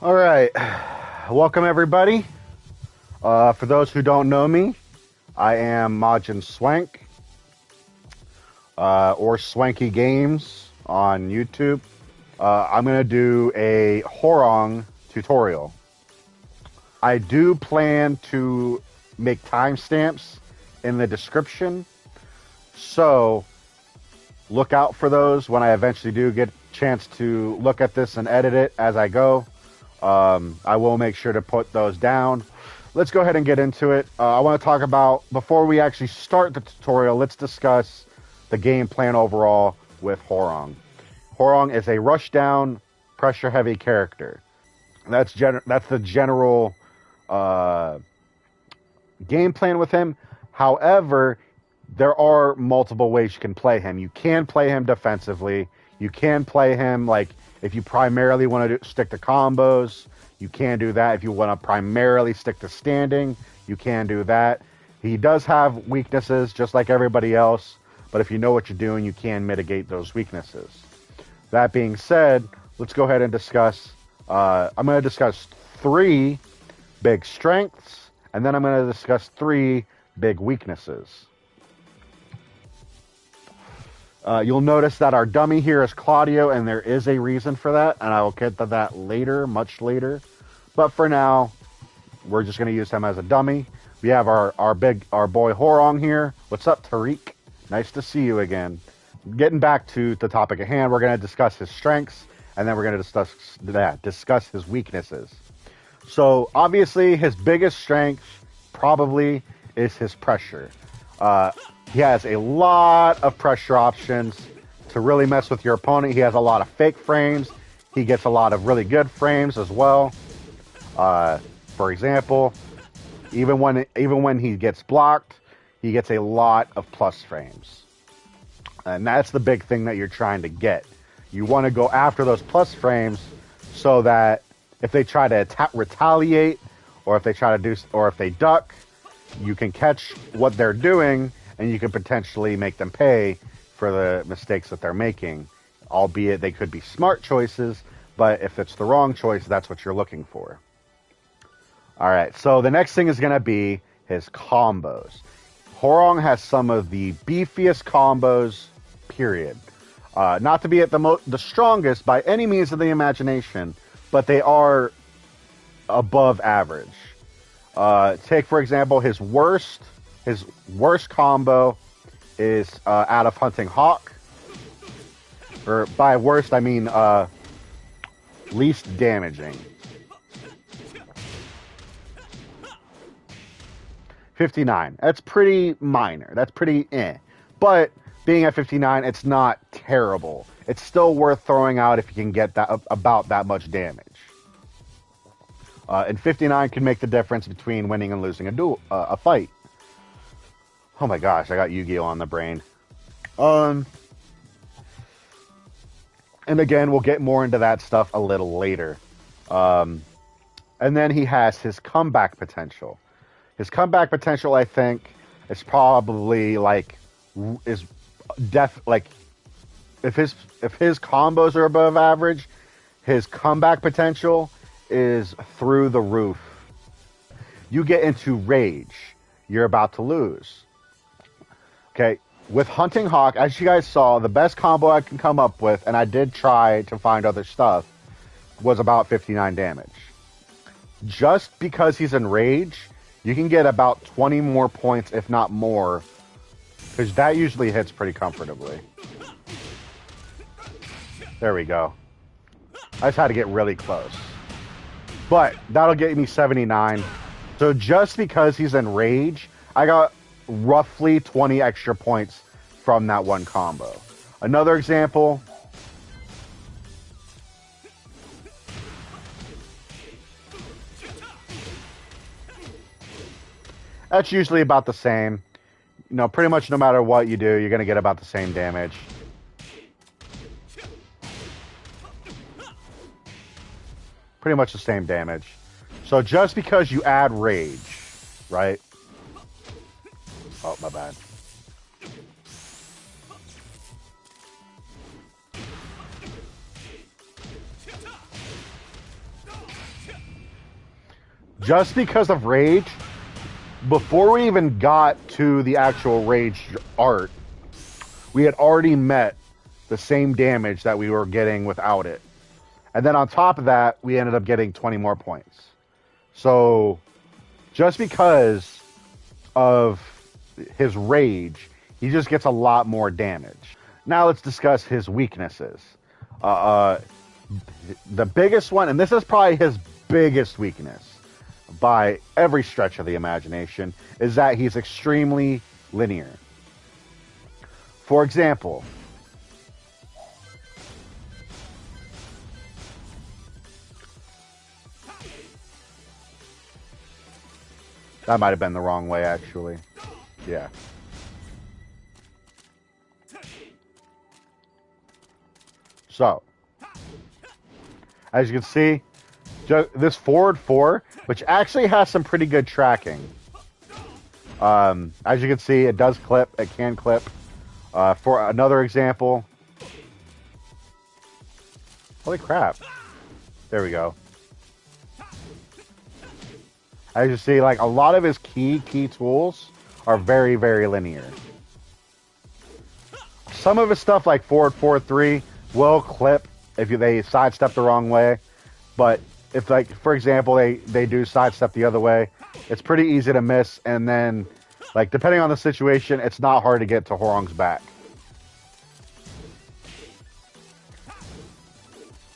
All right, welcome everybody. For those who don't know me, I am Majin Swank, or Swanky Games on YouTube. I'm gonna do a Hwoarang tutorial. I do plan to make timestamps in the description, so look out for those when I eventually do get a chance to look at this and edit it as I go. I will make sure to put those down. Let's go ahead and get into it. I want to talk about, before we actually start the tutorial, let's discuss the game plan overall with Hwoarang. Hwoarang is a rushdown, pressure-heavy character. That's the general game plan with him. However, there are multiple ways you can play him. You can play him defensively. You can play him like if you primarily want to stick to combos, you can do that. If you want to primarily stick to standing, you can do that. He does have weaknesses just like everybody else, but if you know what you're doing, you can mitigate those weaknesses. That being said, let's go ahead and discuss. I'm going to discuss 3 big strengths, and then I'm going to discuss 3 big weaknesses. You'll notice that our dummy here is Claudio, and there is a reason for that, and I will get to that later, much later. But for now, we're just going to use him as a dummy. We have our boy Hwoarang here. What's up, Tariq? Nice to see you again. Getting back to the topic at hand, we're going to discuss his strengths, and then we're going to discuss his weaknesses. So obviously, his biggest strength probably is his pressure. He has a lot of pressure options to really mess with your opponent. He has a lot of fake frames. He gets a lot of really good frames as well. For example, even when he gets blocked, he gets a lot of plus frames. And that's the big thing that you're trying to get. You want to go after those plus frames so that if they try to retaliate, or if they duck, you can catch what they're doing, and you can potentially make them pay for the mistakes that they're making. Albeit they could be smart choices, but if it's the wrong choice, that's what you're looking for. Alright, so the next thing is going to be his combos. Hwoarang has some of the beefiest combos, period. Not to be at the strongest by any means of the imagination, but they are above average. Take, for example, his worst combo is out of Hunting Hawk. Or by worst, I mean least damaging. 59. That's pretty minor. That's pretty eh. But being at 59, it's not terrible. It's still worth throwing out if you can get that about that much damage. And 59 can make the difference between winning and losing a fight. Oh my gosh, I got Yu-Gi-Oh on the brain. And again, we'll get more into that stuff a little later. And then he has his comeback potential. His comeback potential, I think, is probably like if his combos are above average, his comeback potential is through the roof. You get into rage, you're about to lose. Okay, with Hunting Hawk, as you guys saw, the best combo I can come up with, and I did try to find other stuff, was about 59 damage. Just because he's in rage, you can get about 20 more points, if not more, because that usually hits pretty comfortably. There we go. I just had to get really close. But that'll get me 79. So just because he's in rage, I got roughly 20 extra points from that one combo. Another example. That's usually about the same. You know, pretty much no matter what you do, you're going to get about the same damage. Pretty much the same damage. So just because you add rage, right? Oh, my bad. just because of rage, before we even got to the actual rage art, we had already met the same damage that we were getting without it. And then on top of that, we ended up getting 20 more points. So just because of his rage, he just gets a lot more damage. Now let's discuss his weaknesses. The biggest one, and this is probably his biggest weakness by every stretch of the imagination, is that he's extremely linear. For example, that might have been the wrong way, actually. Yeah. So, as you can see, this forward 4, which actually has some pretty good tracking. As you can see, it does clip. It can clip. For another example, holy crap! There we go. As you see, like a lot of his key tools are very, very linear. Some of his stuff, like forward 4-3, will clip if they sidestep the wrong way. But if, like, for example, they do sidestep the other way, it's pretty easy to miss. And then, like, depending on the situation, it's not hard to get to Hwoarang's back.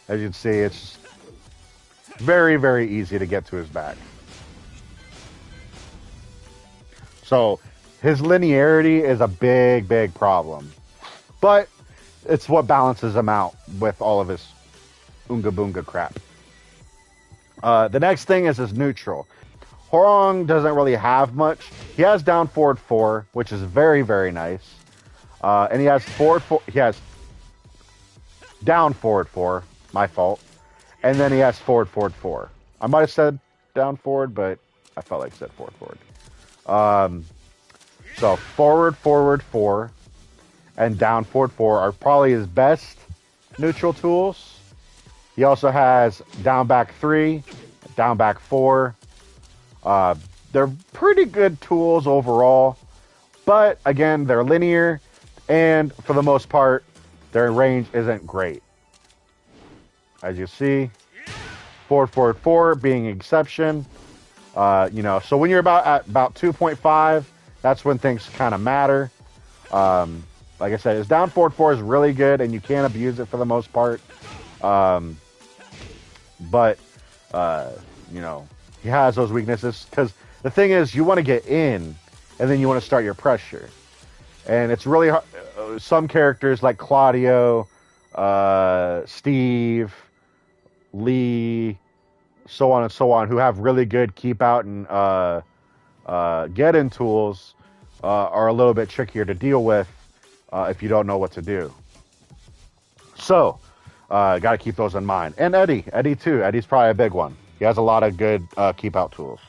As you can see, it's very, very easy to get to his back. So his linearity is a big, big problem. But it's what balances him out with all of his Oonga Boonga crap. The next thing is his neutral. Hwoarang doesn't really have much. He has down forward 4, which is very, very nice. And he has forward 4. He has down forward 4. My fault. And then he has forward 4. I might have said down forward, but I felt like I said forward. So forward 4 and down forward 4 are probably his best neutral tools. He also has down back 3, down back 4. They're pretty good tools overall, but again, they're linear, and for the most part, their range isn't great. As you see, forward 4 being an exception. So when you're at about 2.5, that's when things kind of matter. Like I said, his down forward 4 is really good, and you can't abuse it for the most part. But he has those weaknesses, because the thing is, you want to get in, and then you want to start your pressure. And it's really hard. Some characters like Claudio, Steve, Lee, so on and so on, who have really good keep out and get in tools, are a little bit trickier to deal with if you don't know what to do. So, got to keep those in mind. And Eddie too. Eddie's probably a big one. He has a lot of good keep out tools.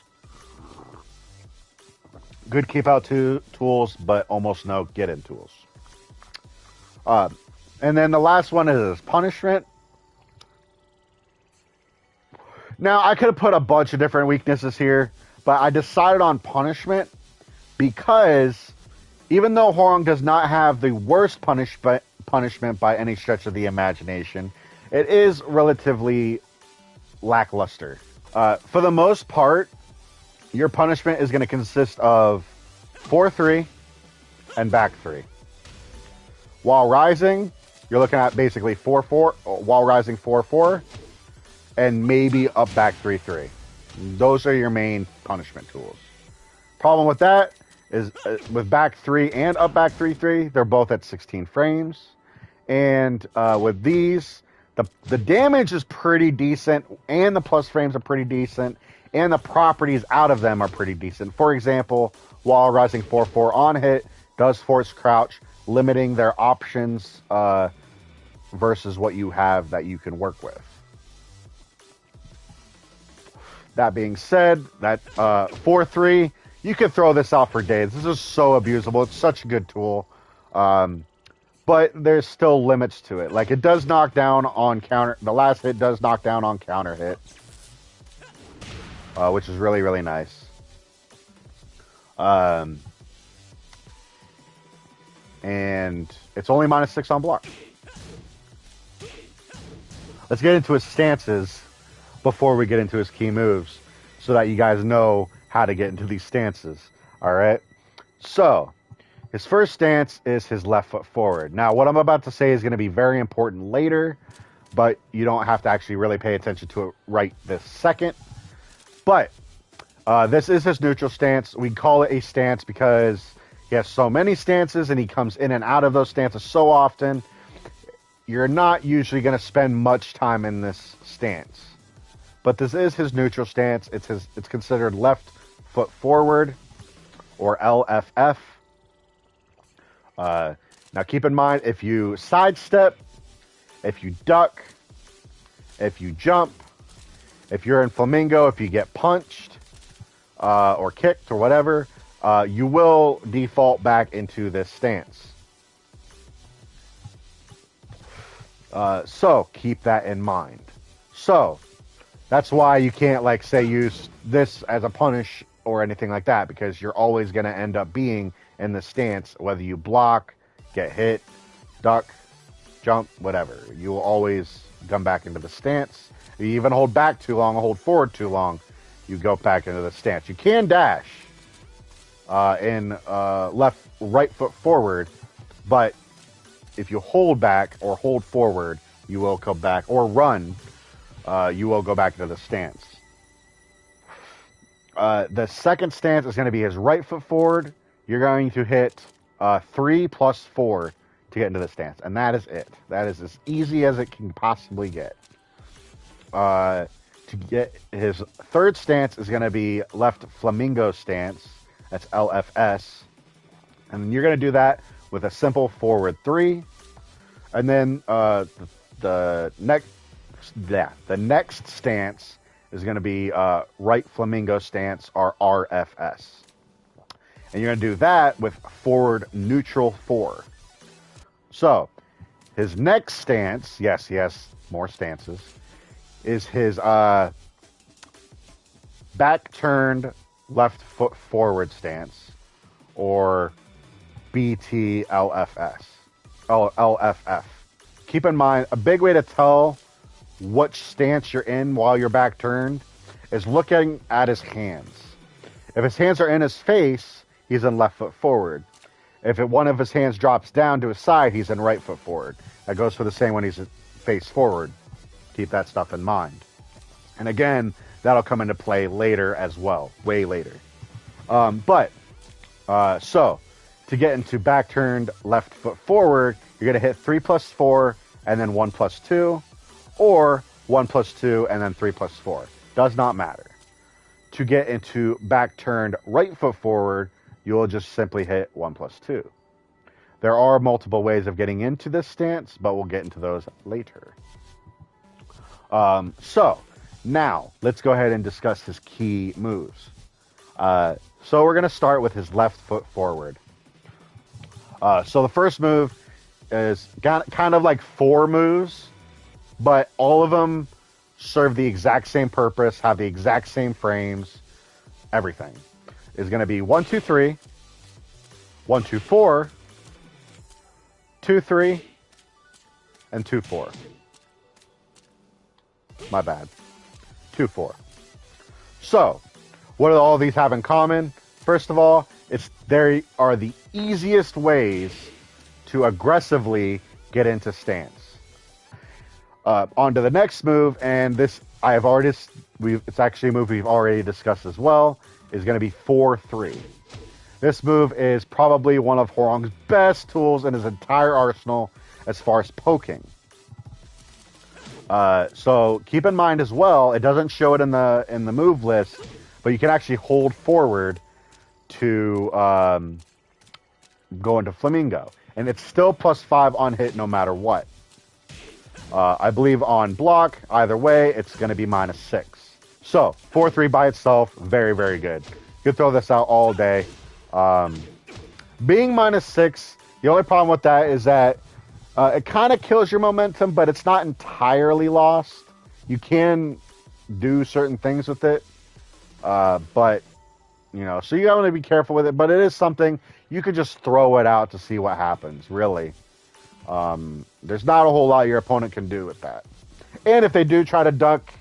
Good keep out tools, but almost no get in tools. And then the last one is punishment. Now, I could have put a bunch of different weaknesses here, but I decided on punishment because even though Hwoarang does not have the worst punishment by any stretch of the imagination, it is relatively lackluster. For the most part, your punishment is going to consist of 4-3 and back 3. While rising, you're looking at basically 4-4, while rising 4-4, and maybe up back 3-3. Those are your main punishment tools. Problem with that is with back 3 and up back 3-3, they're both at 16 frames. And with these, the damage is pretty decent, and the plus frames are pretty decent, and the properties out of them are pretty decent. For example, while rising 4-4 on hit does force crouch, limiting their options versus what you have that you can work with. That being said, that 4-3, you can throw this out for days. This is so abusable. It's such a good tool. But there's still limits to it. Like, it does knock down on counter. The last hit does knock down on counter hit. which is really, really nice. And it's only -6 on block. Let's get into his stances before we get into his key moves so that you guys know how to get into these stances. All right. So his first stance is his left foot forward. Now, what I'm about to say is going to be very important later, but you don't have to actually really pay attention to it right this second. But this is his neutral stance. We call it a stance because he has so many stances and he comes in and out of those stances so often. You're not usually going to spend much time in this stance. But this is his neutral stance. It's considered left foot forward, or LFF. Now keep in mind, if you sidestep, if you duck, if you jump, if you're in flamingo, if you get punched or kicked or whatever, you will default back into this stance. So keep that in mind. So that's why you can't, like, say, use this as a punish or anything like that, because you're always going to end up being in the stance, whether you block, get hit, duck, jump, whatever. You will always come back into the stance. If you even hold back too long or hold forward too long, you go back into the stance. You can dash in right foot forward, but if you hold back or hold forward, you will come back, or run, you will go back into the stance. The second stance is going to be his right foot forward. You're going to hit 3 plus 4 to get into the stance, and that is it. That is as easy as it can possibly get. To get his third stance is going to be left flamingo stance. That's LFS. And you're going to do that with a simple forward 3. And then the next stance is going to be right flamingo stance, or RFS. And you're going to do that with forward neutral 4. So his next stance, yes, he has more stances, is his back turned left foot forward stance, or BTLFS. LFF. Keep in mind, a big way to tell which stance you're in while you're back turned is looking at his hands. If his hands are in his face, he's in left foot forward. If one of his hands drops down to his side, he's in right foot forward. That goes for the same when he's face forward. Keep that stuff in mind. And again, that'll come into play later as well, way later. So to get into back turned left foot forward, you're going to hit 3 plus 4 and then 1 plus 2, or 1 plus 2 and then 3 plus 4. Does not matter. To get into back turned right foot forward, you'll just simply hit 1 plus 2. There are multiple ways of getting into this stance, but we'll get into those later. So now let's go ahead and discuss his key moves. So we're going to start with his left foot forward. So the first move is kind of like 4 moves, but all of them serve the exact same purpose, have the exact same frames, everything. Is going to be 1, 2, 3, 1, 2, 4, 2, 3, and 2, 4. My bad. 2, 4. So, what do all these have in common? First of all, they are the easiest ways to aggressively get into stance. On to the next move, and this it's actually a move we've already discussed as well, is going to be 4-3. This move is probably one of Hwoarang's best tools in his entire arsenal as far as poking. So keep in mind as well, it doesn't show it in the move list, but you can actually hold forward to go into flamingo, and it's still +5 on hit no matter what. I believe on block, either way, it's going to be -6. So 4-3 by itself, very, very good. You can throw this out all day. Being -6, the only problem with that is that it kind of kills your momentum, but it's not entirely lost. You can do certain things with it. But, you know, so you want to be careful with it. But it is something you could just throw it out to see what happens, really. There's not a whole lot your opponent can do with that. And if they do try to duck,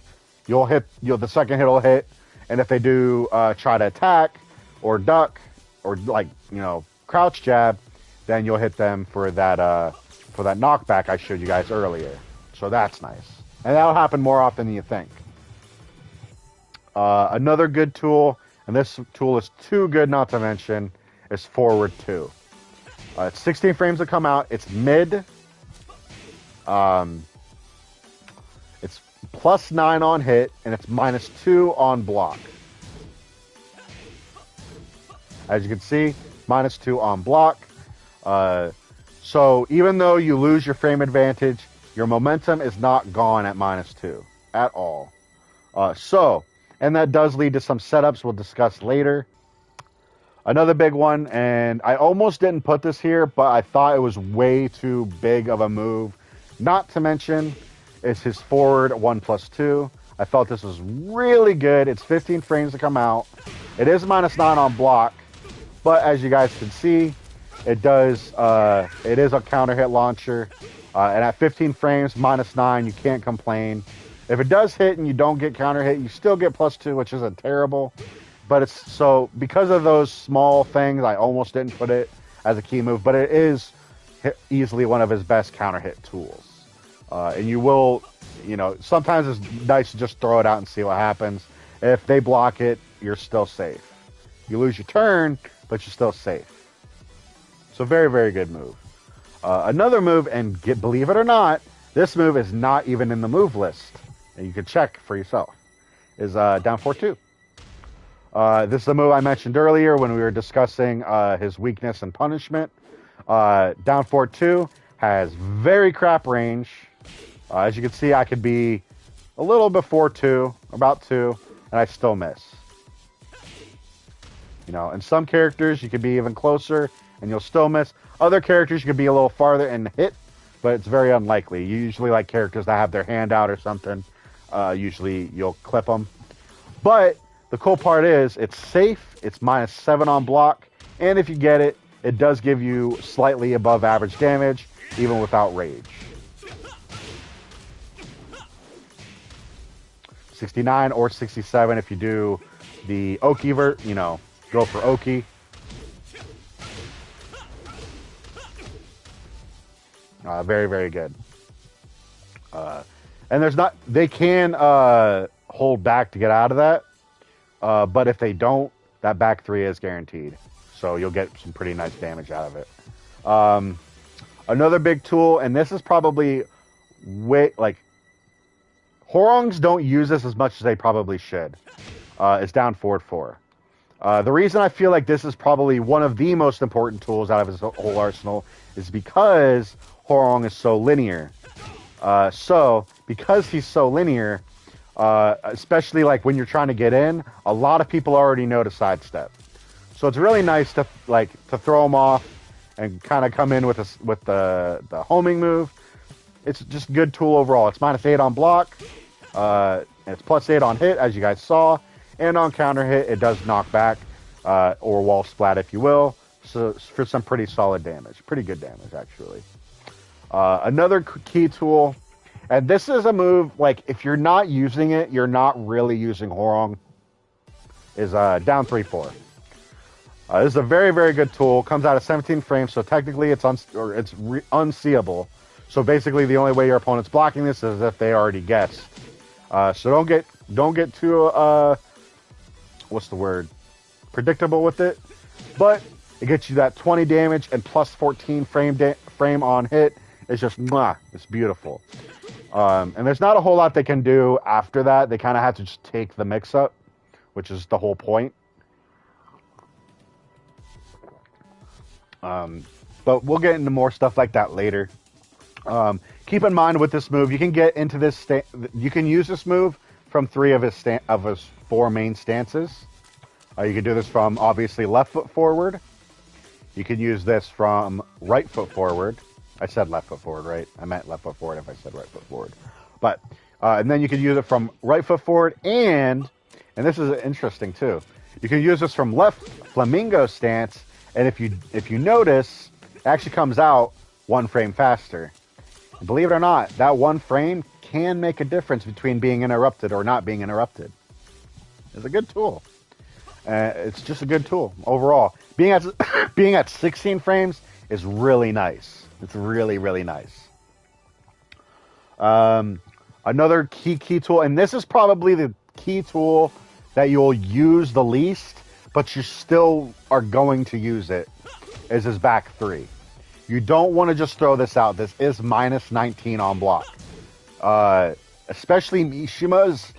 the second hit will hit. And if they do try to attack or duck or, like, you know, crouch jab, then you'll hit them for that knockback I showed you guys earlier. So that's nice. And that'll happen more often than you think. Another good tool, and this tool is too good not to mention, is forward 2. It's 16 frames to come out. It's mid. It's +9 on hit, and it's -2 on block. As you can see, -2 on block. So even though you lose your frame advantage, your momentum is not gone at -2 at all. And that does lead to some setups we'll discuss later. Another big one, and I almost didn't put this here, but I thought it was way too big of a move not to mention, is his forward 1+2. I felt this was really good. It's 15 frames to come out. It is -9 on block, but as you guys can see, it is a counter hit launcher. And at 15 frames, -9, you can't complain. If it does hit and you don't get counter hit, you still get +2, which isn't terrible. But it's so, because of those small things, I almost didn't put it as a key move, but it is easily one of his best counter hit tools. And you will, you know, sometimes it's nice to just throw it out and see what happens. If they block it, you're still safe. You lose your turn, but you're still safe. So very, very good move. Another move, and believe it or not, this move is not even in the move list, and you can check for yourself, is down 4-2. This is the move I mentioned earlier when we were discussing his weakness and punishment. Down 4-2 has very crap range. As you can see, I could be a little before 2, about 2, and I still miss. You know, in some characters, you could be even closer, and you'll still miss. Other characters, you could be a little farther and hit, but it's very unlikely. You usually like characters that have their hand out or something. Usually, you'll clip them. But the cool part is, it's safe. It's -7 on block, and if you get it, it does give you slightly above average damage, even without rage. 69 or 67 if you do the Oki go for Oki. Very, very good. And they can hold back to get out of that. But if they don't, that back 3 is guaranteed. So you'll get some pretty nice damage out of it. Another big tool, and this is probably Hwoarangs don't use this as much as they probably should, is down forward 4. The reason I feel like this is probably one of the most important tools out of his whole arsenal is because Hwoarang is so linear. Because he's so linear, especially like when you're trying to get in, a lot of people already know to sidestep. So it's really nice to throw him off and kind of come in with the homing move. It's just a good tool overall. It's -8 on block, and it's +8 on hit, as you guys saw, and on counter hit, it does knock back or wall splat, if you will. So for some pretty solid damage, pretty good damage actually. Another key tool, and this is a move like if you're not using it, you're not really using Hwoarang. Is down 3-4. This is a very, very good tool. Comes out at 17 frames, so technically it's unseeable. So basically, the only way your opponent's blocking this is if they already guessed. So don't get too what's the word? Predictable with it. But it gets you that 20 damage and +14 frame on hit. It's just it's beautiful. And there's not a whole lot they can do after that. They kind of have to just take the mix up, which is the whole point. But we'll get into more stuff like that later. Keep in mind with this move, you can get into this. You can use this move from 3 of his 4 main stances. You can do this from obviously left foot forward. You can use this from right foot forward. I said left foot forward, right? I meant left foot forward if I said right foot forward. But and then you can use it from right foot forward and and this is interesting too. You can use this from left flamingo stance, and if you notice, it actually comes out 1 frame faster. And believe it or not, that 1 frame can make a difference between being interrupted or not being interrupted. It's a good tool. It's just a good tool overall. Being at 16 frames is really nice. It's really, really nice. Another key tool, and this is probably the key tool that you'll use the least, but you still are going to use it, is his back 3. You don't want to just throw this out. This is minus 19 on block. Especially Mishima's.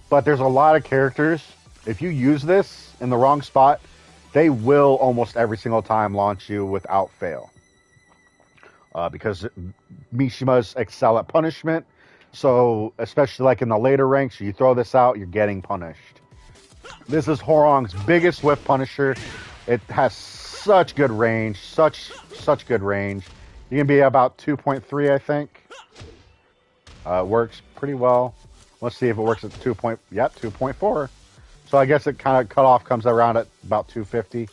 But there's a lot of characters. If you use this in the wrong spot, they will almost every single time launch you without fail. Because Mishimas excel at punishment. So, especially like in the later ranks, you throw this out, you're getting punished. This is Hwoarang's biggest whiff punisher. It has such good range, such good range. You can be about 2.3, I think. Works pretty well. Let's see if it works at 2.4. So I guess it kind of cutoff comes around at about 250.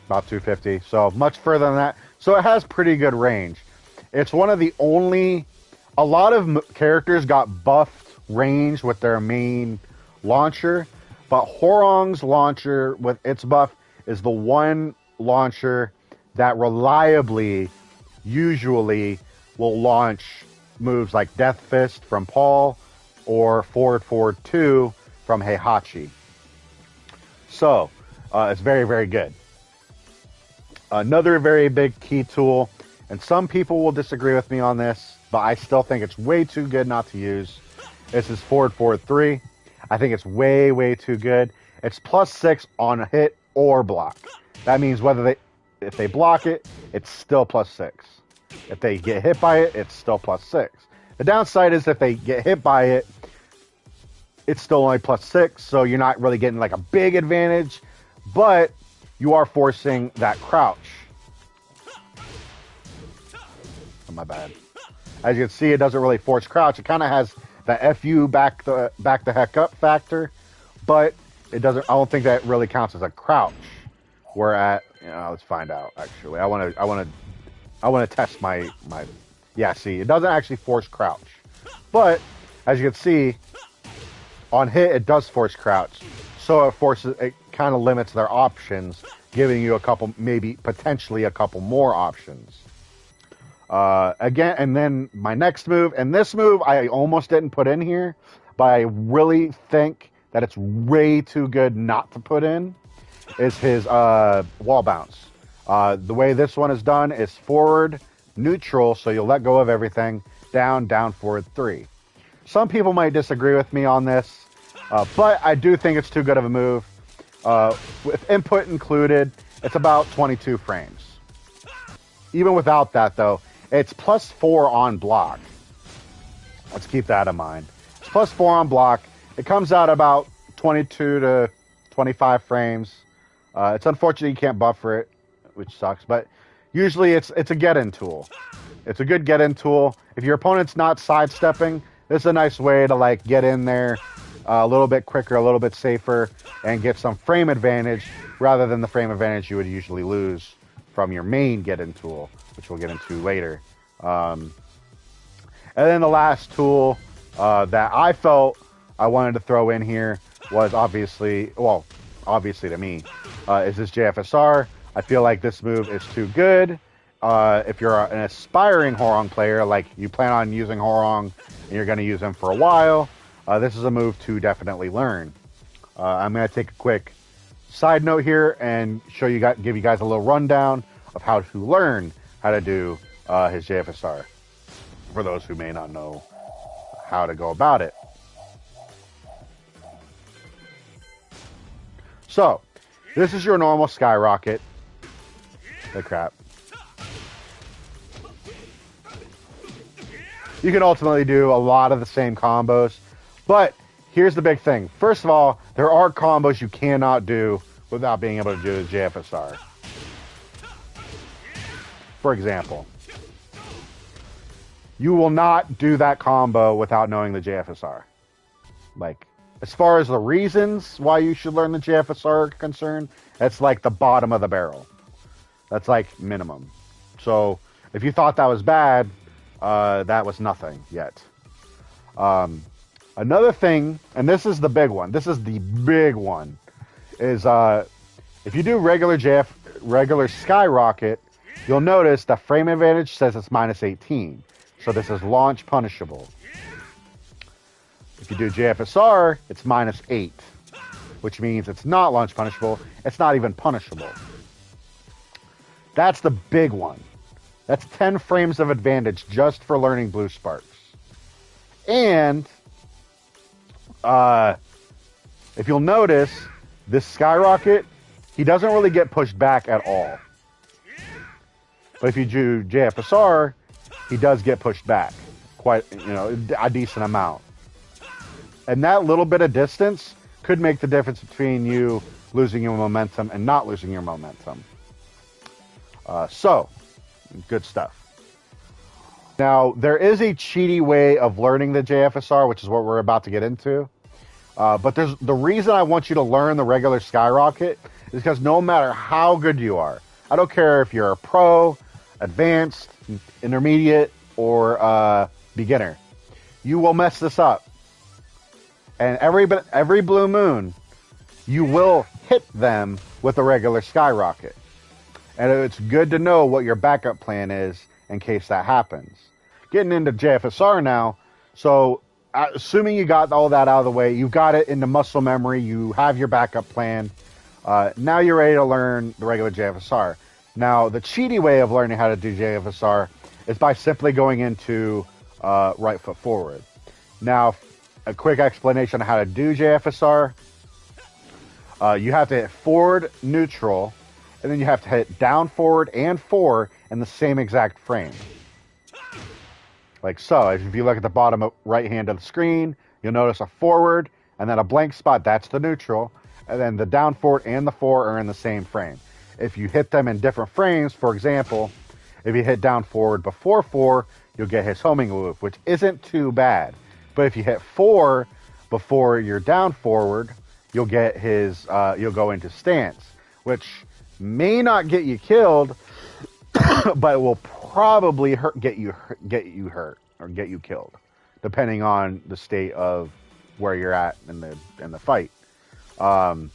About 250. So much further than that. So it has pretty good range. It's one of the only... A lot of characters got buffed range with their main launcher. But Hwoarang's launcher with its buff is the one launcher that reliably, usually, will launch moves like Death Fist from Paul or Forward 2 from Heihachi. So, it's very, very good. Another very big key tool, and some people will disagree with me on this, but I still think it's way too good not to use. This is Forward 3. I think it's way, way too good. It's +6 on hit or block. That means if they block it, it's still +6. If they get hit by it, it's still +6. The downside is if they get hit by it, it's still only +6, so you're not really getting like a big advantage, but you are forcing that crouch. Oh, my bad. As you can see, it doesn't really force crouch. It kind of has the FU back the heck up factor, but it doesn't. I don't think that really counts as a crouch. Let's find out. Actually, I want to test my. Yeah, see, it doesn't actually force crouch, but as you can see, on hit it does force crouch. So it kind of limits their options, giving you a couple, maybe potentially a couple more options. Again, and then my next move, and this move I almost didn't put in here, but I really think that it's way too good not to put in, is his wall bounce. The way this one is done is forward, neutral, so you'll let go of everything, down, forward 3. Some people might disagree with me on this, but I do think it's too good of a move. With input included, it's about 22 frames. Even without that, though, it's +4 on block. Let's keep that in mind. It's +4 on block. It comes out about 22 to 25 frames. It's unfortunate you can't buffer it, which sucks, but usually it's a get-in tool. It's a good get-in tool. If your opponent's not sidestepping, this is a nice way to like get in there a little bit quicker, a little bit safer, and get some frame advantage rather than the frame advantage you would usually lose from your main get-in tool, which we'll get into later. And then the last tool that I felt I wanted to throw in here was obviously to me, is this JFSR. I feel like this move is too good. If you're an aspiring Hwoarang player, like you plan on using Hwoarang and you're going to use him for a while, this is a move to definitely learn. I'm going to take a quick side note here and give you guys a little rundown of how to learn how to do his JFSR, for those who may not know how to go about it. So, this is your normal skyrocket. The crap. You can ultimately do a lot of the same combos, but here's the big thing. First of all, there are combos you cannot do without being able to do the JFSR. For example, You will not do that combo without knowing the JFSR. Like, as far as the reasons why you should learn the JFSR are concerned, that's like the bottom of the barrel. That's like minimum. So if you thought that was bad, that was nothing yet. Another thing, and this is the big one. This is the big one. Is if you do regular skyrocket, you'll notice the frame advantage says it's minus 18. So this is launch punishable. If you do JFSR, it's minus 8, which means it's not launch punishable. It's not even punishable. That's the big one. That's 10 frames of advantage just for learning blue sparks. And if you'll notice, this skyrocket, he doesn't really get pushed back at all. But if you do JFSR, he does get pushed back quite, a decent amount. And that little bit of distance could make the difference between you losing your momentum and not losing your momentum. So, good stuff. Now, there is a cheaty way of learning the JFSR, which is what we're about to get into. But the reason I want you to learn the regular skyrocket is because no matter how good you are, I don't care if you're a pro, advanced, intermediate, or beginner, you will mess this up. And every blue moon, you will hit them with a regular skyrocket. And it's good to know what your backup plan is in case that happens. Getting into JFSR now, so assuming you got all that out of the way, you've got it into muscle memory, you have your backup plan, now you're ready to learn the regular JFSR. Now, the cheaty way of learning how to do JFSR is by simply going into right foot forward. Now, a quick explanation on how to do JFSR. You have to hit forward, neutral, and then you have to hit down, forward, and 4 in the same exact frame. Like so. If you look at the bottom right hand of the screen, you'll notice a forward, and then a blank spot, that's the neutral, and then the down, forward, and the 4 are in the same frame. If you hit them in different frames, for example, if you hit down, forward before 4, you'll get his homing loop, which isn't too bad. But if you hit 4 before you're down, forward, you'll get his, you'll go into stance, which may not get you killed, but it will probably get you hurt or get you killed, depending on the state of where you're at in the fight. Like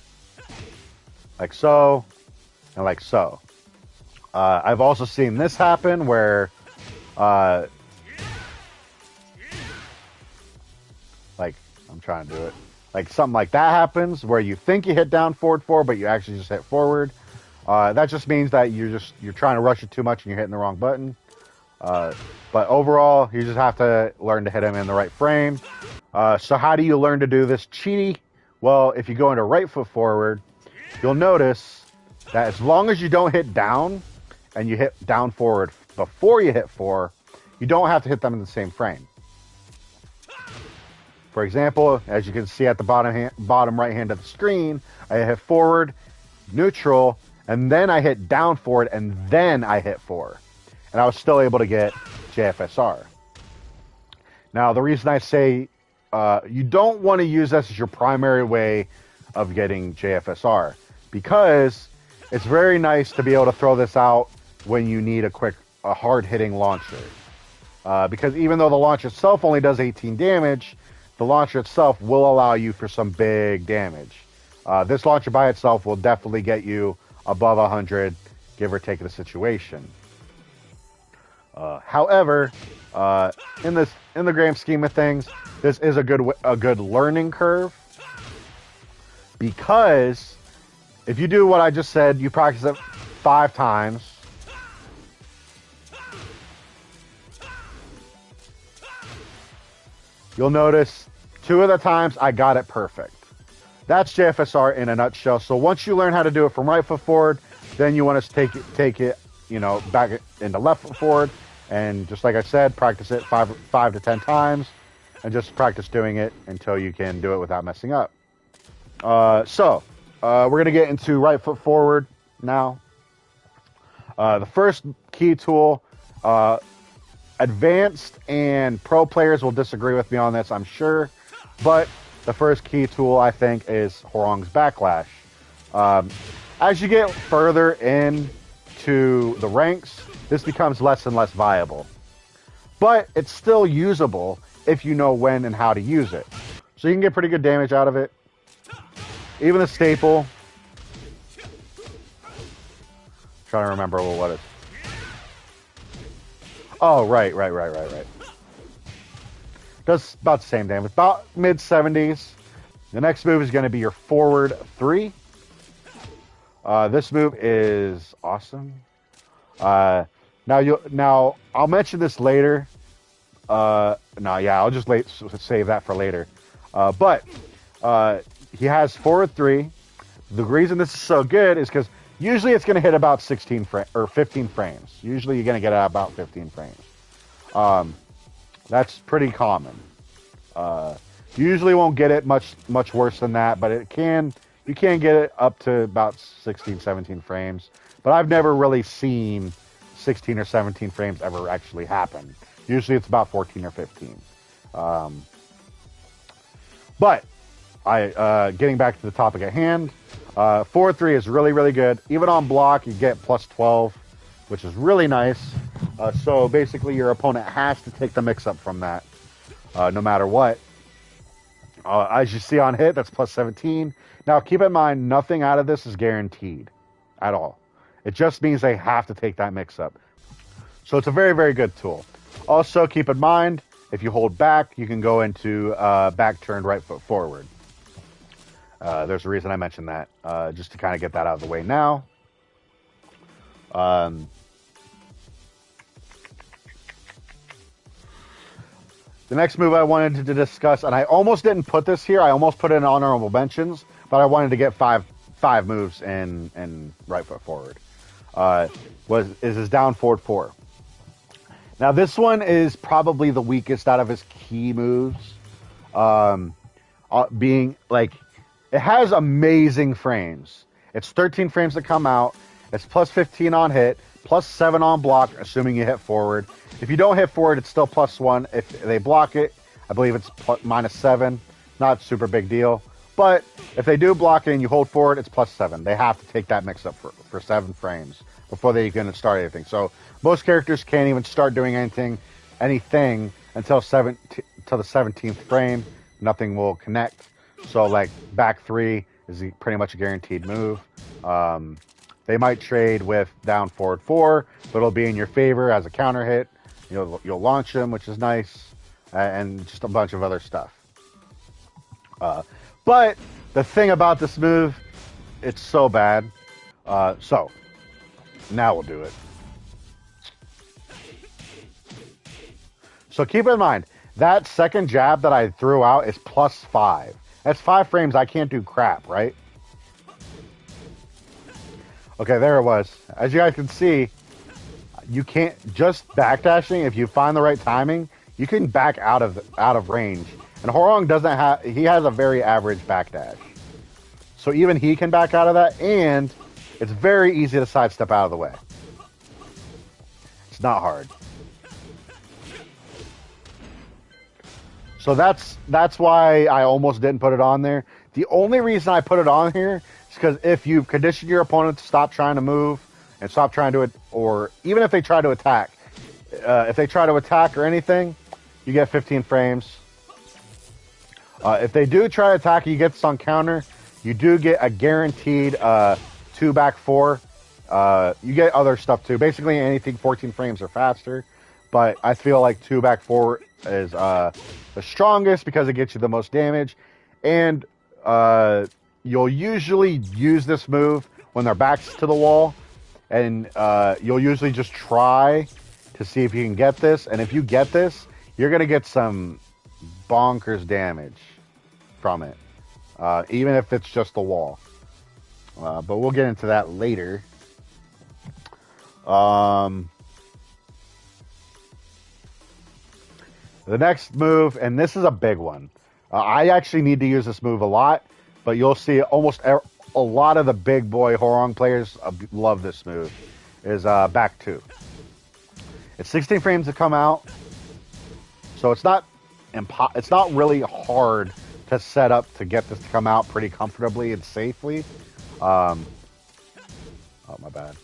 so, and like so. I've also seen this happen where, like I'm trying to do it, like something like that happens where you think you hit down, forward, 4, but you actually just hit forward. That just means that you're trying to rush it too much and you're hitting the wrong button. But overall, you just have to learn to hit him in the right frame. So how do you learn to do this cheaty? Well, if you go into right foot forward, you'll notice that as long as you don't hit down and you hit down forward before you hit 4, you don't have to hit them in the same frame. For example, as you can see at the bottom right hand of the screen, I hit forward, neutral, and then I hit down forward, and then I hit 4. And I was still able to get JFSR. Now, the reason I say you don't want to use this as your primary way of getting JFSR, because it's very nice to be able to throw this out when you need a hard-hitting launcher. Because even though the launcher itself only does 18 damage, the launcher itself will allow you for some big damage. This launcher by itself will definitely get you above 100, give or take the situation. However, in the grand scheme of things, this is a good learning curve, because if you do what I just said, you practice it 5 times. You'll notice 2 of the times I got it perfect. That's JFSR in a nutshell. So once you learn how to do it from right foot forward, then you want to take it, back into left foot forward, and just like I said, practice it 5 to 10 times, and just practice doing it until you can do it without messing up. So we're gonna get into right foot forward now. The first key tool Advanced and pro players will disagree with me on this, I'm sure. But the first key tool, I think, is Hwoarang's Backlash. As you get further into the ranks, this becomes less and less viable. But it's still usable if you know when and how to use it. So you can get pretty good damage out of it. Even the staple. Trying to remember what it is. Oh, right. Does about the same damage. About mid-70s. The next move is going to be your forward 3. This move is awesome. Now I'll mention this later. I'll just save that for later. But he has forward 3. The reason this is so good is because usually it's going to hit about 16 or 15 frames. Usually you're going to get about 15 frames. That's pretty common. Usually won't get it much worse than that, but you can get it up to about 16, 17 frames. But I've never really seen 16 or 17 frames ever actually happen. Usually it's about 14 or 15. But getting back to the topic at hand, 4-3 is really, really good. Even on block, you get plus 12, which is really nice. So basically your opponent has to take the mix-up from that, no matter what. As you see on hit, that's plus 17. Now, keep in mind, nothing out of this is guaranteed at all. It just means they have to take that mix-up. So it's a very, very good tool. Also, keep in mind, if you hold back, you can go into back turned right foot forward. There's a reason I mentioned that, just to kind of get that out of the way now. The next move I wanted to discuss, and I almost didn't put this here. I almost put it in honorable mentions, but I wanted to get five moves in right foot forward. Is his down forward 4. Now this one is probably the weakest out of his key moves. Being like, it has amazing frames. It's 13 frames that come out. It's plus 15 on hit, plus 7 on block, assuming you hit forward. If you don't hit forward, it's still plus 1. If they block it, I believe it's minus 7. Not super big deal. But if they do block it and you hold forward, it's plus 7. They have to take that mix-up for 7 frames before they can start anything. So most characters can't even start doing anything until the 17th frame. Nothing will connect. So like back 3 is pretty much a guaranteed move. They might trade with down forward 4, but it'll be in your favor as a counter hit. You'll launch them, which is nice, and just a bunch of other stuff. But the thing about this move, it's so bad. So now we'll do it. So keep in mind, that second jab that I threw out is plus 5. That's 5 frames. I can't do crap, right? Okay, there it was. As you guys can see, you can't just backdashing. If you find the right timing, you can back out of range. And Hwoarang doesn't have. He has a very average backdash, so even he can back out of that, and it's very easy to sidestep out of the way. It's not hard. So that's why I almost didn't put it on there. The only reason I put it on here is because if you condition your opponent to stop trying to move and stop trying to, or even if they try to attack, if they try to attack or anything, you get 15 frames. If they do try to attack, you get this on counter. You do get a guaranteed 2 back 4. You get other stuff too. Basically anything 14 frames or faster. But I feel like 2 back 4 is the strongest because it gets you the most damage. And you'll usually use this move when their back's to the wall. And you'll usually just try to see if you can get this. And if you get this, you're going to get some bonkers damage from it. Even if it's just the wall. But we'll get into that later. The next move, and this is a big one. I actually need to use this move a lot, but you'll see almost a lot of the big boy Hwoarang players love this move, is back 2. It's 16 frames to come out, so it's not really hard to set up to get this to come out pretty comfortably and safely. Oh, my bad.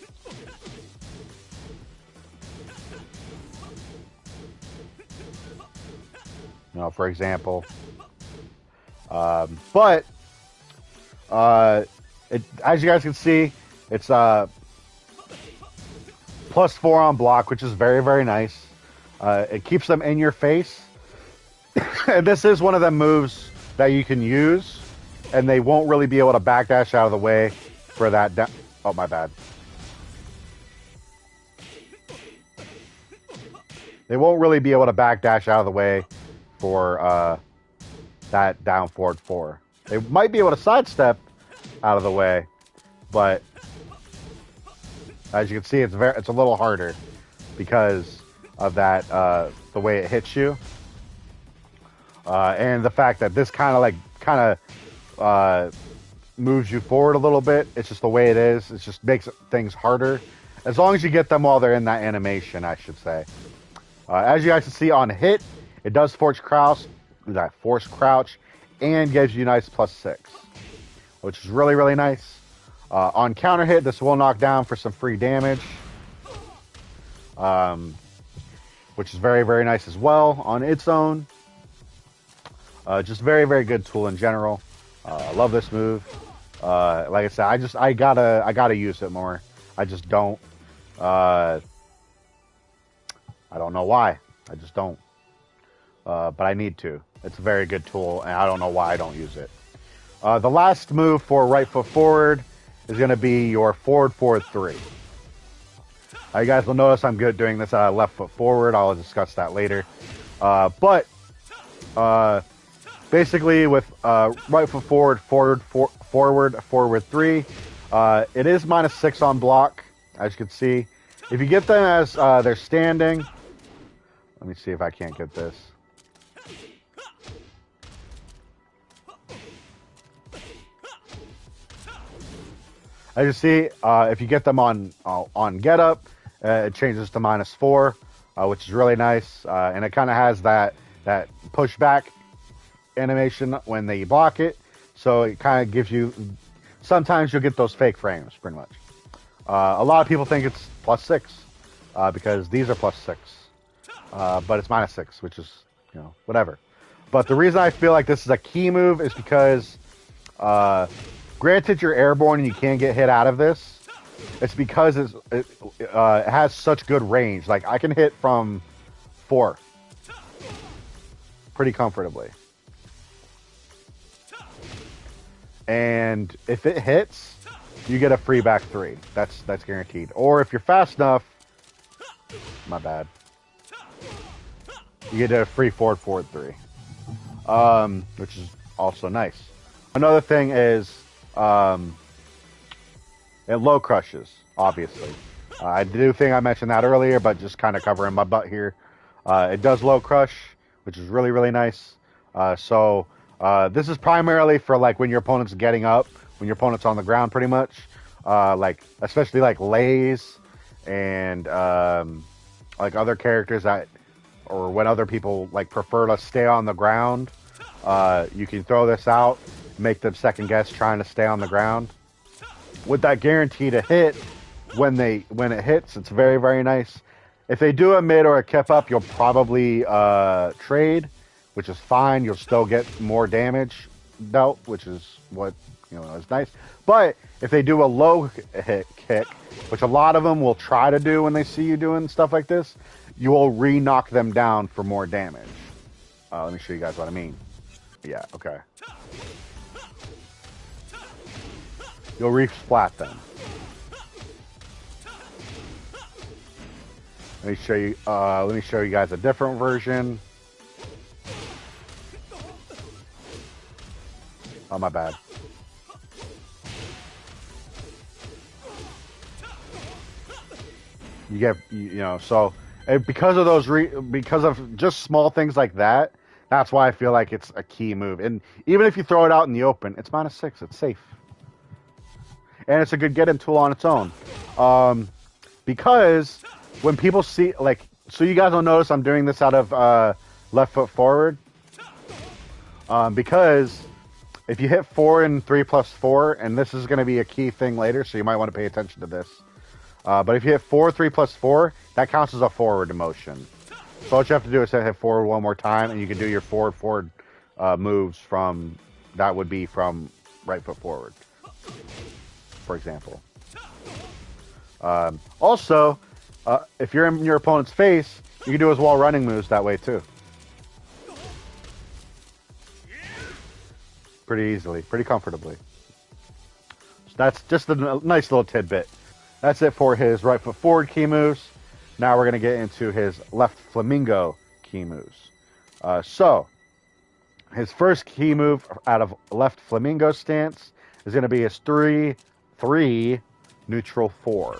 You know, for example. But as you guys can see, it's +4 on block, which is very, very nice. It keeps them in your face. And this is one of them moves that you can use, and they won't really be able to backdash out of the way for that. Oh, my bad. They won't really be able to backdash out of the way for that down forward 4. They might be able to sidestep out of the way, but as you can see, it's a little harder because of that the way it hits you, and the fact that this kind of moves you forward a little bit. It's just the way it is. It just makes things harder. As long as you get them while they're in that animation, I should say. As you guys can see on hit, it does force crouch, and gives you nice +6, which is really, really nice. On counter hit, this will knock down for some free damage, which is very, very nice as well on its own. Just very, very good tool in general. I love this move. Like I said, I gotta use it more. I just don't. I don't know why. I just don't. But I need to. It's a very good tool, and I don't know why I don't use it. The last move for right foot forward is going to be your forward 3. You guys will notice I'm good at doing this left foot forward. I'll discuss that later. But basically with right foot forward, forward 3, it is -6 on block, as you can see. If you get them as they're standing, let me see if I can't get this. As you see, if you get them on get up, it changes to -4, which is really nice, and it kind of has that pushback animation when they block it, so it kind of gives you. Sometimes you'll get those fake frames, pretty much. A lot of people think it's +6 because these are +6, but it's -6, which is whatever. But the reason I feel like this is a key move is because. Granted, you're airborne and you can get hit out of this. It's because it has such good range. Like, I can hit from 4 pretty comfortably. And if it hits, you get a free back 3. That's guaranteed. Or if you're fast enough, my bad, you get a free forward 3, which is also nice. Another thing is it low crushes, obviously. I do think I mentioned that earlier, but just kind of covering my butt here. It does low crush, which is really, really nice. So this is primarily for like when your opponent's getting up, when your opponent's on the ground, pretty much. Like especially like Lays and like other characters that, or when other people like prefer to stay on the ground. You can throw this out, make them second guess trying to stay on the ground. With that guarantee to hit, when it hits, it's very, very nice. If they do a mid or a kip up, you'll probably trade, which is fine. You'll still get more damage dealt, which is what is nice. But if they do a low hit kick, which a lot of them will try to do when they see you doing stuff like this, you will re-knock them down for more damage. Let me show you guys what I mean. Yeah, okay. You'll re-splat them. Let me show you. Let me show you guys a different version. Oh, my bad. You get, so because of those, because of just small things like that, that's why I feel like it's a key move. And even if you throw it out in the open, it's -6. It's safe. And it's a good get-in tool on its own. Because when people see, like, So you guys will notice I'm doing this out of left foot forward. Because if you hit 4 and 3 plus 4, and this is going to be a key thing later, so you might want to pay attention to this. But if you hit 4, 3 plus 4, that counts as a forward motion. So what you have to do is hit forward one more time, and you can do your forward moves from, that would be from right foot forward, for example. Also, if you're in your opponent's face, you can do his wall running moves that way too. Pretty easily, pretty comfortably. So that's just a nice little tidbit. That's it for his right foot forward key moves. Now we're going to get into his left flamingo key moves. So, his first key move out of left flamingo stance is going to be his 3-3 neutral 4.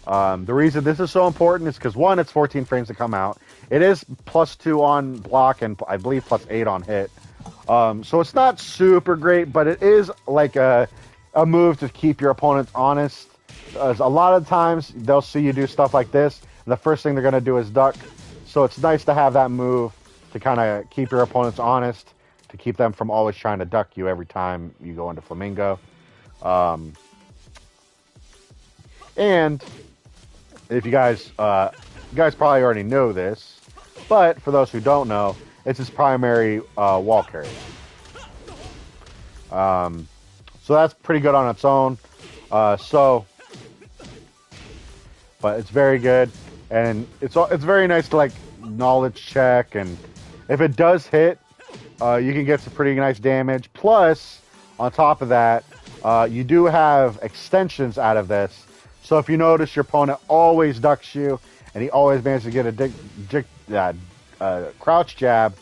The reason this is so important is because, one, it's 14 frames to come out. It is +2 on block and I believe +8 on hit. So it's not super great, but it is like a move to keep your opponents honest. As a lot of times, they'll see you do stuff like this, and the first thing they're going to do is duck. So it's nice to have that move to kind of keep your opponents honest, to keep them from always trying to duck you every time you go into flamingo. And if you guys probably already know this, but for those who don't know, it's his primary wall carry. So that's pretty good on its own. But it's very good, and it's very nice to like knowledge check, and if it does hit, you can get some pretty nice damage. Plus, on top of that, you do have extensions out of this. So if you notice your opponent always ducks you, and he always manages to get a crouch jab,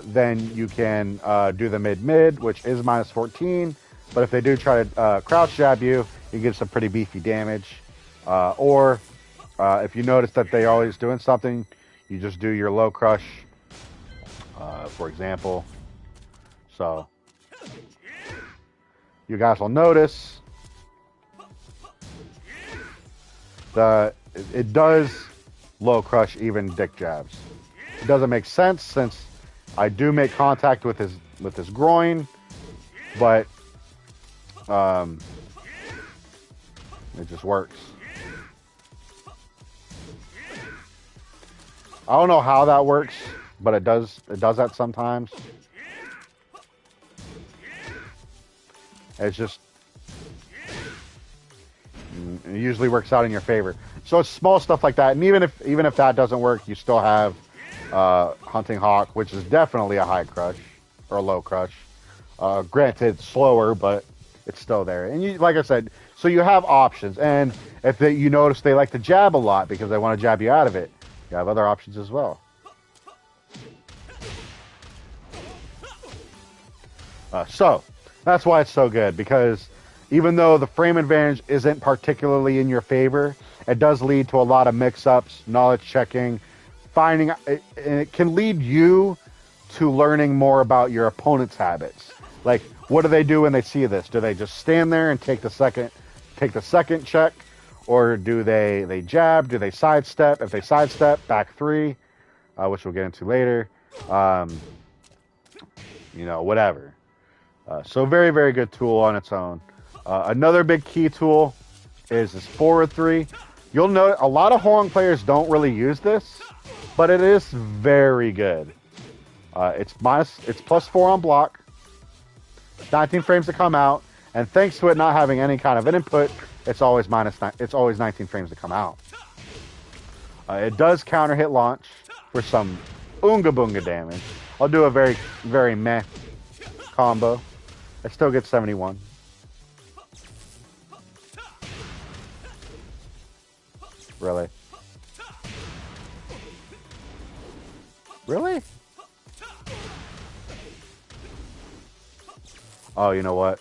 then you can do the mid-mid, which is -14. But if they do try to crouch jab you, you get some pretty beefy damage. Or if you notice that they're always doing something, you just do your low crush, for example. So you guys will notice that it does low crush even dick jabs. It doesn't make sense since I do make contact with his groin, but it just works. I don't know how that works, but it does that sometimes. It's just, it usually works out in your favor. So it's small stuff like that, and even if that doesn't work, you still have Hunting Hawk, which is definitely a high crush or a low crush. Granted, it's slower, but it's still there. And you, like I said, so you have options. And if you notice they like to jab a lot because they want to jab you out of it, you have other options as well. So that's why it's so good, because even though the frame advantage isn't particularly in your favor, it does lead to a lot of mix-ups, knowledge checking, and it can lead you to learning more about your opponent's habits. Like, what do they do when they see this? Do they just stand there and take the second check? Or do they jab? Do they sidestep? If they sidestep, back 3, which we'll get into later. Whatever. So very, very good tool on its own. Another big key tool is this forward 3. You'll note a lot of Hwoarang players don't really use this, but it is very good. It's +4 on block, 19 frames to come out, and thanks to it not having any kind of an input, it's always 19 frames to come out. It does counter hit launch for some oonga boonga damage. I'll do a very, very meh combo. I still get 71. Really? Really? Oh, you know what?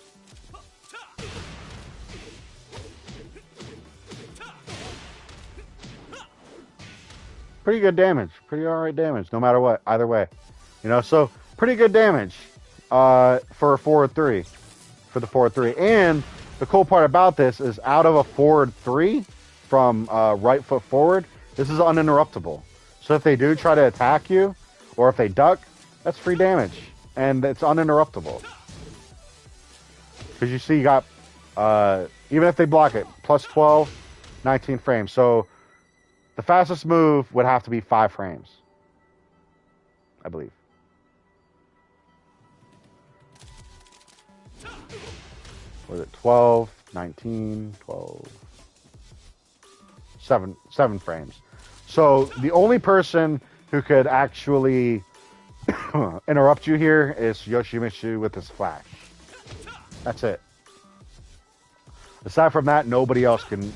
Pretty good damage. Pretty alright damage, no matter what. Either way. So pretty good damage for a forward 3. For the forward 3. And the cool part about this is out of a forward 3 from right foot forward, This is uninterruptible. So if they do try to attack you, or if they duck, that's free damage. And it's uninterruptible. Because you see you got, even if they block it, plus 12, 19 frames. So the fastest move would have to be 5 frames. I believe. Was it 12, 19, 12, 7 frames. So the only person who could actually interrupt you here is Yoshimitsu with his flash. That's it. Aside from that, nobody else can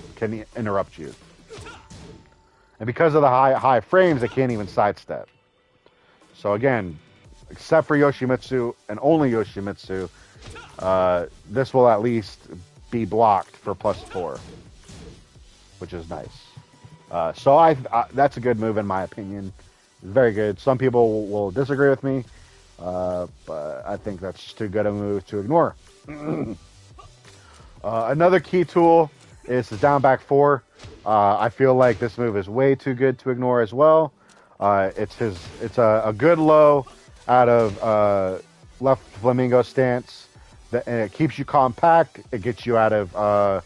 interrupt you. And because of the high frames, they can't even sidestep. So again, except for Yoshimitsu and only Yoshimitsu, this will at least be blocked for plus 4, which is nice. So that's a good move in my opinion. It's very good. Some people will disagree with me, but I think that's just too good a move to ignore. Another key tool is the down back 4. I feel like this move is way too good to ignore as well. It's a good low out of left flamingo stance. And it keeps you compact. It gets you out of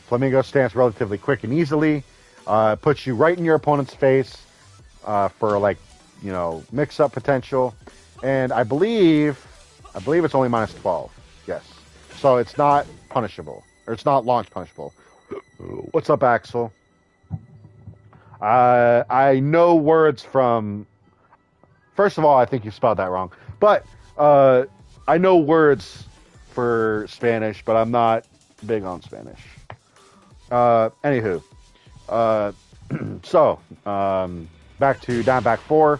flamingo stance relatively quick and easily. Puts you right in your opponent's face for mix-up potential. And I believe it's only minus 12. Yes. So it's not punishable. Or it's not launch punishable. What's up, Axel? I know words from... First of all, I think you spelled that wrong. But I know words for Spanish, but I'm not big on Spanish. Anywho. So, back to down back 4.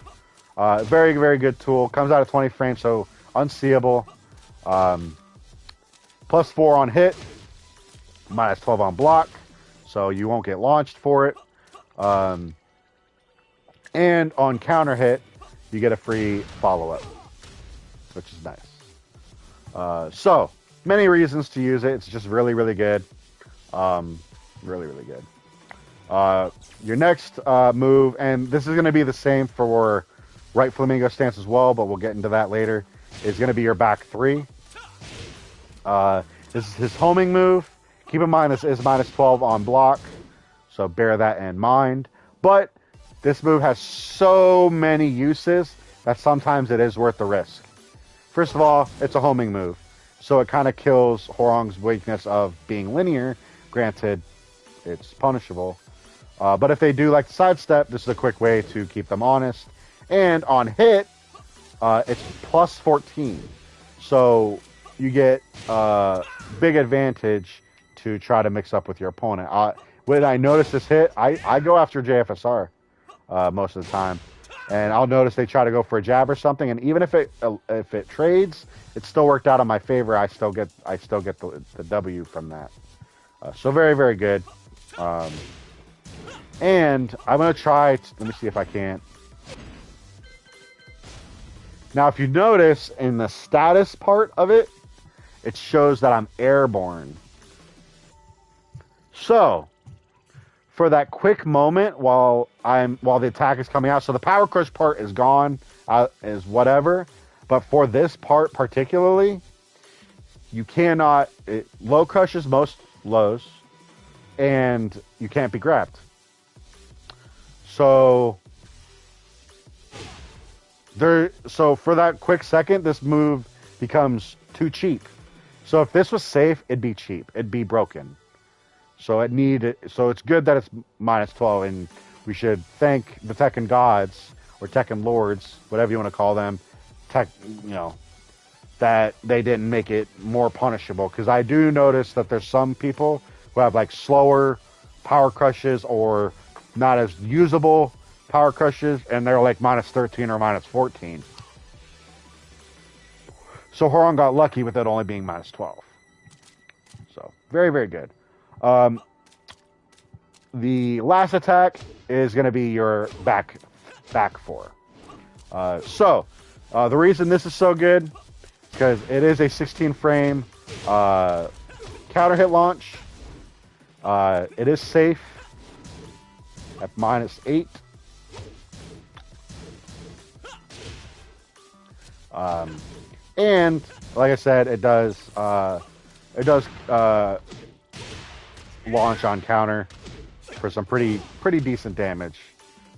Very, very good tool. Comes out of 20 frames, so unseeable. Plus 4 on hit. Minus 12 on block. So you won't get launched for it. And on counter hit, you get a free follow-up, which is nice. So, many reasons to use it. It's just really, really good. Really, really good. Your next move, and this is going to be the same for right flamingo stance as well, but we'll get into that later, is going to be your back 3. This is his homing move. Keep in mind this is minus 12 on block, so bear that in mind. But this move has so many uses that sometimes it is worth the risk. First of all, it's a homing move, so it kind of kills Hwoarang's weakness of being linear. Granted, it's punishable. But if they do like to sidestep, this is a quick way to keep them honest. And on hit, it's plus 14. So you get big advantage to try to mix up with your opponent. When I notice this hit, I go after JFSR most of the time. And I'll notice they try to go for a jab or something, and even if it trades, it still worked out in my favor. I still get the W from that. So very, very good. And I'm gonna try. Let me see if I can. Now, if you notice in the status part of it, it shows that I'm airborne. So, for that quick moment while the attack is coming out, so the power crush part is gone, is whatever. But for this part particularly, you cannot. Low crushes most lows, and you can't be grabbed. So for that quick second, this move becomes too cheap. So if this was safe, it'd be cheap. It'd be broken. So it's good that it's minus 12, and we should thank the Tekken gods or Tekken lords, whatever you want to call them, that they didn't make it more punishable. Because I do notice that there's some people who have like slower power crushes or not as usable power crushes, and they're like minus 13 or minus 14. So Hwoarang got lucky with it only being minus 12. So very, very good. The last attack is going to be your back 4. The reason this is so good, because it is a 16 frame counter hit launch. It is safe. at -8. And like I said, it does launch on counter for some pretty decent damage.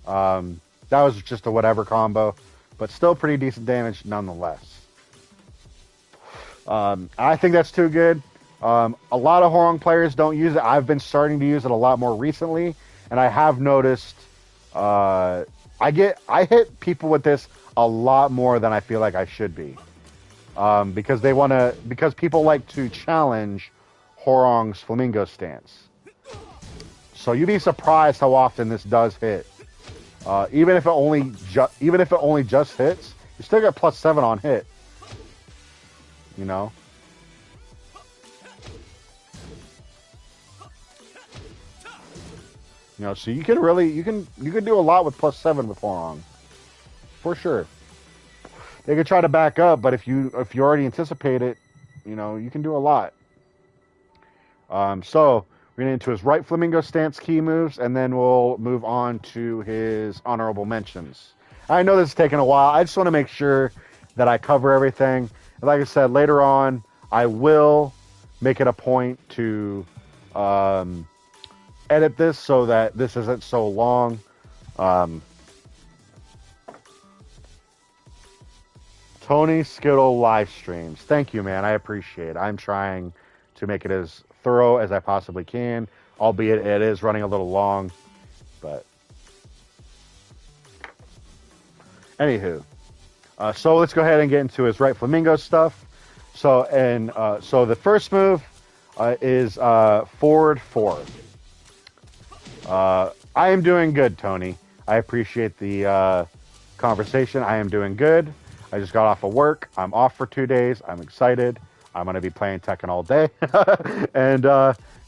That was just a whatever combo, but still pretty decent damage nonetheless. I think that's too good. A lot of Hwoarang players don't use it. I've been starting to use it a lot more recently, and I have noticed I hit people with this a lot more than I feel like I should be. Because people like to challenge Hwoarang's flamingo stance. So you'd be surprised how often this does hit. Even if it only just hits, you still get +7 on hit. You know. So you can do a lot with +7 with Hwoarang, for sure. They could try to back up, but if you already anticipate it, you can do a lot. So we're getting into his right flamingo stance key moves, and then we'll move on to his honorable mentions. I know this is taking a while. I just want to make sure that I cover everything. And like I said, later on, I will make it a point to edit this so that this isn't so long. Tony Skittle live streams. Thank you, man. I appreciate it. I'm trying to make it as thorough as I possibly can, albeit it is running a little long. But anywho, so let's go ahead and get into his right flamingo stuff. So the first move is forward 4. I am doing good, Tony. I appreciate the conversation. I am doing good. I just got off of work. I'm off for 2 days. I'm excited. I'm going to be playing Tekken all day. And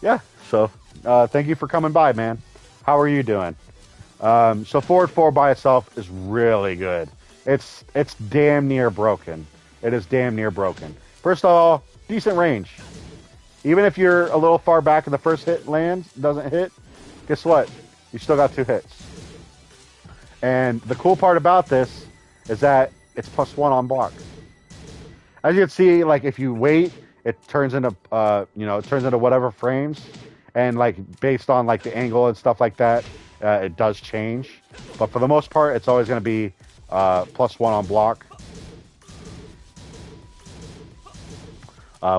yeah, so thank you for coming by, man. How are you doing? So forward 4 by itself is really good. It's damn near broken. It is damn near broken. First of all, decent range. Even if you're a little far back and the first hit doesn't hit, guess what? You still got 2 hits. And the cool part about this is that it's +1 on block. As you can see, like if you wait, it turns into whatever frames, and like based on like the angle and stuff like that, it does change. But for the most part, it's always going to be +1 on block,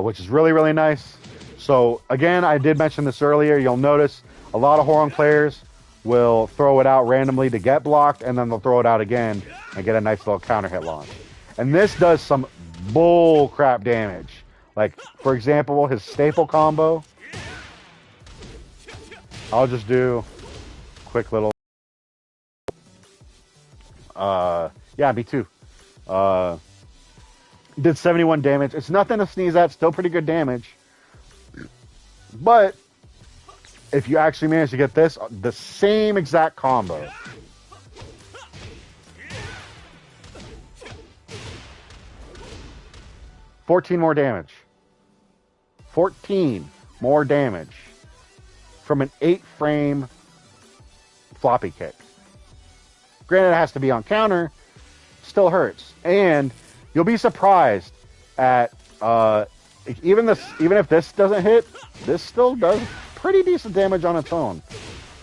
which is really nice. So again, I did mention this earlier. You'll notice a lot of Hwoarang players will throw it out randomly to get blocked, and then they'll throw it out again and get a nice little counter hit launch. And this does some bull crap damage. Like, for example, his staple combo. I'll just do quick little... yeah, me too. Did 71 damage. It's nothing to sneeze at. Still pretty good damage. But if you actually manage to get this, the same exact combo, $14 more damage. 14 more damage from an 8-frame floppy kick. Granted, it has to be on counter. Still hurts, and you'll be surprised at even if this doesn't hit, this still does pretty decent damage on its own.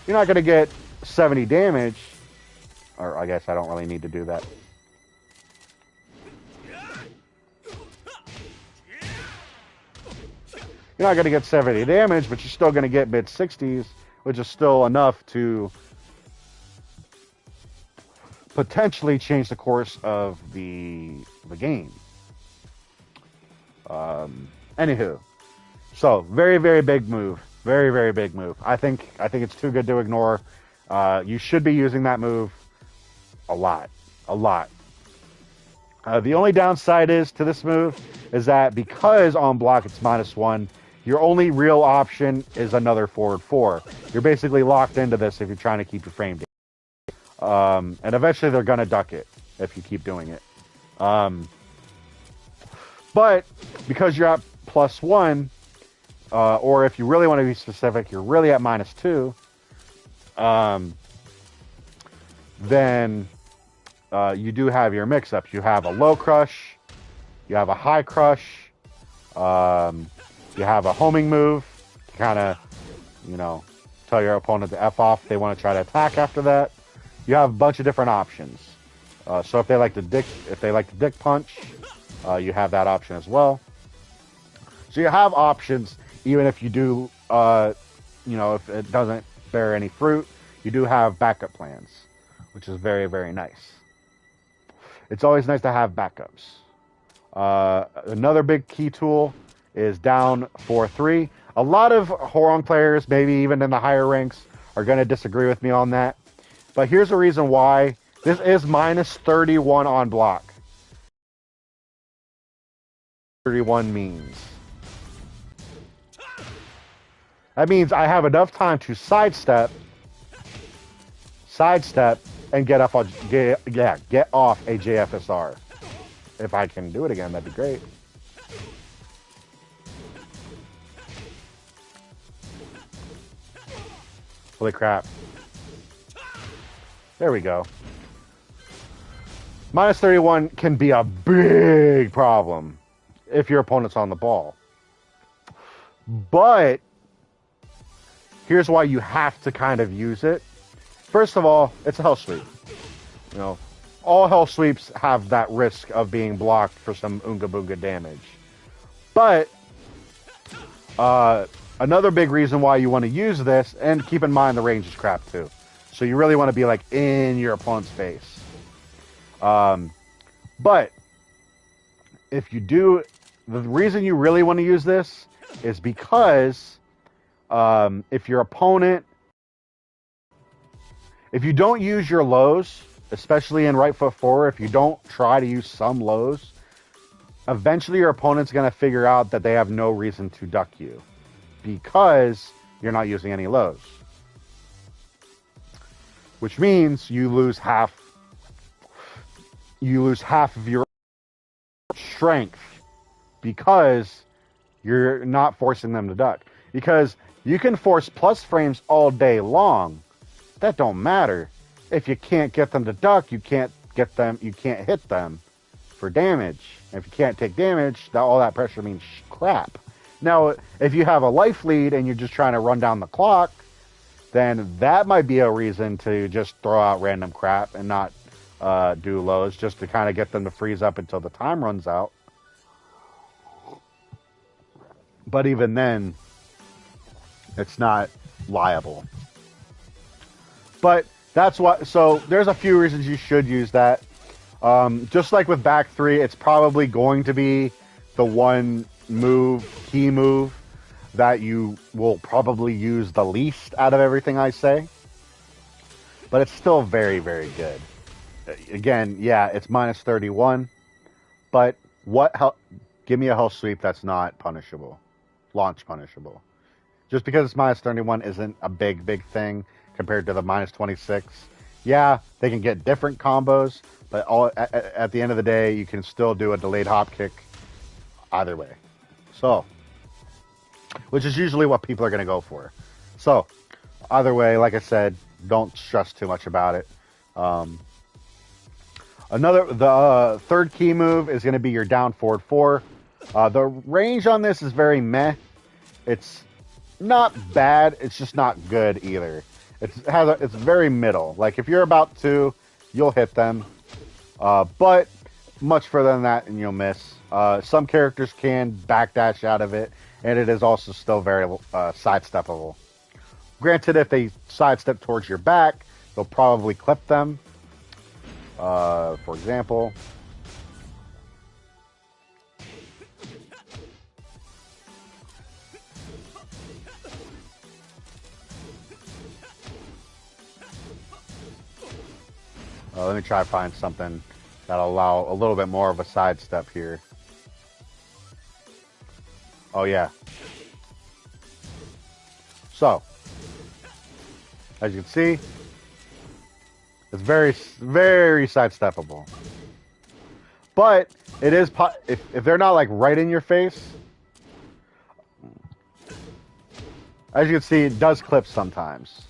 You're not going to get 70 damage, or I guess I don't really need to do that. You're not going to get 70 damage, but you're still going to get mid-60s, which is still enough to potentially change the course of the game. Anywho, so very big move. Very big move. I think it's too good to ignore. You should be using that move a lot. The only downside to this move is that because on block it's -1, your only real option is another forward 4. You're basically locked into this if you're trying to keep your frame down. And eventually they're gonna duck it if you keep doing it. But because you're at +1, or if you really want to be specific, you're really at -2. then you do have your mix-ups. You have a low crush, you have a high crush, you have a homing move to kind of, you know, tell your opponent to F off if they want to try to attack after that. You have a bunch of different options. So if they like to dick punch, you have that option as well. So you have options, even if you do, you know, if it doesn't bear any fruit, you do have backup plans, which is very, very nice. It's always nice to have backups. Another big key tool is down 4-3. A lot of Hwoarang players, maybe even in the higher ranks, are going to disagree with me on that. But here's the reason why. This is minus 31 on block. 31 means. That means I have enough time to sidestep, and get off a JFSR. If I can do it again, that'd be great. Holy crap. There we go. Minus 31 can be a big problem if your opponent's on the ball. But here's why you have to kind of use it. First of all, it's a hell sweep. You know, all hell sweeps have that risk of being blocked for some Oonga Boonga damage. But another big reason why you want to use this, and keep in mind the range is crap too. So you really want to be like in your opponent's face. But if you do, the reason you really want to use this is because if your opponent, if you don't use your lows, especially in right foot forward, if you don't try to use some lows, eventually your opponent's going to figure out that they have no reason to duck you because you're not using any lows. Which means you lose half of your strength because you're not forcing them to duck. Because you can force plus frames all day long. That don't matter. If you can't get them to duck, you can't hit them for damage. And if you can't take damage, all that pressure means crap. Now, if you have a life lead and you're just trying to run down the clock, then that might be a reason to just throw out random crap and not do lows, just to kind of get them to freeze up until the time runs out. But even then, it's not liable. But that's what, so there's a few reasons you should use that. Just like with back three, it's probably going to be the one key move that you will probably use the least out of everything I say. But it's still very, very good. Again, yeah, it's minus 31. But give me a hell sweep that's not punishable. Launch punishable. Just because it's minus 31 isn't a big thing compared to the minus 26. Yeah, they can get different combos, but at the end of the day, you can still do a delayed hop kick either way. So, which is usually what people are going to go for. So, either way, like I said, don't stress too much about it. The third key move is going to be your down forward 4. The range on this is very meh. It's not bad. It's just not good either. It's very middle. Like if you're about to, you'll hit them, but much further than that, and you'll miss. Some characters can backdash out of it, and it is also still very sidesteppable. Granted, if they sidestep towards your back, they'll probably clip them. For example. Let me try to find something that'll allow a little bit more of a sidestep here. Oh yeah. So, as you can see, it's very, very sidesteppable. But it is if they're not like right in your face. As you can see, it does clip sometimes.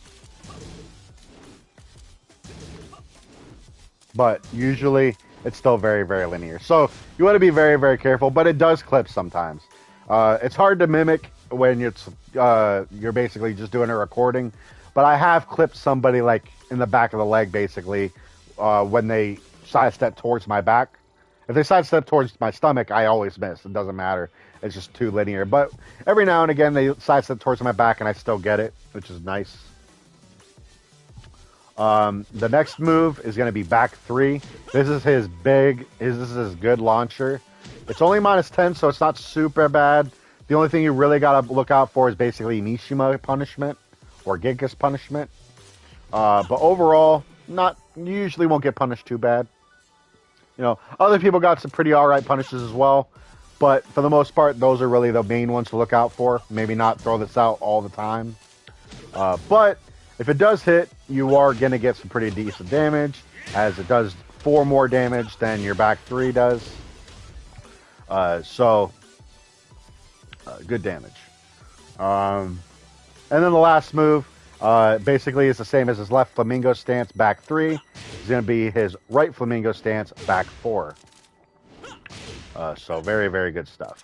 but usually it's still very, very linear. So you want to be very, very careful, but it does clip sometimes. It's hard to mimic when you're basically just doing a recording, but I have clipped somebody like in the back of the leg basically when they sidestep towards my back. If they sidestep towards my stomach, I always miss. It doesn't matter. It's just too linear. But every now and again, they sidestep towards my back, and I still get it, which is nice. The next move is going to be back 3. This is his good launcher. It's only -10, so it's not super bad. The only thing you really got to look out for is basically Mishima punishment or Genghis punishment. But overall, you usually won't get punished too bad. You know, other people got some pretty alright punishes as well. But for the most part, those are really the main ones to look out for. Maybe not throw this out all the time. But if it does hit, you are going to get some pretty decent damage, as it does 4 more damage than your back 3 does. Good damage. And then the last move, basically is the same as his left flamingo stance, back 3. It's going to be his right flamingo stance, back 4. So very, very good stuff.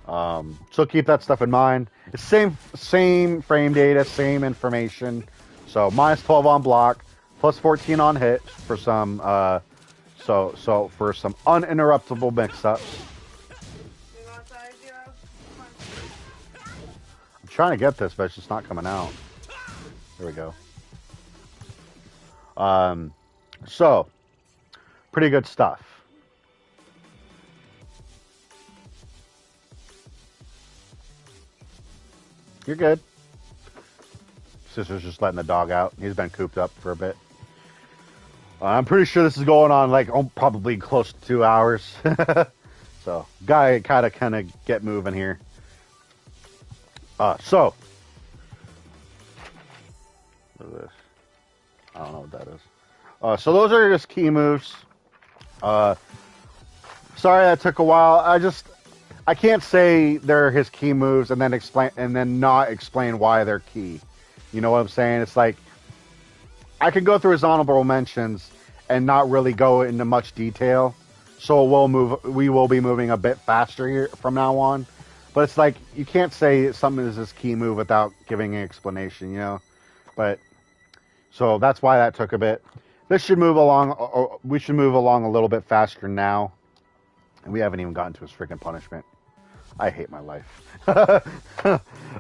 So keep that stuff in mind. It's same frame data, same information. So -12 on block, +14 on hit for some for some uninterruptible mix-ups. I'm trying to get this, but it's just not coming out. There we go. So pretty good stuff. You're good. Sister's just letting the dog out. He's been cooped up for a bit. I'm pretty sure this is going on like probably close to 2 hours. So, gotta kind of get moving here. What is this? I don't know what that is. So those are just key moves. Sorry that took a while. I can't say they're his key moves and then not explain why they're key. You know what I'm saying? It's like I can go through his honorable mentions and not really go into much detail. So we will be moving a bit faster here from now on. But it's like you can't say something is his key move without giving an explanation, you know? But so that's why that took a bit. This should move along, or we should move along a little bit faster now. And we haven't even gotten to his freaking punishment. I hate my life.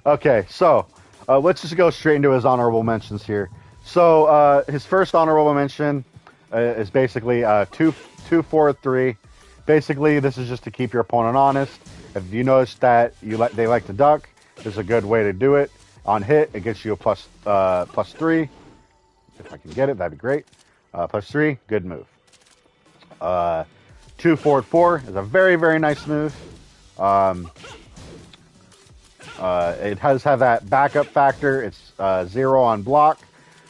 Okay, so let's just go straight into his honorable mentions here. So his first honorable mention is basically 2-4-3. Basically, this is just to keep your opponent honest. If you notice that they like to duck, this is a good way to do it. On hit, it gets you a +3. If I can get it, that'd be great. +3, good move. 2-4-4 is a very, very nice move. It does have that backup factor. It's 0 on block.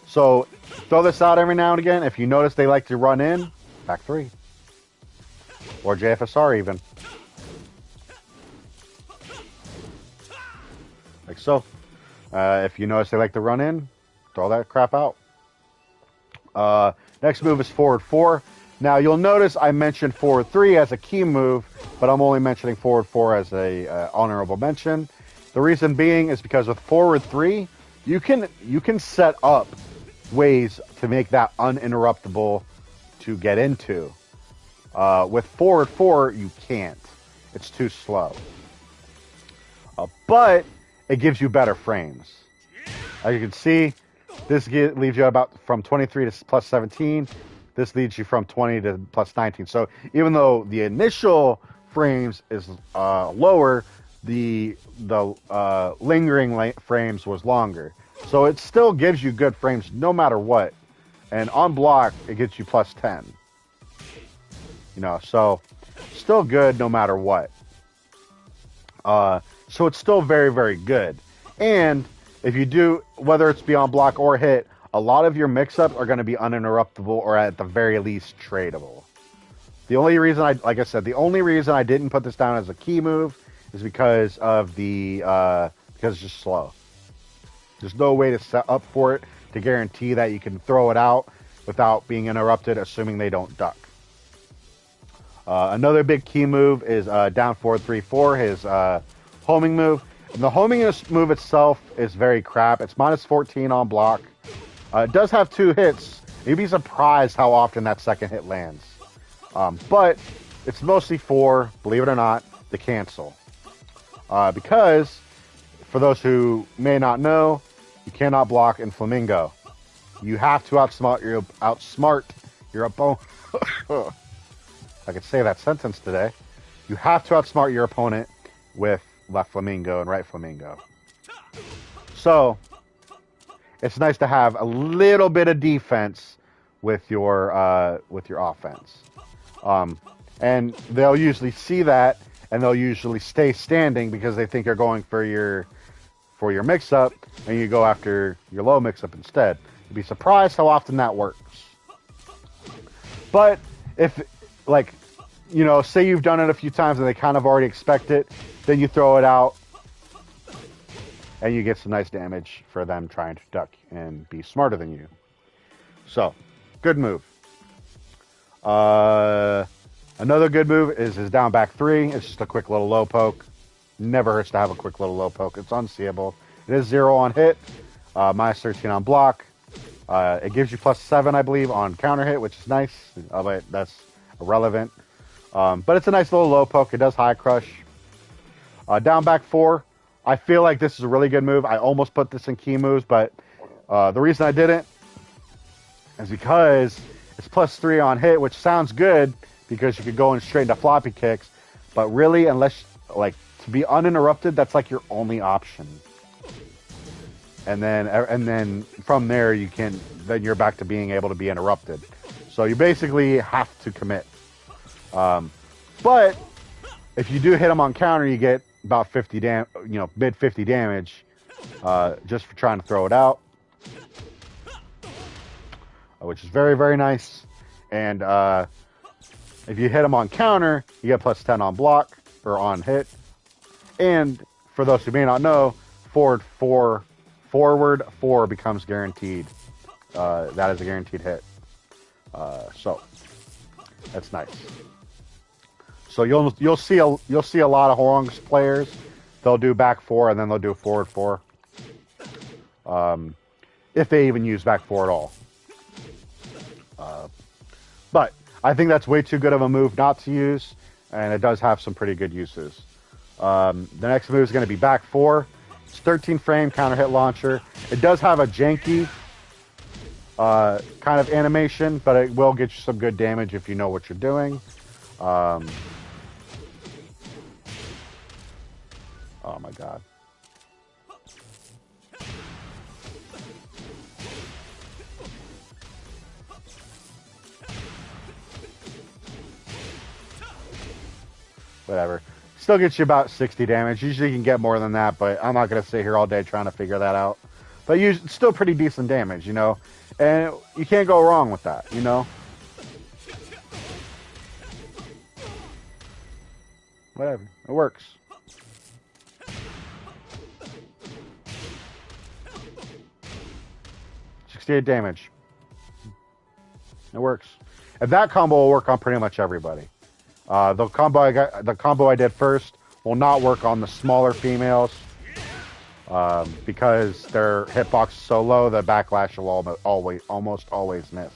So throw this out every now and again. If you notice they like to run in, back 3. Or JFSR even. Like so. If you notice they like to run in, throw that crap out. Next move is forward 4. Now you'll notice I mentioned forward 3 as a key move, but I'm only mentioning forward 4 as a honorable mention. The reason being is because with forward 3, you can set up ways to make that uninterruptible to get into. With forward 4, you can't. It's too slow. But it gives you better frames. As you can see, this leaves you about from 23 to +17. This leads you from 20 to +19. So even though the initial frames is lower, the lingering frames was longer. So it still gives you good frames no matter what. And on block, it gets you +10. You know, so still good no matter what. So it's still very, very good. And if you do, whether it's beyond block or hit, a lot of your mix-ups are going to be uninterruptible or at the very least tradable. The only reason the only reason I didn't put this down as a key move is because of because it's just slow. There's no way to set up for it to guarantee that you can throw it out without being interrupted, assuming they don't duck. Another big key move is down 4-3-4, his homing move. And the homing move itself is very crap. It's minus 14 on block. It does have 2 hits. You'd be surprised how often that second hit lands. But it's mostly for, believe it or not, the cancel. Because, for those who may not know, you cannot block in Flamingo. You have to outsmart your opponent. I could say that sentence today. You have to outsmart your opponent with left Flamingo and right Flamingo. So, it's nice to have a little bit of defense with your offense. And they'll usually see that, and they'll usually stay standing because they think you're going for your mix-up, and you go after your low mix-up instead. You'd be surprised how often that works. But if, like, you know, say you've done it a few times and they kind of already expect it, then you throw it out, and you get some nice damage for them trying to duck and be smarter than you. So, good move. Another good move is his down back 3. It's just a quick little low poke. Never hurts to have a quick little low poke. It's unseeable. It is 0 on hit, minus 13 on block. It gives you plus 7, I believe, on counter hit, which is nice. But that's irrelevant. But it's a nice little low poke. It does high crush. Down back 4. I feel like this is a really good move. I almost put this in key moves, but the reason I didn't is because it's plus 3 on hit, which sounds good because you could go in straight into floppy kicks. But really, unless, like, to be uninterrupted, that's like your only option. And then from there, then you're back to being able to be interrupted. So you basically have to commit. But if you do hit them on counter, you get about mid 50 damage, just for trying to throw it out, which is very, very nice. And if you hit them on counter, you get plus 10 on block or on hit. And for those who may not know, forward 4 becomes guaranteed. That is a guaranteed hit. So that's nice. So you'll see a lot of Hwoarang's players. They'll do back 4 and then they'll do forward 4. If they even use back 4 at all. But I think that's way too good of a move not to use, and it does have some pretty good uses. The next move is going to be back 4. It's 13 frame counter hit launcher. It does have a janky kind of animation, but it will get you some good damage if you know what you're doing. Oh my god. Whatever. Still gets you about 60 damage. Usually you can get more than that, but I'm not going to sit here all day trying to figure that out. But it's still pretty decent damage, you know? And you can't go wrong with that, you know? Whatever. It works. .68 damage. It works. And that combo will work on pretty much everybody. The combo I did first will not work on the smaller females because their hitbox is so low the backlash will almost always miss.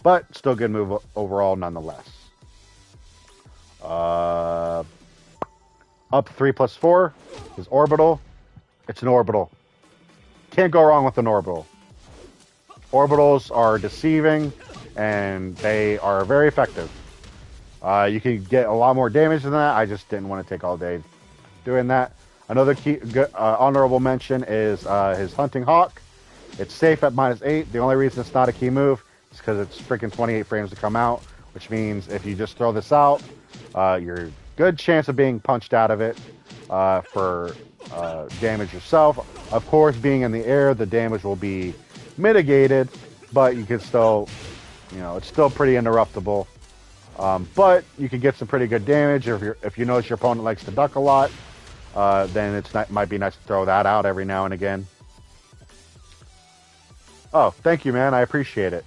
But still good move overall nonetheless. Up 3+4 is orbital. It's an orbital. Can't go wrong with an orbital. Orbitals are deceiving and they are very effective. You can get a lot more damage than that. I just didn't want to take all day doing that. Another key honorable mention is his Hunting Hawk. It's safe at -8. The only reason it's not a key move is because it's freaking 28 frames to come out, which means if you just throw this out, you're good chance of being punched out of it for damage yourself. Of course, being in the air, the damage will be mitigated, but you can still, it's still pretty interruptible. But you can get some pretty good damage if you notice your opponent likes to duck a lot. Then might be nice to throw that out every now and again. Oh, thank you, man. I appreciate it.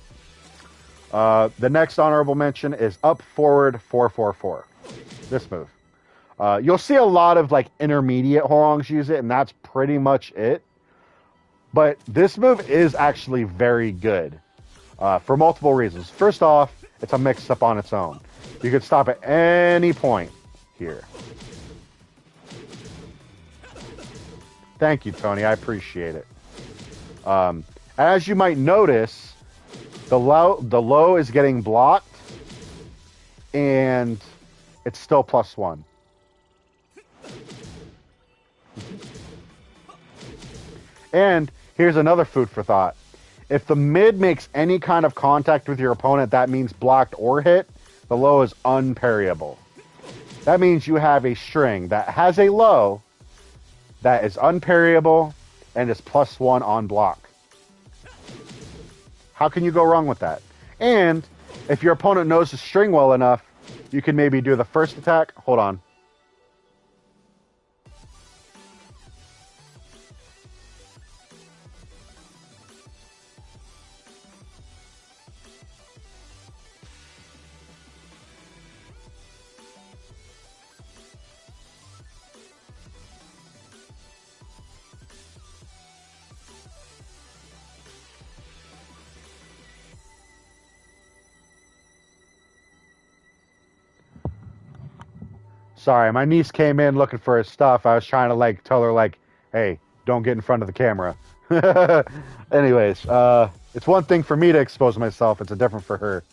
The next honorable mention is up forward 444. This move. You'll see a lot of like intermediate Hwoarangs use it, and that's pretty much it. But this move is actually very good for multiple reasons. First off, it's a mix-up on its own. You could stop at any point here. Thank you, Tony. I appreciate it. As you might notice, the low is getting blocked, and it's still +1. And here's another food for thought. If the mid makes any kind of contact with your opponent, that means blocked or hit, the low is unparryable. That means you have a string that has a low that is unparryable and is +1 on block. How can you go wrong with that? And if your opponent knows the string well enough, you can maybe do the first attack. Hold on. Sorry, my niece came in looking for her stuff. I was trying to like tell her like, hey, don't get in front of the camera. Anyways, it's one thing for me to expose myself. It's a different for her.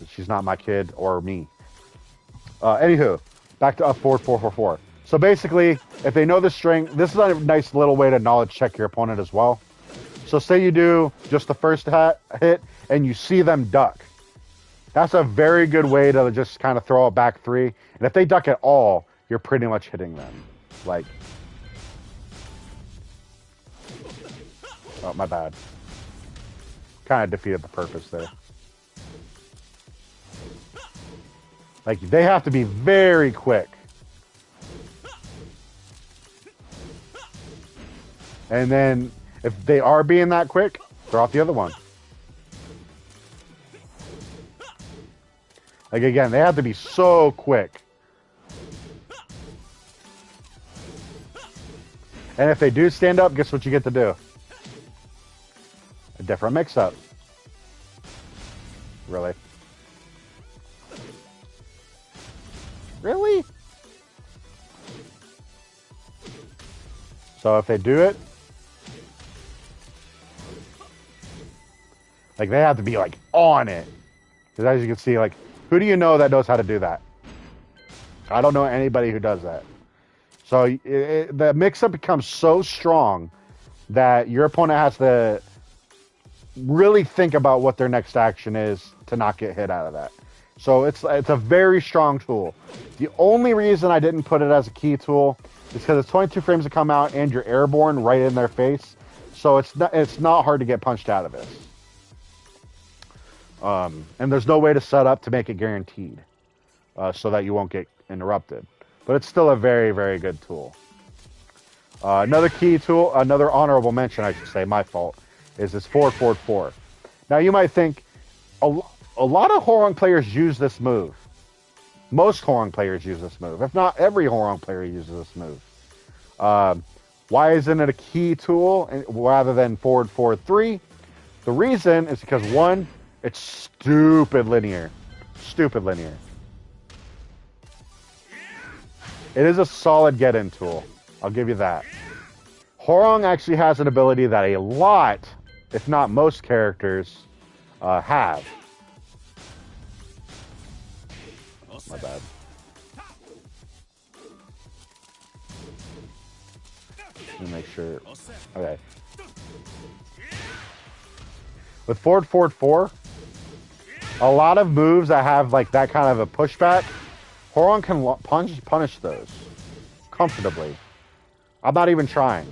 She's not my kid or me. Anywho, back to up forward 444. So basically, if they know the string, this is a nice little way to knowledge check your opponent as well. So say you do just the first hit and you see them duck. That's a very good way to just kind of throw a back three. And if they duck at all, you're pretty much hitting them. Like, oh, my bad. Kind of defeated the purpose there. Like, they have to be very quick. And then, if they are being that quick, throw out the other one. Like, again, they have to be so quick. And if they do stand up, guess what you get to do? A different mix-up. Really? Really? So if they do it, like, they have to be, like, on it. Because as you can see, like, who do you know that knows how to do that? I don't know anybody who does that. So the mix-up becomes so strong that your opponent has to really think about what their next action is to not get hit out of that. So it's a very strong tool. The only reason I didn't put it as a key tool is because it's 22 frames to come out and you're airborne right in their face. So it's not hard to get punched out of this. And there's no way to set up to make it guaranteed so that you won't get interrupted. But it's still a very, very good tool. Another key tool, another honorable mention, I should say, my fault, is this forward, forward, forward. Now, you might think, a lot of Hwoarang players use this move. Most Hwoarang players use this move. If not, every Hwoarang player uses this move. Why isn't it a key tool rather than forward, forward, 3? The reason is because, one, it's stupid linear. Stupid linear. It is a solid get-in tool. I'll give you that. Hwoarang actually has an ability that a lot, if not most characters, have. My bad. Let me make sure. Okay. With forward, forward, 4, a lot of moves that have like that kind of a pushback, Hwoarang can punish those comfortably. I'm not even trying.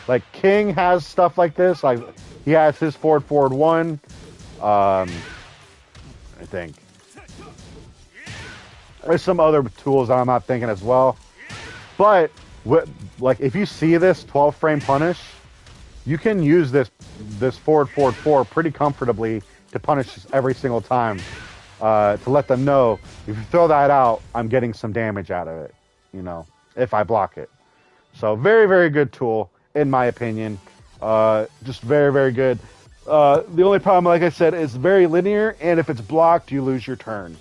Like, King has stuff like this. Like, he has his forward, forward 1. I think. There's some other tools that I'm not thinking as well. But, like, if you see this 12-frame punish, you can use this forward, forward 4 pretty comfortably to punish every single time, to let them know, if you throw that out, I'm getting some damage out of it, you know, if I block it. So very, very good tool, in my opinion. Just very, very good. The only problem, like I said, is very linear, and if it's blocked, you lose your turn.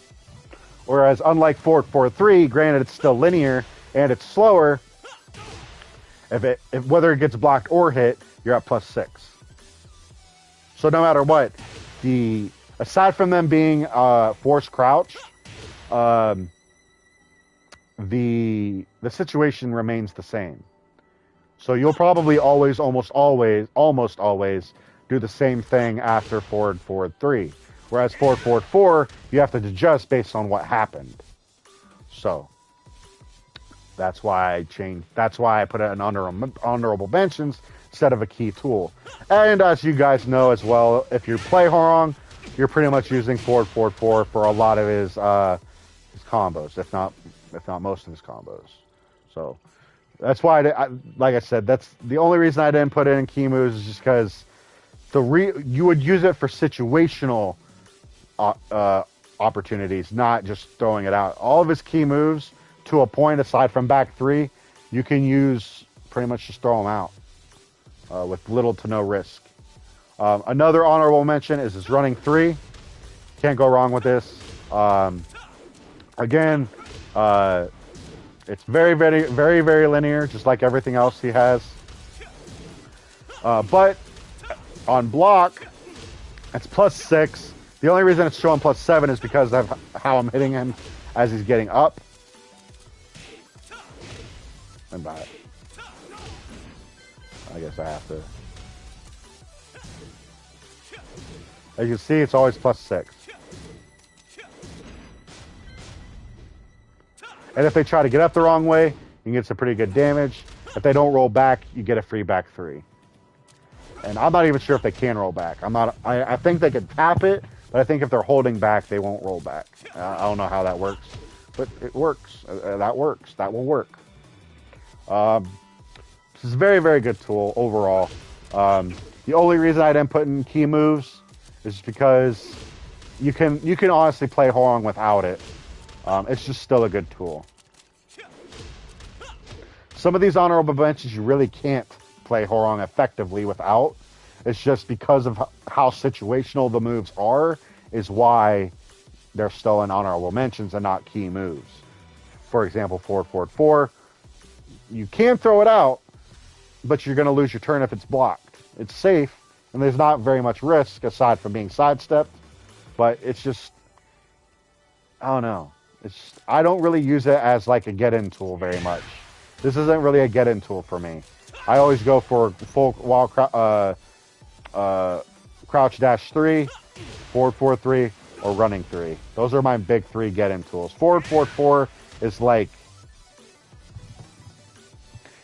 Whereas, unlike 4-4-3, granted it's still linear and it's slower, if whether it gets blocked or hit, you're at +6. So no matter what, aside from them being forced crouch, the situation remains the same. So you'll probably almost always do the same thing after forward 3. Whereas 4-4-4, you have to adjust based on what happened. So that's why I changed. That's why I put it in honorable mentions instead of a key tool. And as you guys know as well, if you play Hwoarang, you're pretty much using 4-4-4 for a lot of his combos, if not most of his combos. So that's why, like I said, that's the only reason I didn't put it in key moves, is just because you would use it for situational opportunities, not just throwing it out. All of his key moves, to a point, aside from back 3, you can use pretty much just throw them out with little to no risk. Another honorable mention is his running 3. Can't go wrong with this. Again, it's very, very, very, very linear, just like everything else he has. But on block, it's +6. The only reason it's showing +7 is because of how I'm hitting him as he's getting up. And by it, I guess I have to. As you see, it's always +6. And if they try to get up the wrong way, you can get some pretty good damage. If they don't roll back, you get a free back 3. And I'm not even sure if they can roll back. I think they could tap it, but I think if they're holding back, they won't roll back. I don't know how that works, but it works. That works. That will work. This is a very, very good tool overall. The only reason I didn't put in key moves is because you can honestly play Hwoarang without it. It's just still a good tool. Some of these honorable mentions you really can't play Hwoarang effectively without. It's just because of how situational the moves are, is why they're still in honorable mentions and not key moves. For example, 4-4-4. You can throw it out, but you're going to lose your turn if it's blocked. It's safe, and there's not very much risk aside from being sidestepped, but it's just, I don't know. I don't really use it as like a get-in tool very much. This isn't really a get-in tool for me. I always go for full wall crouch dash 3, forward 4-3, or running 3. Those are my big 3 get-in tools. Forward 4-4 is like,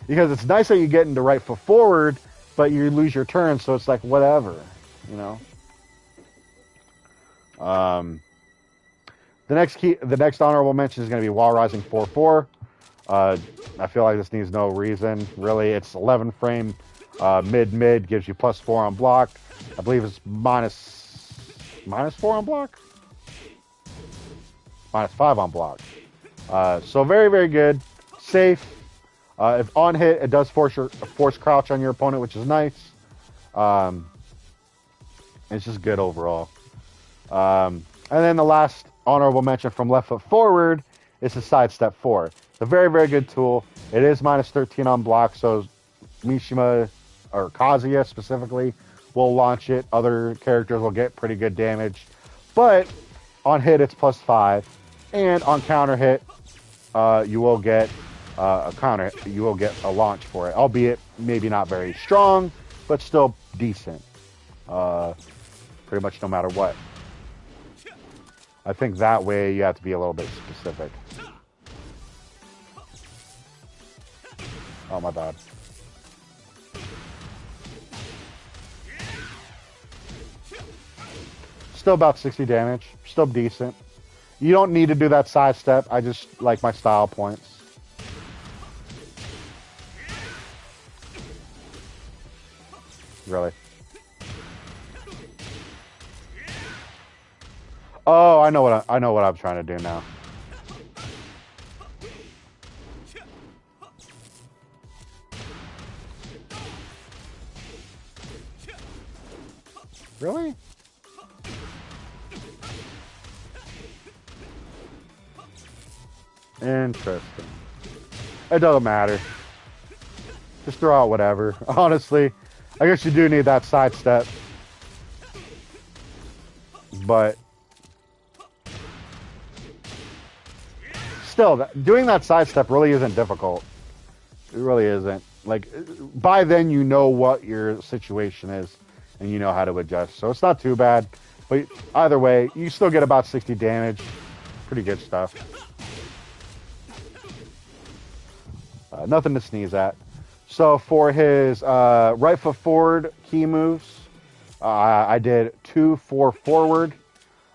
because it's nice that you get into right foot forward, but you lose your turn, so it's like whatever, you know. The next honorable mention is going to be Wall Rising 4-4. I feel like this needs no reason, really. It's 11 frame, mid, gives you +4 on block. I believe it's -4 on block? -5 on block. So very, very good. Safe. If on hit, it does force crouch on your opponent, which is nice. It's just good overall. And then the last honorable mention from left foot forward is the sidestep 4. It's a very, very good tool. It is -13 on block, so Mishima, or Kazuya specifically, will launch it. Other characters will get pretty good damage. But on hit, it's +5. And on counter hit, you will get you will get a launch for it, albeit maybe not very strong, but still decent. Pretty much no matter what. I think that way you have to be a little bit specific. Oh, my bad. Still about 60 damage. Still decent. You don't need to do that sidestep. I just like my style points. Really. Oh, I know what I'm trying to do now. Really? Interesting. It doesn't matter. Just throw out whatever. Honestly, I guess you do need that sidestep. But still, doing that sidestep really isn't difficult. It really isn't. Like, by then you know what your situation is and you know how to adjust. So it's not too bad. But either way, you still get about 60 damage. Pretty good stuff. Nothing to sneeze at. So for his right foot forward key moves, I did 2-4 forward.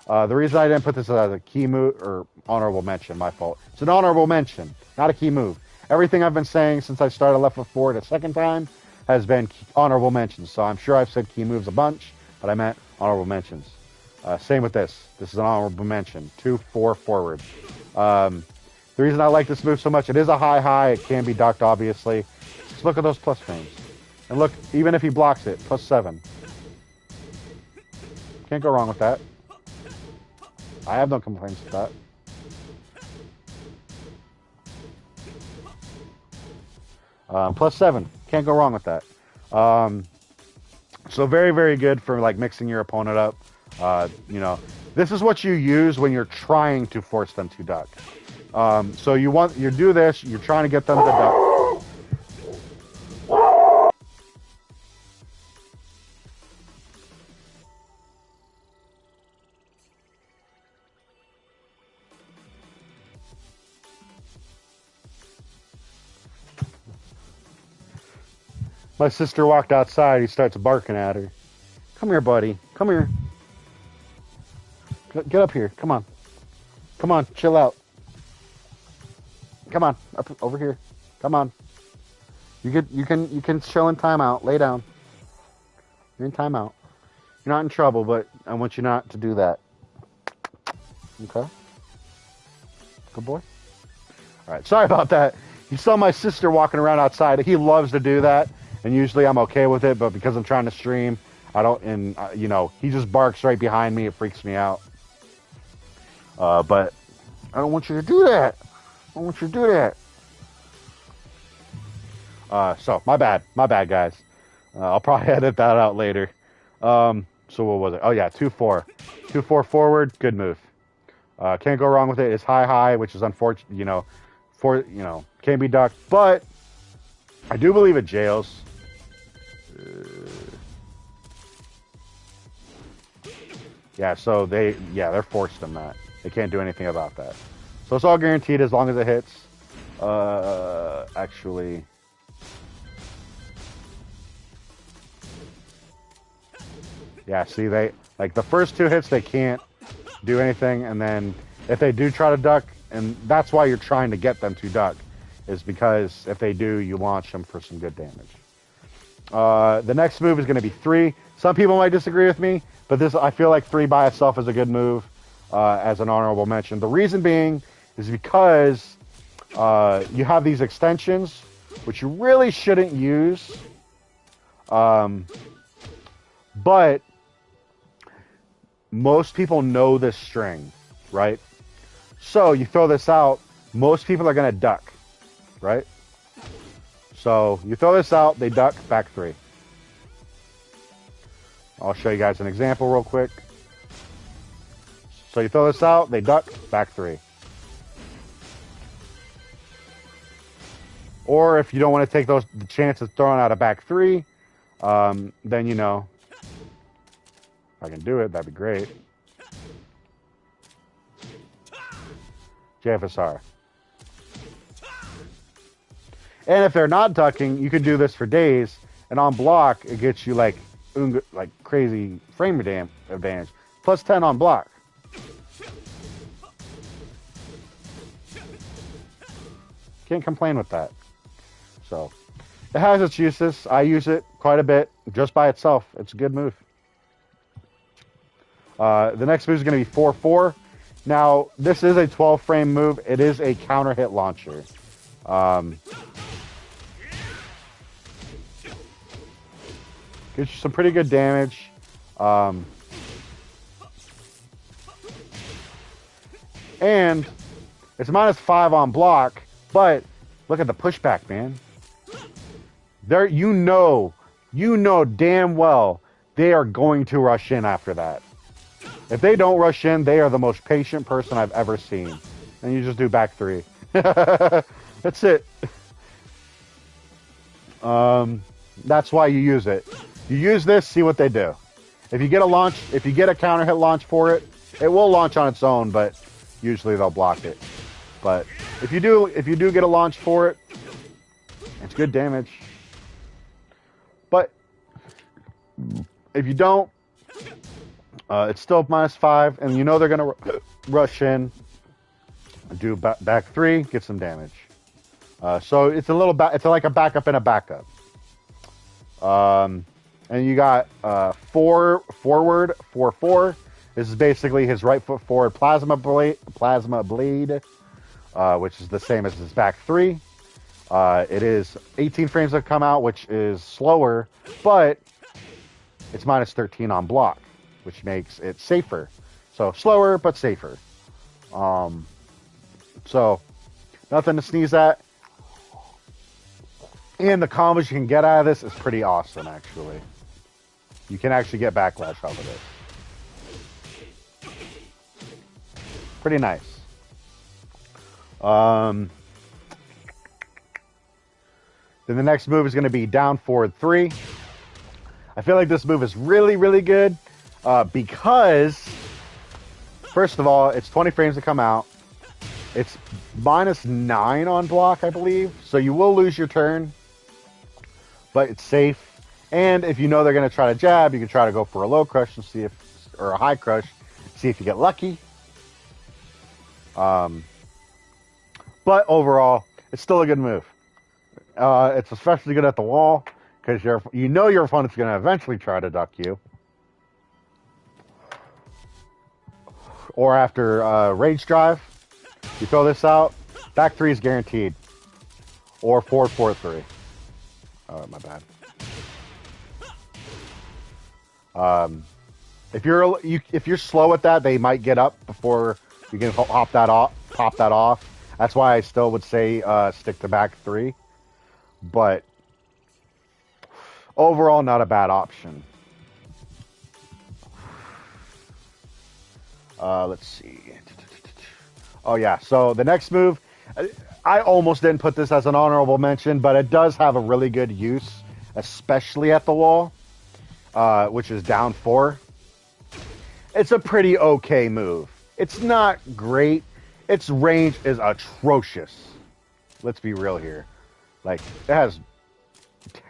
The reason I didn't put this as a key move, or honorable mention, my fault. It's an honorable mention, not a key move. Everything I've been saying since I started left foot forward a second time has been honorable mentions. So I'm sure I've said key moves a bunch, but I meant honorable mentions. Same with this. This is an honorable mention. 2-4 forward. The reason I like this move so much, it is a high. It can be ducked, obviously. Just look at those plus frames. And look, even if he blocks it, +7. Can't go wrong with that. I have no complaints with that. +7. Can't go wrong with that. So very, very good for like mixing your opponent up. You know, this is what you use when you're trying to force them to duck. So you do this, you're trying to get them to duck. My sister walked outside, he starts barking at her. Come here, buddy. Come here. Get up here. Come on. Come on, chill out. Come on, up over here. Come on. You can chill in timeout. Lay down. You're in timeout. You're not in trouble, but I want you not to do that. Okay? Good boy. Alright, sorry about that. You saw my sister walking around outside. He loves to do that, and usually I'm okay with it, but because I'm trying to stream, I don't, and you know, he just barks right behind me. It freaks me out. But I don't want you to do that. I don't want you to do that. So my bad, guys. I'll probably edit that out later. So what was it? Oh yeah, 2-4, 2-4 forward. Good move. Can't go wrong with it. It's high, which is unfortunate. You know, can't be ducked, but I do believe it jails. Yeah, so they're forced in that. They can't do anything about that. So it's all guaranteed as long as it hits. Actually, yeah, see, they, like, the first 2 hits, they can't do anything, and then if they do try to duck, and that's why you're trying to get them to duck, is because if they do, you launch them for some good damage. The next move is going to be 3. Some people might disagree with me, but this, I feel like 3 by itself is a good move, as an honorable mention. The reason being is because you have these extensions, which you really shouldn't use, but most people know this string, right? So you throw this out, most people are going to duck, right? So you throw this out, they duck, back 3. I'll show you guys an example real quick. So you throw this out, they duck, back 3. Or if you don't want to take the chance of throwing out a back 3, then, you know, if I can do it, that'd be great. JFSR. And if they're not ducking, you can do this for days, and on block, it gets you like crazy frame advantage. +10 on block. Can't complain with that. So, it has its uses. I use it quite a bit just by itself. It's a good move. The next move is going to be 4-4. Now, this is a 12-frame move. It is a counter hit launcher. Gets you some pretty good damage. And it's -5 on block, but look at the pushback, man. There, you know damn well they are going to rush in after that. If they don't rush in, they are the most patient person I've ever seen. And you just do back 3. That's it. That's why you use it. You use this, see what they do. If you get a launch, if you get a counter hit launch for it, it will launch on its own, but usually they'll block it. But if you do get a launch for it, it's good damage. But if you don't, it's still -5, and you know they're gonna rush in. Do back 3, get some damage. So it's it's like a backup and a backup. And you got 4 forward, 4-4. This is basically his right foot forward plasma blade, which is the same as his back 3. It is 18 frames that come out, which is slower, but it's -13 on block, which makes it safer. So slower, but safer. So nothing to sneeze at. And the combos you can get out of this is pretty awesome, actually. You can actually get backlash out of this. Pretty nice. Then the next move is going to be down forward 3. I feel like this move is really, really good because, first of all, it's 20 frames to come out. It's -9 on block, I believe. So you will lose your turn, but it's safe. And if you know they're going to try to jab, you can try to go for a low crush and see if, or a high crush, see if you get lucky. But overall, it's still a good move. It's especially good at the wall because you know your opponent's going to eventually try to duck you. Or after rage drive, you throw this out, back 3 is guaranteed. Or 4-4-3. Oh, my bad. If you're slow at that, they might get up before you can pop that off. That's why I still would say stick to back 3. But overall, not a bad option. Let's see. Oh yeah, so the next move, I almost didn't put this as an honorable mention, but it does have a really good use, especially at the wall, which is down 4. It's a pretty okay move. It's not great. Its range is atrocious. Let's be real here. Like, it has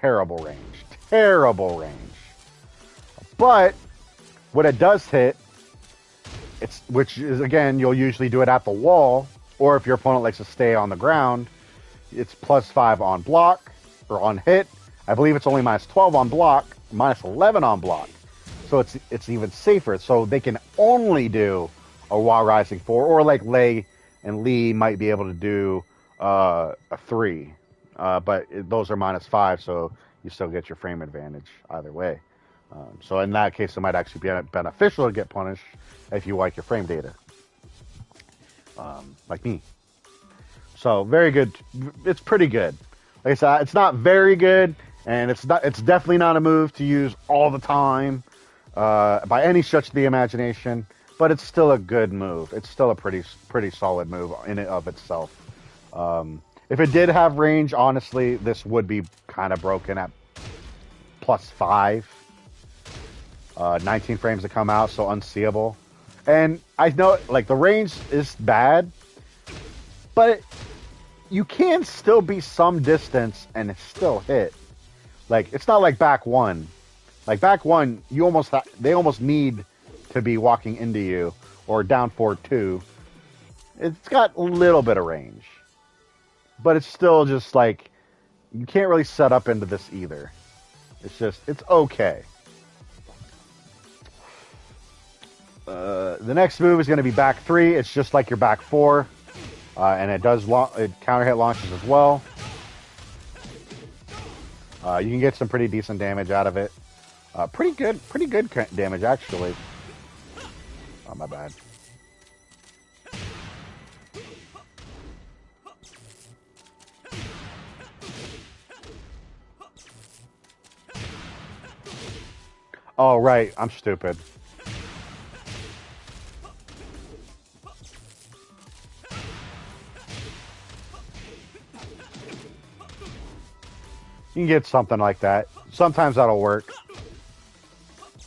terrible range. Terrible range. But when it does hit, which is, again, you'll usually do it at the wall, or if your opponent likes to stay on the ground, it's +5 on block, or on hit. I believe it's only -12 on block, -11 on block. So it's even safer. So they can only do a Hwoarang Rising 4, or like Lei and Lee might be able to do a 3. But those are -5, so you still get your frame advantage either way. So in that case, it might actually be beneficial to get punished if you like your frame data. Like me. So very good. It's pretty good. Like I said, it's not very good, and it's definitely not a move to use all the time by any stretch of the imagination. But it's still a good move. It's still a pretty solid move in and of itself. If it did have range, honestly, this would be kind of broken at +5. 19 frames to come out, so unseeable. And I know, like, the range is bad, but you can still be some distance and it's still hit. Like, it's not like back 1. Like, back 1, they almost need to be walking into you, or down 4-2. It's got a little bit of range. But it's still just like, you can't really set up into this either. It's okay. The next move is going to be back 3. It's just like your back 4. And it does counter hit launches as well. You can get some pretty decent damage out of it. Pretty good damage actually. Oh, my bad. Oh, right. I'm stupid. You can get something like that. Sometimes that'll work.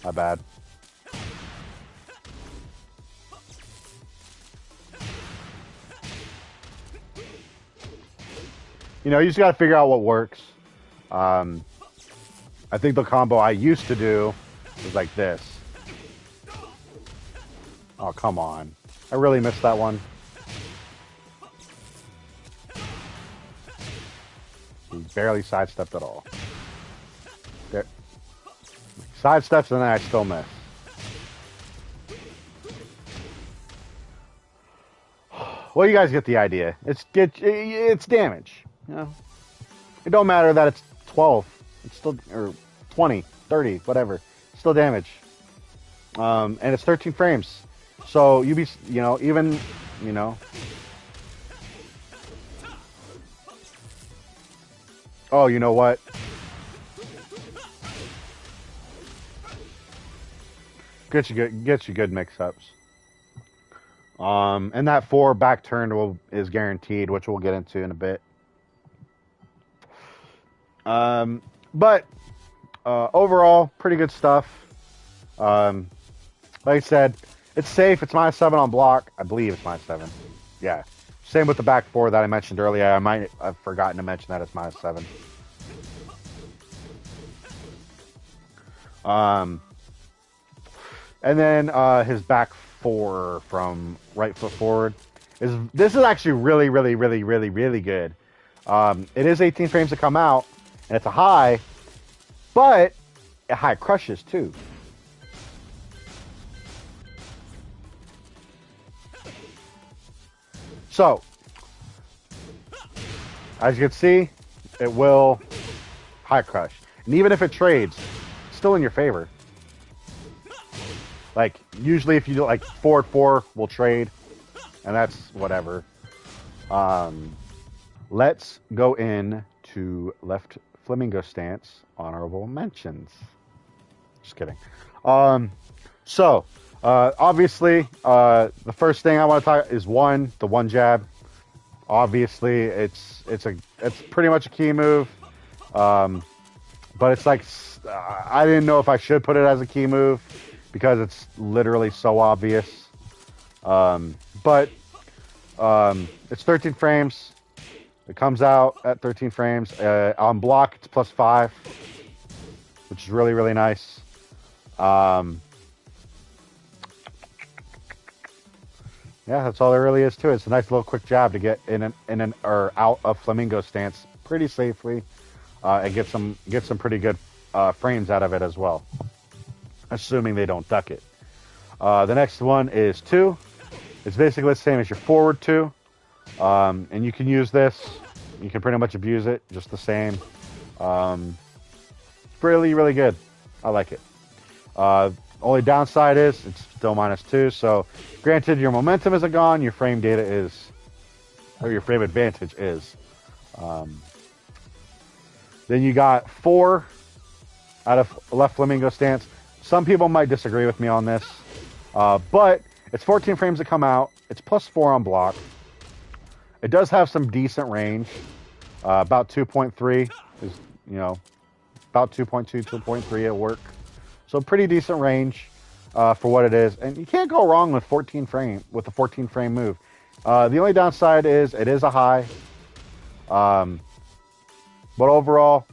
My bad. You know, you just got to figure out what works. I think the combo I used to do was like this. Oh, come on. I really missed that one. He barely sidestepped at all. There. Sidesteps and then I still miss. Well, you guys get the idea. It's damage. You know? It don't matter that it's 12. It's still, or 20, 30, whatever. It's still damage. And it's 13 frames. So you know, even, you know. Oh, you know what? Gets you good mix-ups. And that 4 back turn is guaranteed, which we'll get into in a bit. But overall, pretty good stuff. Like I said, it's safe. It's -7 on block. I believe it's -7. Yeah. Same with the back 4 that I mentioned earlier. I've forgotten to mention that it's -7. And then his back 4 from right foot forward this is actually really, really, really, really, really good. It is 18 frames to come out, and it's a high, but it high crushes too. So, as you can see, it will high crush. And even if it trades, it's still in your favor. Like, usually if you do like 4-4 will trade, and that's whatever. Let's go in to left flamingo stance, honorable mentions. Just kidding. Obviously, the first thing I want to talk is the one jab. Obviously, it's pretty much a key move, but it's like I didn't know if I should put it as a key move because it's literally so obvious. But it's 13 frames. It comes out at 13 frames. On block, it's +5, which is really, really nice. Yeah, that's all there really is to it. It's a nice little quick jab to get in or out of flamingo stance pretty safely, and get some pretty good frames out of it as well, assuming they don't duck it. The next one is 2. It's basically the same as your forward 2, and you can use this. You can pretty much abuse it just the same. Really, really good. I like it. Only downside is it's still -2. So, granted, your momentum isn't gone. Your frame data is, or your frame advantage is. Then you got 4 out of left flamingo stance. Some people might disagree with me on this, but it's 14 frames to come out. It's +4 on block. It does have some decent range. About 2.3 is, about 2.2, 2.3 at work. So pretty decent range for what it is, and you can't go wrong with a 14 frame move. The only downside is it is a high, but overall,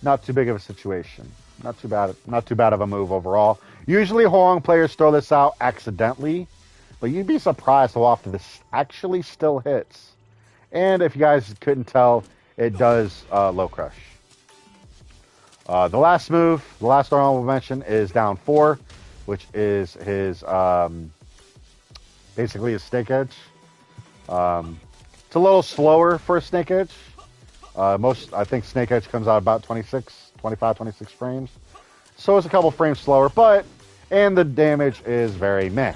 not too big of a situation. Not too bad of a move overall. Usually, Hwoarang players throw this out accidentally, but you'd be surprised how often this actually still hits. And if you guys couldn't tell, it does low crush. The last move, the last honorable mention, is down 4. which is his basically his snake edge. It's a little slower for a snake edge. I think snake edge comes out about 25, 26 frames. So it's a couple frames slower, and the damage is very meh.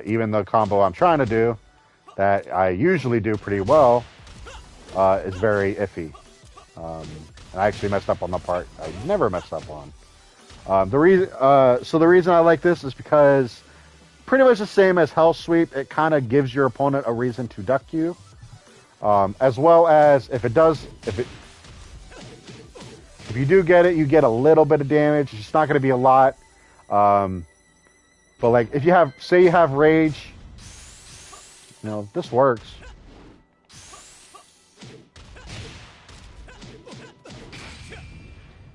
Even the combo I'm trying to do, that I usually do pretty well, is very iffy. And I actually messed up on the part I never messed up on. The reason I like this is because pretty much the same as Hell Sweep, it kind of gives your opponent a reason to duck you. As well as if you do get it, you get a little bit of damage. It's not going to be a lot. But like if you have, say you have rage, this works.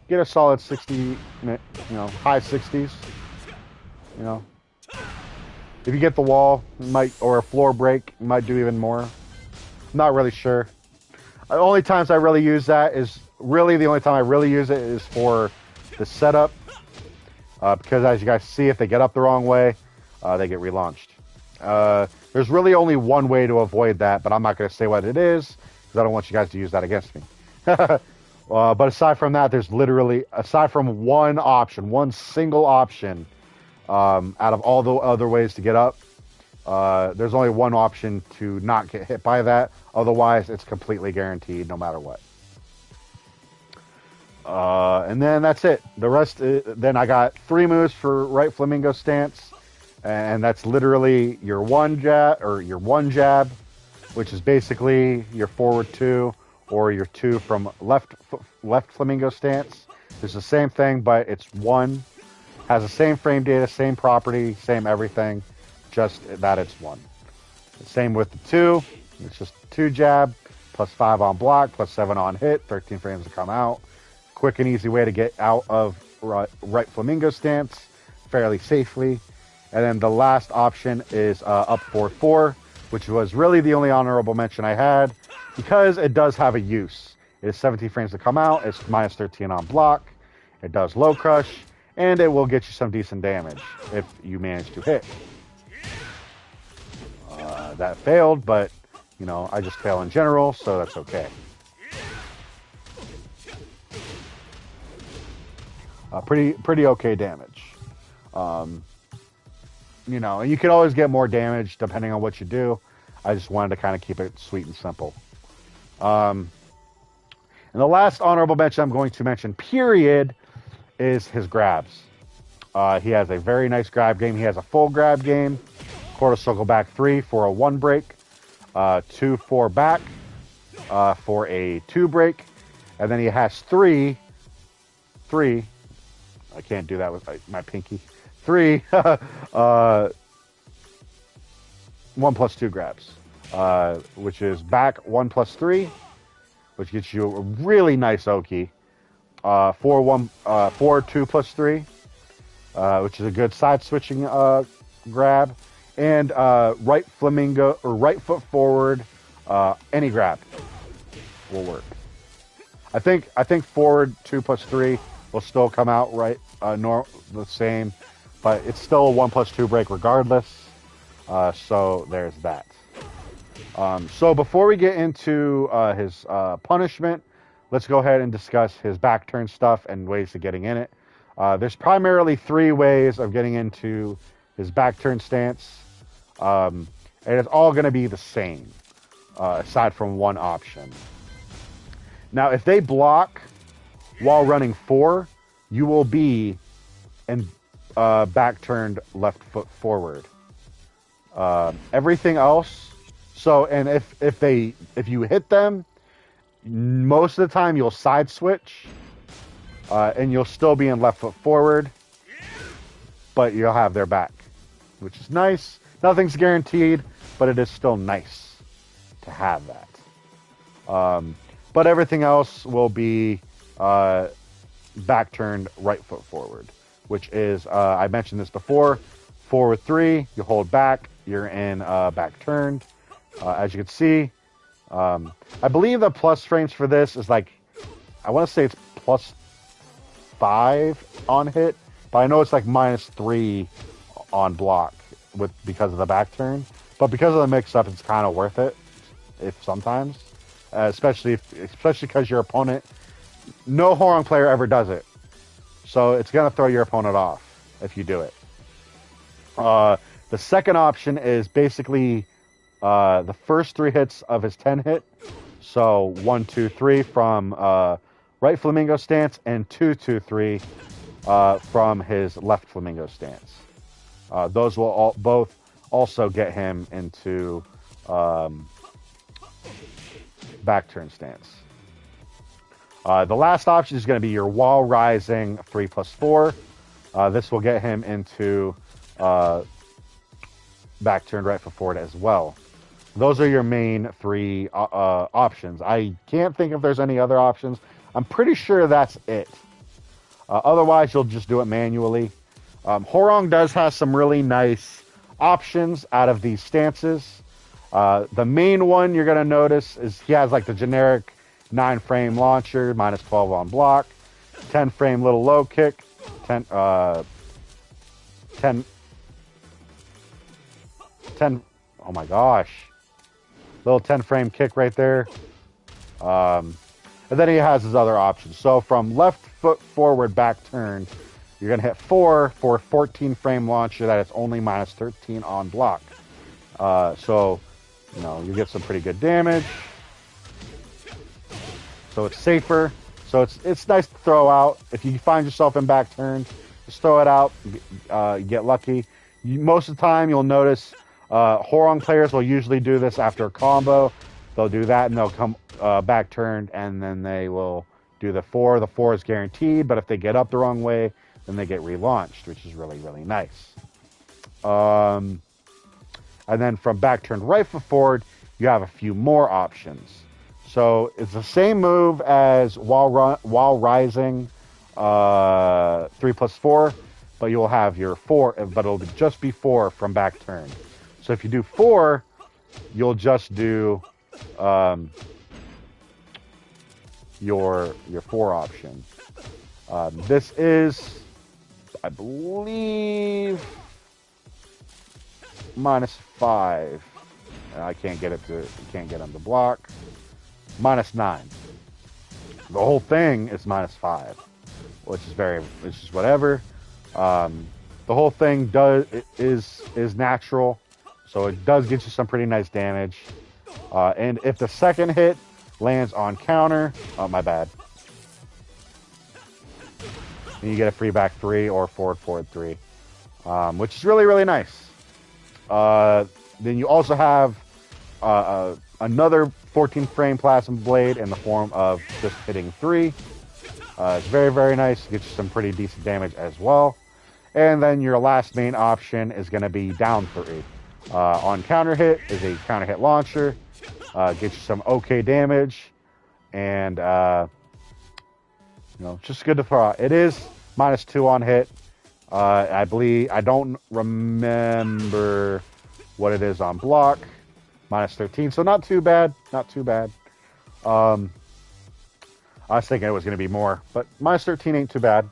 Get a solid 60, high 60s. If you get the wall, or a floor break, you might do even more. I'm not really sure. The only time I really use it is for the setup. Because as you guys see, if they get up the wrong way, they get relaunched. There's really only one way to avoid that, but I'm not going to say what it is, because I don't want you guys to use that against me. But aside from that, aside from one single option, out of all the other ways to get up, there's only one option to not get hit by that. Otherwise, it's completely guaranteed no matter what. And then that's it. The rest, then I got 3 moves for right flamingo stance. And that's literally your one jab, which is basically your forward 2 or your 2 from left flamingo stance. It's the same thing, but it's 1. Has the same frame data, same property, same everything, just that it's 1. Same with the 2. It's just 2 jab, plus 5 on block, plus 7 on hit, 13 frames to come out. Quick and easy way to get out of right flamingo stance fairly safely. And then the last option is up 4-4, which was really the only honorable mention I had, because it does have a use. It is 17 frames to come out, it's minus 13 on block, it does low crush, and it will get you some decent damage if you manage to hit. That failed, but, I just fail in general, so that's okay. Pretty okay damage. And you can always get more damage depending on what you do. I just wanted to kind of keep it sweet and simple. And the last honorable mention I'm going to mention, period, is his grabs. He has a very nice grab game. He has a full grab game. Quarter circle back 3 for a 1 break. 2-4 back for a 2 break. And then he has 3. I can't do that with my pinky. 3 1+2 grabs, which is back 1+3, which gets you a really nice Oki. 2+3, which is a good side switching grab, and right flamingo or right foot forward, any grab will work. I think forward 2+3 will still come out right the same, but it's still a 1+2 break regardless. So there's that. So before we get into his punishment, let's go ahead and discuss his back turn stuff and ways of getting in it. There's primarily 3 ways of getting into his back turn stance. And it's all going to be the same, aside from one option. Now, if they block while running 4, you will be in back turned left foot forward. Everything else, and if you hit them, most of the time you'll side switch, and you'll still be in left foot forward, but you'll have their back, which is nice. Nothing's guaranteed, but it is still nice to have that. But everything else will be back turned right foot forward, which is, I mentioned this before, forward 3, you hold back, you're in back turned. As you can see, I believe the plus frames for this is I want to say it's +5 on hit but I know it's like -3 on block because of the back turn. But because of the mix-up, it's kind of worth it, if sometimes, especially because your opponent, no Hwoarang player ever does it, so it's gonna throw your opponent off if you do it. The second option is basically the first 3 hits of his 10 hit. So 1, 2, 3 from right flamingo stance, and 2, 2, 3 from his left flamingo stance. Those will both also get him into back turn stance. The last option is going to be your wall rising 3+4. This will get him into back turned right foot forward as well. Those are your main 3 options. I can't think if there's any other options. I'm pretty sure that's it. Otherwise, you'll just do it manually. Hwoarang does have some really nice options out of these stances. The main one you're going to notice is he has like the generic 9-frame launcher, -12 on block, 10-frame little low kick, 10, oh my gosh, little 10-frame kick right there. And then he has his other options. So from left foot forward back turn, you're going to hit 4 for a 14-frame launcher that is only -13 on block. So, you know, you get some pretty good damage. So it's safer. So it's nice to throw out. If you find yourself in back turn, just throw it out. You get lucky. Most of the time, you'll notice Hwoarang players will usually do this after a combo. They'll do that, and they'll come back turned, and then they will do the 4. The 4 is guaranteed, but if they get up the wrong way, then they get relaunched, which is really, really nice. And then from back turned right foot forward, you have a few more options. So it's the same move as wall rising 3+4, but you'll have your 4, but it'll just be 4 from back turn. So if you do 4, you'll just do your 4 option. This is, I believe, -5. I can't get him to block. -9. The whole thing is -5, which is whatever. The whole thing is natural, so it does get you some pretty nice damage. And if the second hit lands on counter, oh my bad, and you get a free back 3 or forward 3, which is really, really nice. Then you also have another 14-frame plasma blade in the form of just hitting 3. It's very, very nice. Gets you some pretty decent damage as well. And then your last main option is going to be down 3. On counter hit is a counter hit launcher. Gets you some okay damage, and just good to throw out. It is -2 on hit. I believe, I don't remember what it is on block. -13, so not too bad. Not too bad. I was thinking it was going to be more, but -13 ain't too bad.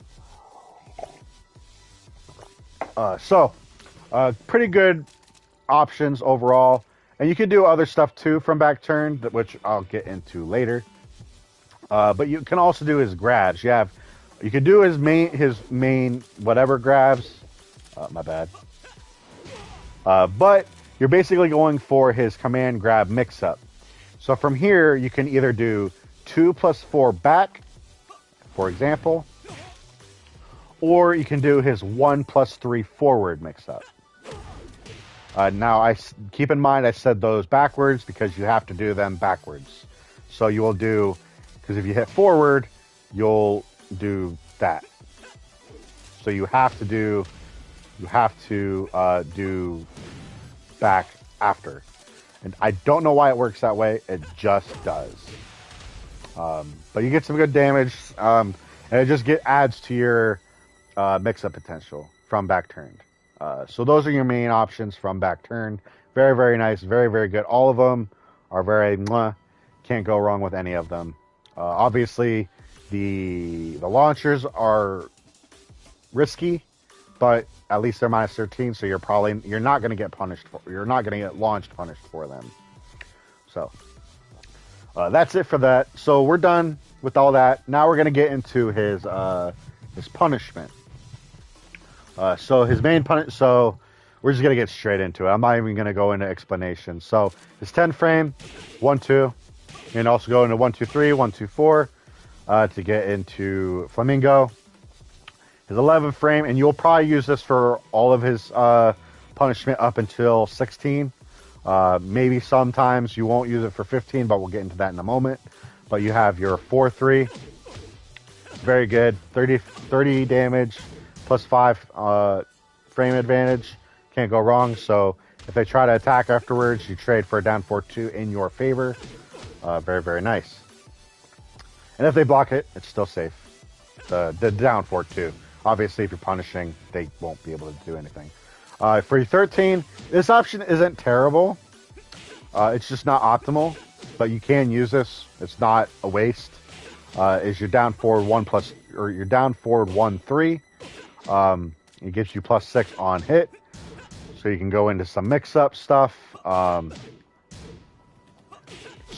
Pretty good options overall. And you can do other stuff too from back turn, which I'll get into later. But you can also do his grabs. You can do his main whatever grabs. My bad. But you're basically going for his command grab mix-up. So from here, you can either do 2+4 back, for example, or you can do his 1+3 forward mix-up. Now, keep in mind I said those backwards because you have to do them backwards. So you will do, because if you hit forward, you'll do that. So you have to do back after. And I don't know why it works that way. It just does. But you get some good damage, and it just adds to your mix-up potential from back turned. So those are your main options from back turn. Very, very nice. Very, very good. All of them are very mwah. Can't go wrong with any of them. Obviously, the launchers are risky but at least they're minus 13, so you're not going to get punished for, you're not going to get launched punished for them. So that's it for that. So we're done with all that. Now we're going to get into his punishment. So his main so we're just going to get straight into it. I'm not even going to go into explanation. So his 10 frame, 1-2, and also go into 1-2-3, 1-2-4 to get into Flamingo. His 11 frame, and you'll probably use this for all of his punishment up until 16. Maybe sometimes you won't use it for 15, but we'll get into that in a moment. But you have your 4-3. Very good. 30 damage plus 5 frame advantage. Can't go wrong. So if they try to attack afterwards, you trade for a down 4-2 in your favor. Very, very nice. And if they block it, it's still safe. The down 4-2. Obviously, if you're punishing, they won't be able to do anything. For your 13, this option isn't terrible. It's just not optimal, but you can use this. It's not a waste. Is your down forward 1 plus, or your down forward 1-3. It gives you plus 6 on hit, so you can go into some mix-up stuff. So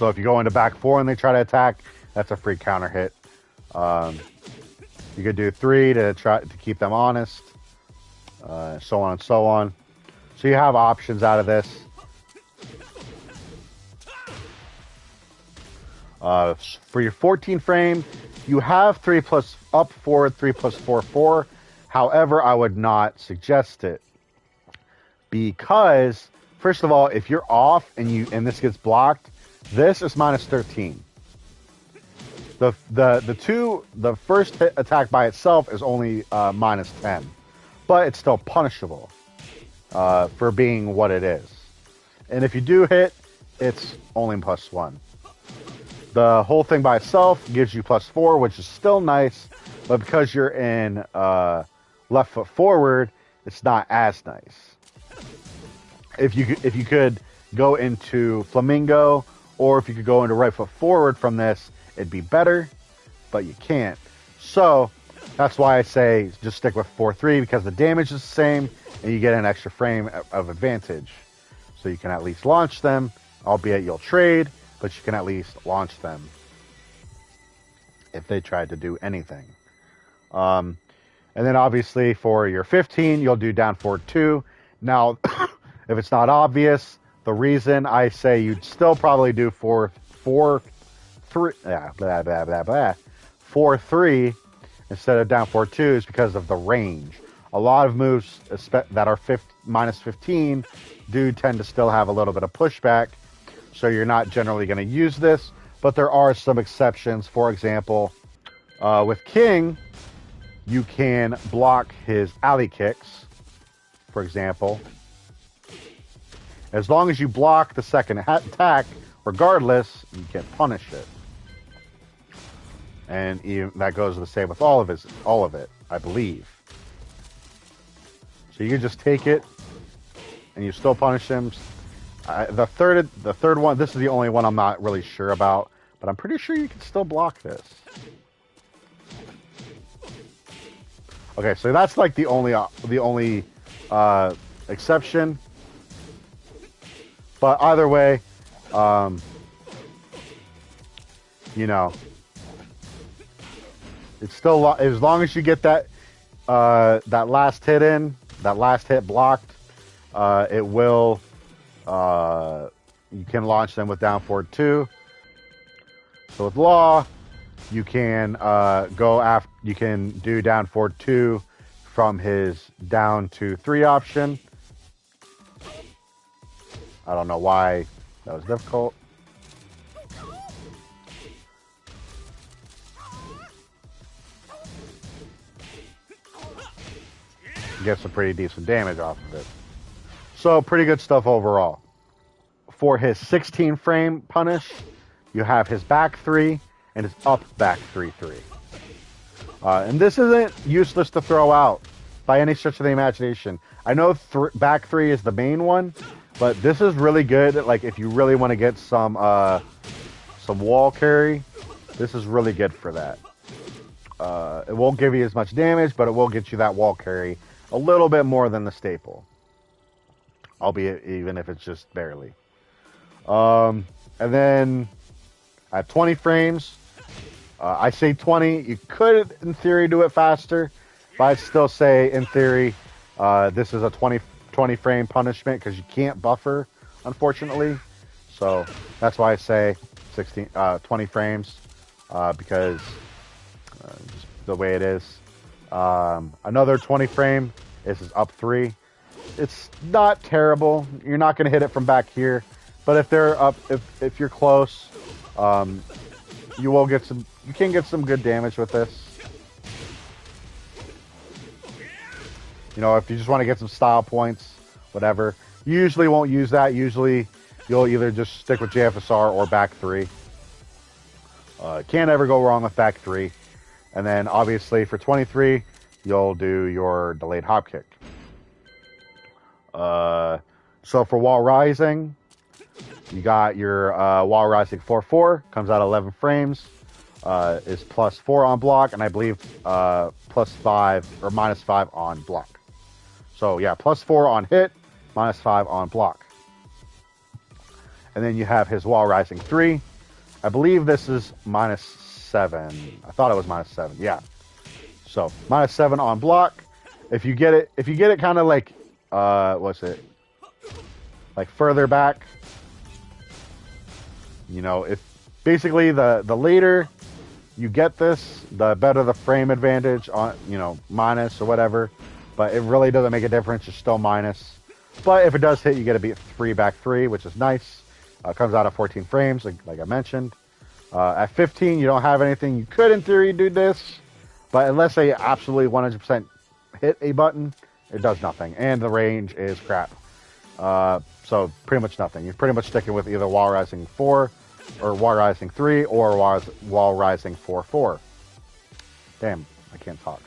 if you go into back 4 and they try to attack, that's a free counter hit. You could do 3 to try to keep them honest, so on and so on. So you have options out of this. For your 14 frame, you have 3 plus up forward, 3 plus 4-4. However, I would not suggest it because, first of all, if you're off and this gets blocked, this is minus 13. The first hit attack by itself is only minus 10, but it's still punishable for being what it is. And if you do hit, it's only plus 1. The whole thing by itself gives you plus 4, which is still nice, but because you're in left foot forward, it's not as nice. If you could go into Flamingo, or if you could go into right foot forward from this, it'd be better, but you can't. So that's why I say just stick with 4-3, because the damage is the same and you get an extra frame of advantage. So you can at least launch them, albeit you'll trade, but you can at least launch them if they tried to do anything. And then obviously for your 15, you'll do down forward 2. Now, if it's not obvious, the reason I say you'd still probably do 4-3 instead of down 4-2 is because of the range. A lot of moves that are minus 15 do tend to still have a little bit of pushback, so you're not generally going to use this, but there are some exceptions. For example, with King, you can block his alley kicks, for example. As long as you block the second attack, regardless, you can punish it. And that goes the same with all of it, I believe. So you can just take it, and you still punish him. The third one, this is the only one I'm not really sure about, but I'm pretty sure you can still block this. Okay, so that's like the only exception. But either way, it's still, as long as you get that last hit in, that last hit blocked, it will. You can launch them with down forward 2. So with Law, you can you can do down forward 2 from his down to 3 option. I don't know why that was difficult. Get some pretty decent damage off of it. So pretty good stuff overall. For his 16 frame punish, you have his back 3 and his up back 3-3. And this isn't useless to throw out by any stretch of the imagination. I know back 3 is the main one, but this is really good. Like if you really want to get some wall carry, this is really good for that. It won't give you as much damage, but it will get you that wall carry a little bit more than the staple, albeit even if it's just barely. And then at 20 frames, I say 20. You could, in theory, do it faster, but I'd still say, in theory, this is a 20 frame punishment because you can't buffer, unfortunately. So that's why I say 20 frames, because just the way it is. Another 20 frame is up 3. It's not terrible. You're not going to hit it from back here, but if they're up, if you're close, you will get some. You can get some good damage with this. You know, if you just want to get some style points, whatever. You usually won't use that. Usually, you'll either just stick with JFSR or back 3. Can't ever go wrong with back 3. And then, obviously, for 23, you'll do your delayed hop kick. So for wall rising, you got your wall rising 4-4, comes out 11 frames, is +4 on block, and I believe +5 or -5 on block. So yeah, +4 on hit, -5 on block. And then you have his wall rising 3. I believe this is -7. I thought it was -7. Yeah. So -7 on block. If you get it kind of like what's it? Like further back. You know, if basically the later you get this, the better the frame advantage on, you know, minus or whatever. But it really doesn't make a difference. It's still minus. But if it does hit, you get to be 3 back 3, which is nice. Comes out at 14 frames, like I mentioned. At 15, you don't have anything. You could, in theory, do this. But unless they absolutely 100% hit a button, it does nothing. And the range is crap. So pretty much nothing. You're pretty much sticking with either wall rising 4 or wall rising 3 or wall rising 4-4. Damn, I can't talk.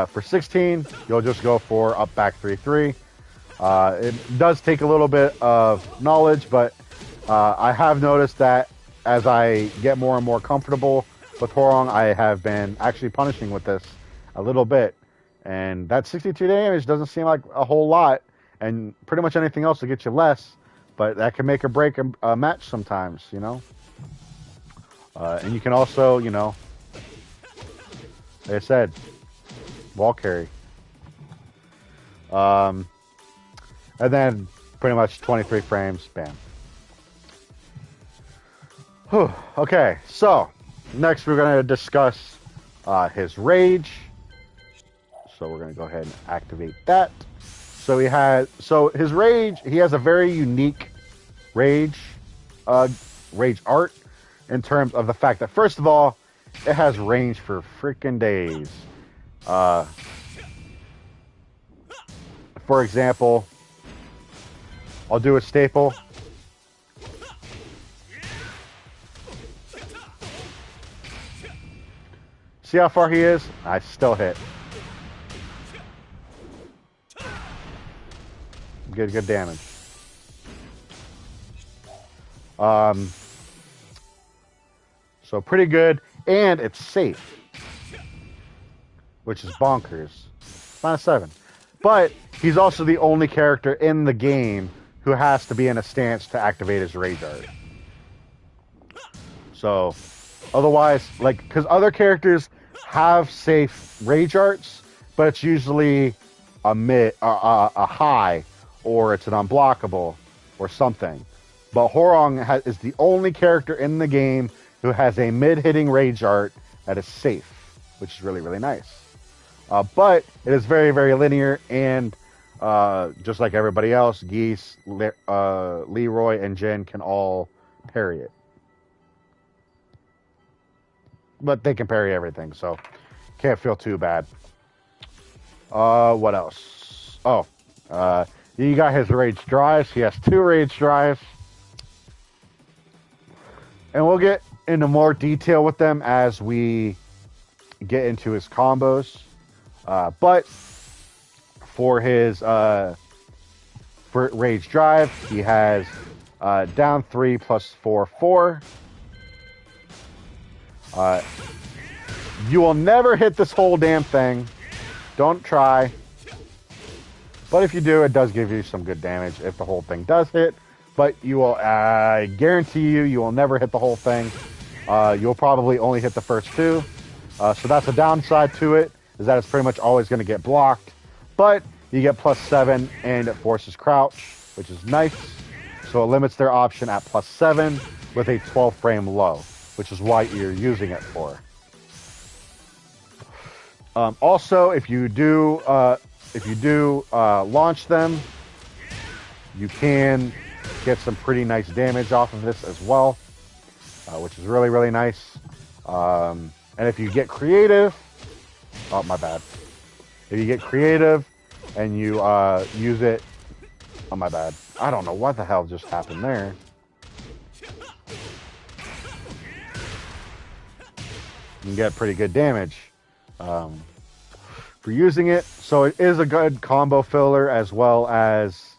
For 16, you'll just go for up back 3-3. It does take a little bit of knowledge, but I have noticed that as I get more and more comfortable with Hwoarang, I have been actually punishing with this a little bit. And that 62 damage doesn't seem like a whole lot, and pretty much anything else will get you less, but that can make or break a match sometimes, you know? And you can also, you know, like I said, wall carry. And then pretty much 23 frames, bam. Whew. Okay, so next we're going to discuss his rage. So we're going to go ahead and activate that. So his rage, he has a very unique rage art in terms of the fact that, first of all, it has range for freaking days. For example, I'll do a staple. See how far he is? I still hit. Good damage. So pretty good, and it's safe, which is bonkers. -7. But he's also the only character in the game who has to be in a stance to activate his rage art. So, otherwise, like, because other characters have safe rage arts, but it's usually a high, or it's an unblockable, or something. But Hwoarang is the only character in the game who has a mid-hitting rage art that is safe, which is really, really nice. But it is very, very linear, and just like everybody else, Geese, Leroy, and Jin can all parry it. But they can parry everything, so can't feel too bad. What else? Oh, you got his rage drives. He has 2 rage drives. And we'll get into more detail with them as we get into his combos. But for his for rage drive, he has down 3 plus 4-4. You will never hit this whole damn thing. Don't try. But if you do, it does give you some good damage if the whole thing does hit. But you will, I guarantee you will never hit the whole thing. You'll probably only hit the first two. So that's a downside to it, is that it's pretty much always going to get blocked. But you get +7 and it forces crouch, which is nice. So it limits their option at +7 with a 12 frame low, which is why you're using it for. Also, if you do launch them, you can get some pretty nice damage off of this as well, which is really, really nice. And if you get creative, oh, my bad. If you get creative and you use it, oh, my bad. I don't know what the hell just happened there. You can get pretty good damage for using it. So it is a good combo filler, as well as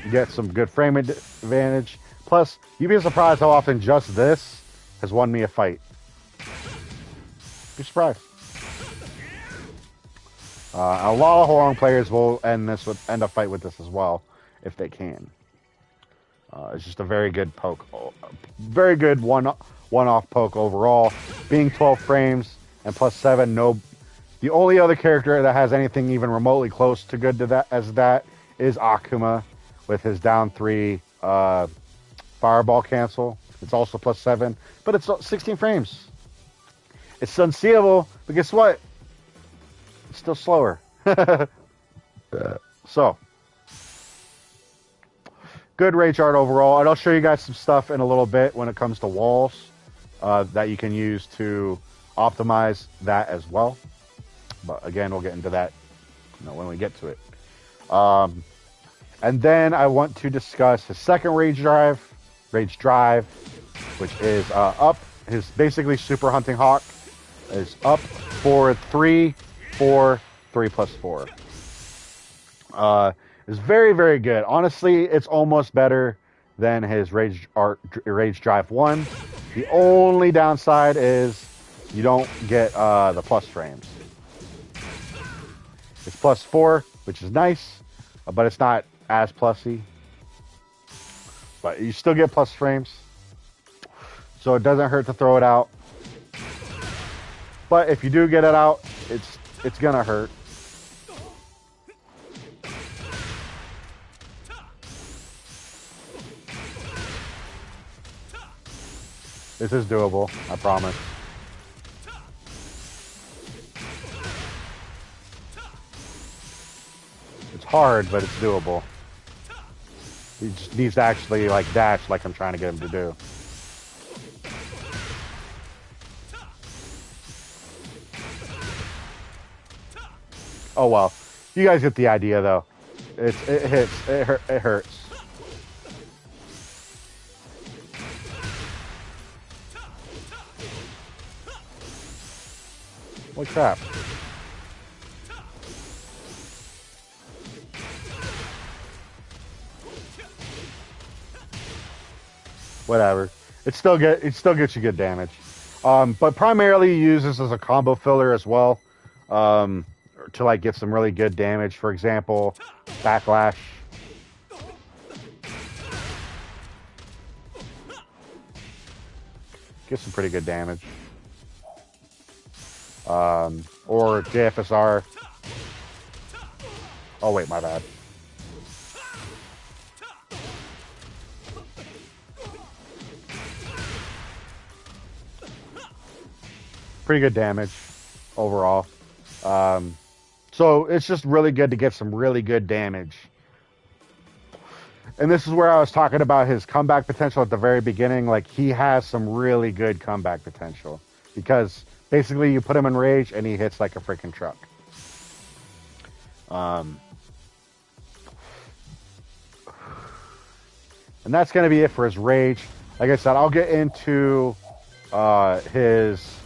get some good frame advantage. Plus, you'd be surprised how often just this has won me a fight. Be surprised. A lot of Hwoarang players will end a fight with this as well, if they can. It's just a very good poke, very good one-off poke overall. Being 12 frames and +7, no. The only other character that has anything even remotely close to good to that is Akuma, with his down 3 fireball cancel. It's also +7, but it's 16 frames. It's unseeable, but guess what? It's still slower. So, good rage art overall. And I'll show you guys some stuff in a little bit when it comes to walls that you can use to optimize that as well. But again, we'll get into that when we get to it. And then I want to discuss his second rage drive, which is up. His basically super hunting hawk is up for 3, 4, 3 plus 4. Is very, very good. Honestly, it's almost better than his rage drive 1. The only downside is you don't get the plus frames. It's +4, which is nice, but it's not as plussy. But you still get plus frames, so it doesn't hurt to throw it out. But if you do get it out, it's gonna hurt. This is doable, I promise. It's hard, but it's doable. He just needs to actually dash like I'm trying to get him to do. Oh well, you guys get the idea though. It hits, it hurts. Holy crap. Whatever. It still gets you good damage. But primarily use this as a combo filler as well. To get some really good damage. For example, backlash. Get some pretty good damage. Or JFSR. Oh wait, my bad. Pretty good damage overall. So it's just really good to get some really good damage. And this is where I was talking about his comeback potential at the very beginning. He has some really good comeback potential. Because basically you put him in rage and he hits like a freaking truck. And that's going to be it for his rage. Like I said, I'll get into his...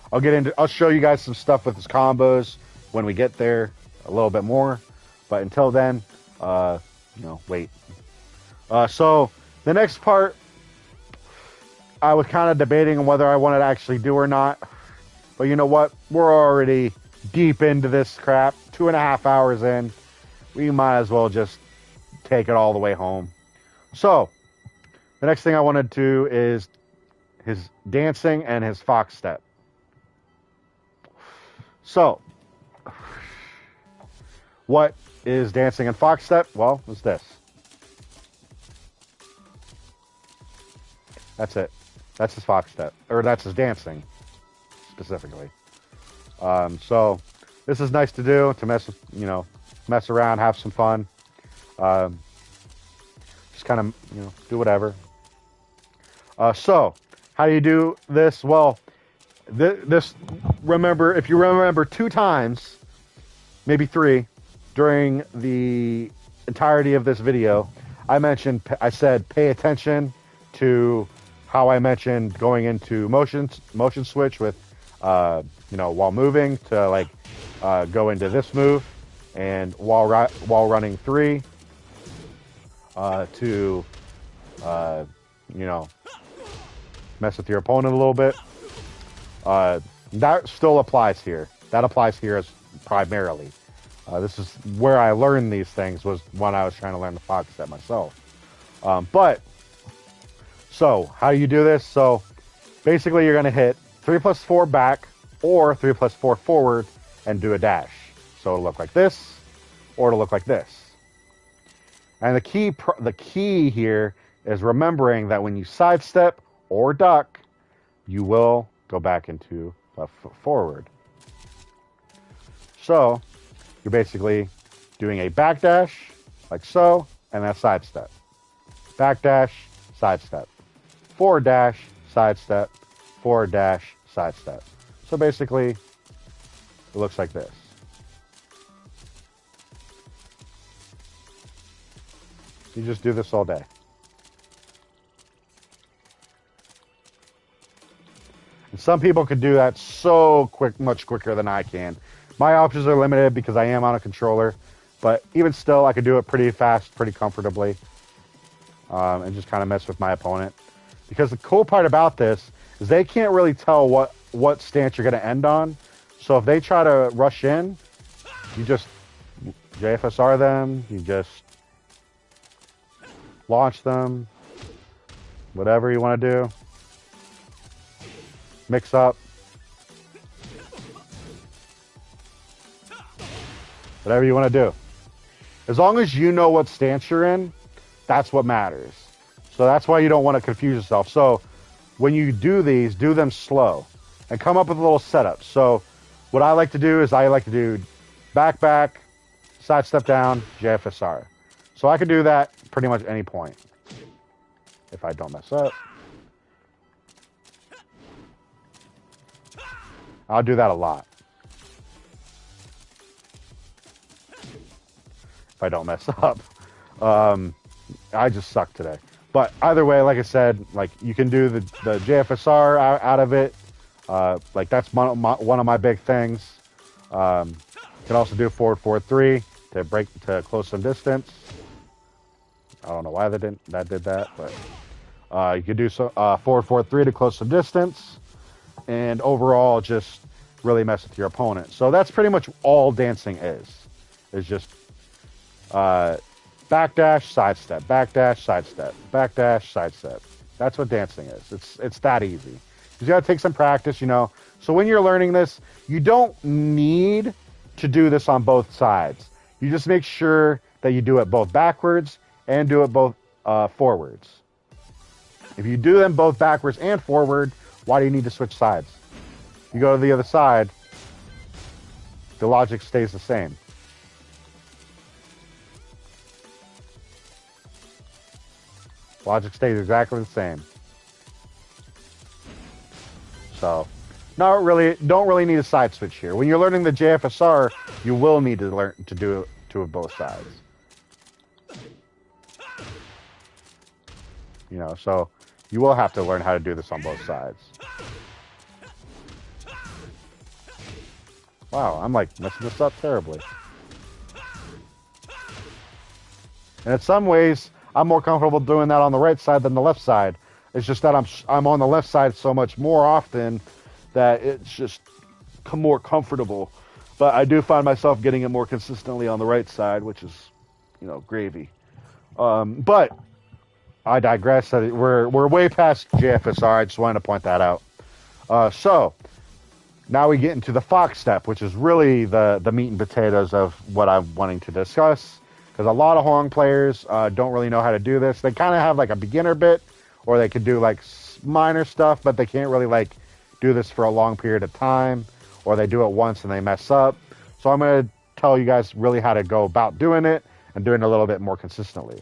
I'll show you guys some stuff with his combos when we get there a little bit more. But until then, wait. So the next part I was kind of debating on whether I wanted to actually do or not. But you know what? We're already deep into this crap. 2.5 hours in. We might as well just take it all the way home. So, the next thing I want to do is his dancing and his fox step. So, what is dancing and fox step? Well, it's this. That's it. That's his fox step. Or that's his dancing, specifically. So, this is nice to do, to mess around, have some fun. Just kind of, do whatever. So, how do you do this? Well, remember, if you remember 2 times, maybe 3, during the entirety of this video, I said pay attention to how I mentioned going into motion switch with, while moving to go into this move, and while running 3, to mess with your opponent a little bit. That still applies here. That applies here as primarily. This is where I learned these things, was when I was trying to learn the fox step myself. So how do you do this? So basically you're going to hit 3 plus 4 back or 3 plus 4 forward and do a dash. So it'll look like this or it'll look like this. And the key here is remembering that when you sidestep or duck, you will go back into left foot forward. So you're basically doing a back dash like so, and then a sidestep. Back dash, sidestep. Forward dash, sidestep. Forward dash, sidestep. So basically, it looks like this. You just do this all day. And some people could do that so much quicker than I can. My options are limited because I am on a controller, but even still, I could do it pretty fast, pretty comfortably, and just kind of mess with my opponent. Because the cool part about this is they can't really tell what stance you're going to end on. So if they try to rush in, you just JFSR them, you just launch them, whatever you want to do. Mix up. Whatever you want to do. As long as you know what stance you're in, that's what matters. So that's why you don't want to confuse yourself. So when you do these, do them slow and come up with a little setup. So what I like to do is I like to do back, side step down, JFSR. So I can do that pretty much any point if I don't mess up. I'll do that a lot. If I don't mess up. I just suck today. But either way, like I said, you can do the JFSR out of it. That's one of my big things. You can also do forward 4-3 to close some distance. I don't know why that did that, but you could do forward 4-3 to close some distance, and overall just really mess with your opponent. So that's pretty much all dancing is. It's just backdash, sidestep, backdash, sidestep, backdash, sidestep. That's what dancing is. It's that easy. You got to take some practice, So when you're learning this, you don't need to do this on both sides. You just make sure that you do it both backwards and do it both forwards. If you do them both backwards and forward, why do you need to switch sides? You go to the other side, the logic stays the same. Logic stays exactly the same. So, don't really need a side switch here. When you're learning the JFSR, you will need to learn to do it to both sides. So you will have to learn how to do this on both sides. Wow, I'm messing this up terribly. And in some ways, I'm more comfortable doing that on the right side than the left side. It's just that I'm on the left side so much more often that it's just more comfortable. But I do find myself getting it more consistently on the right side, which is, you know, gravy. But I digress. We're way past JFSR. I just wanted to point that out. So now we get into the fox step, which is really the meat and potatoes of what I'm wanting to discuss. Because a lot of Hwoarang players don't really know how to do this. They kind of have like a beginner bit, or they could do like minor stuff, but they can't really like do this for a long period of time, or they do it once and they mess up. So I'm going to tell you guys really how to go about doing it and doing it a little bit more consistently.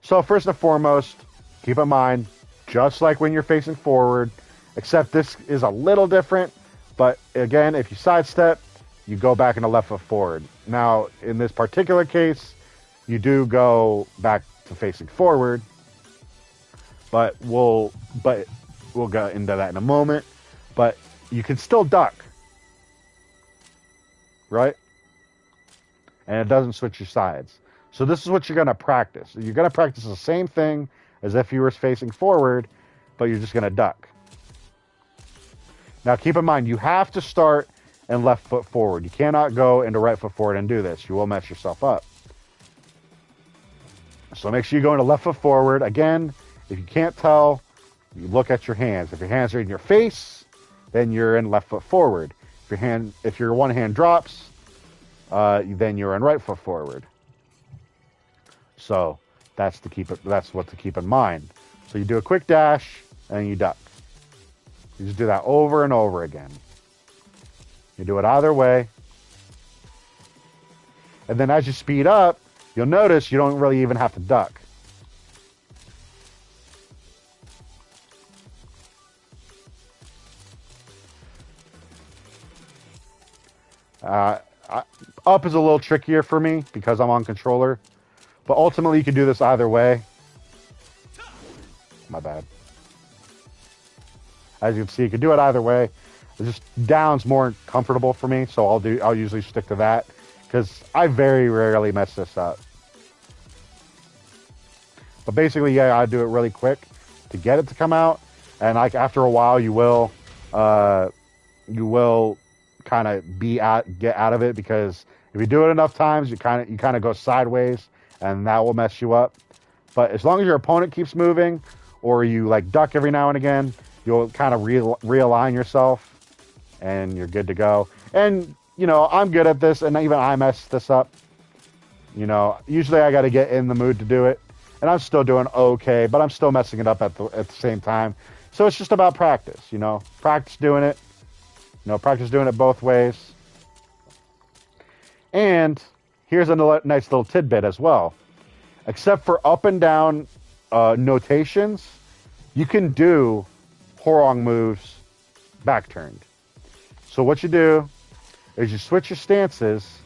So first and foremost, keep in mind, just like when you're facing forward, except this is a little different, but again, if you sidestep, you go back into left foot forward. Now, in this particular case, you do go back to facing forward, but we'll go into that in a moment. But you can still duck, right? And it doesn't switch your sides. So this is what you're going to practice. You're going to practice the same thing as if you were facing forward, but you're just going to duck. Now keep in mind, you have to start in left foot forward. You cannot go into right foot forward and do this. You will mess yourself up. So make sure you go into left foot forward. Again, if you can't tell, you look at your hands. If your hands are in your face, then you're in left foot forward. If your one hand drops, then you're in right foot forward. So that's what to keep in mind. So you do a quick dash and you duck. You just do that over and over again. You do it either way. And then as you speed up, you'll notice you don't really even have to duck. Up is a little trickier for me because I'm on controller. But ultimately, you can do this either way. My bad. As you can see, you can do it either way. Just down's more comfortable for me, so I'll usually stick to that because I very rarely mess this up. But basically, yeah, I do it really quick to get it to come out, and like after a while, you will kind of get out of it, because if you do it enough times, you kind of go sideways, and that will mess you up. But as long as your opponent keeps moving, or you like duck every now and again, you'll kind of realign yourself, and you're good to go. And you know, I'm good at this, and even I mess this up. You know, usually I got to get in the mood to do it, and I'm still doing okay, but I'm still messing it up at the same time. So it's just about practice, you know, practice doing it. You know, practice doing it both ways. And here's a nice little tidbit as well. Except for up and down notations, you can do Hwoarang moves back turned. So what you do is you switch your stances,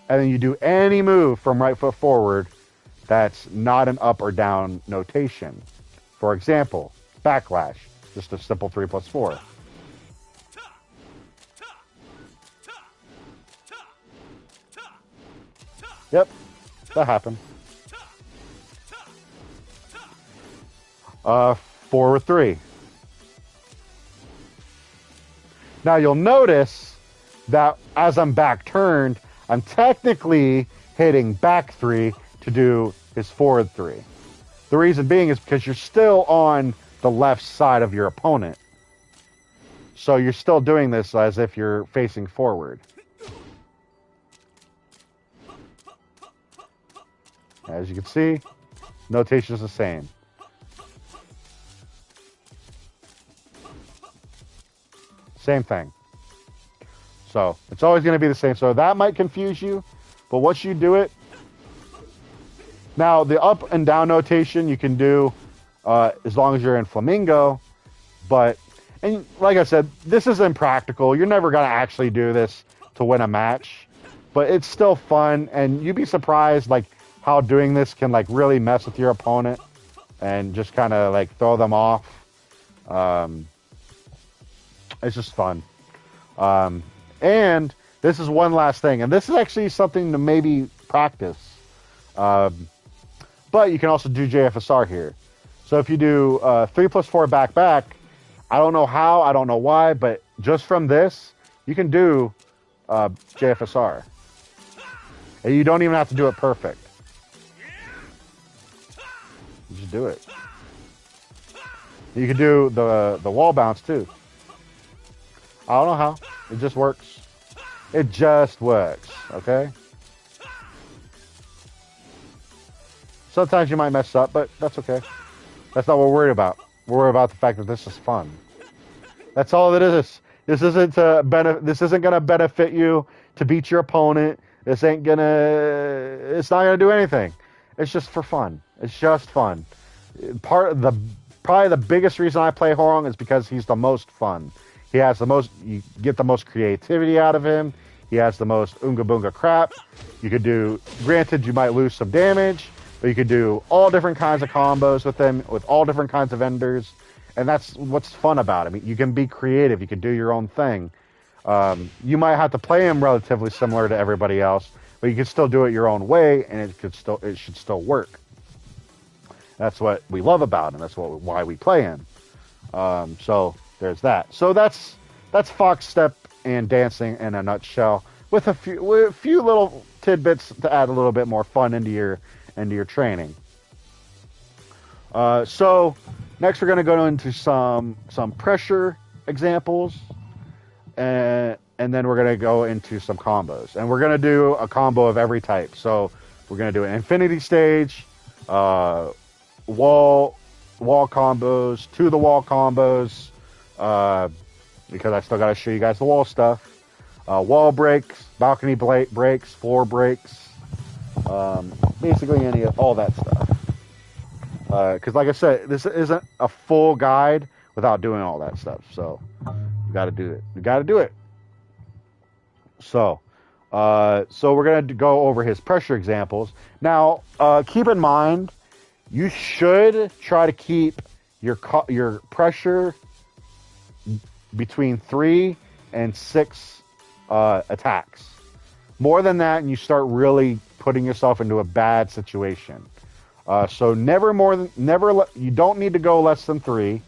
and then you do any move from right foot forward that's not an up or down notation. For example, backlash, just a simple 3+4. Yep, that happened. Forward 3. Now you'll notice that as I'm back turned, I'm technically hitting back 3 to do his forward 3. The reason being is because you're still on the left side of your opponent. So you're still doing this as if you're facing forward. As you can see, notation is the same. Same thing. So it's always going to be the same. So that might confuse you, but once you do it, now the up and down notation you can do as long as you're in flamingo, and like I said, this is impractical. You're never going to actually do this to win a match, but it's still fun, and you'd be surprised like how doing this can like really mess with your opponent and just kind of like throw them off. It's just fun. And this is one last thing, and this is actually something to maybe practice. But you can also do JFSR here. So if you do 3 plus 4 back back, I don't know how, I don't know why, but just from this, you can do JFSR. And you don't even have to do it perfect. You just do it. You can do the wall bounce too. I don't know how. It just works. It just works, okay? Sometimes you might mess up, but that's okay. That's not what we're worried about. We're worried about the fact that this is fun. That's all it is. This isn't gonna benefit you to beat your opponent. It's not gonna do anything. It's just for fun. It's just fun. Probably the biggest reason I play Hwoarang is because he's the most fun. He has the most, you get the most creativity out of him. He has the most Oonga Boonga crap. You could do, granted you might lose some damage, but you could do all different kinds of combos with him, with all different kinds of vendors. And that's what's fun about him. You can be creative. You can do your own thing. You might have to play him relatively similar to everybody else, but you can still do it your own way, and it should still work. That's what we love about him. That's why we play him. So there's that. So that's Fox Step and dancing in a nutshell, with a few little tidbits to add a little bit more fun into your training. So next we're going to go into some pressure examples, and then we're going to go into some combos, and we're going to do a combo of every type. So we're going to do an infinity stage, wall combos, to the wall combos, because I still got to show you guys the wall stuff, wall breaks, balcony breaks, floor breaks, basically all that stuff. Because like I said, this isn't a full guide without doing all that stuff. So you got to do it. You got to do it. So we're going to go over his pressure examples. Now, keep in mind, you should try to keep your pressure between 3 and 6 attacks. More than that, and you start really putting yourself into a bad situation. So you don't need to go less than 3.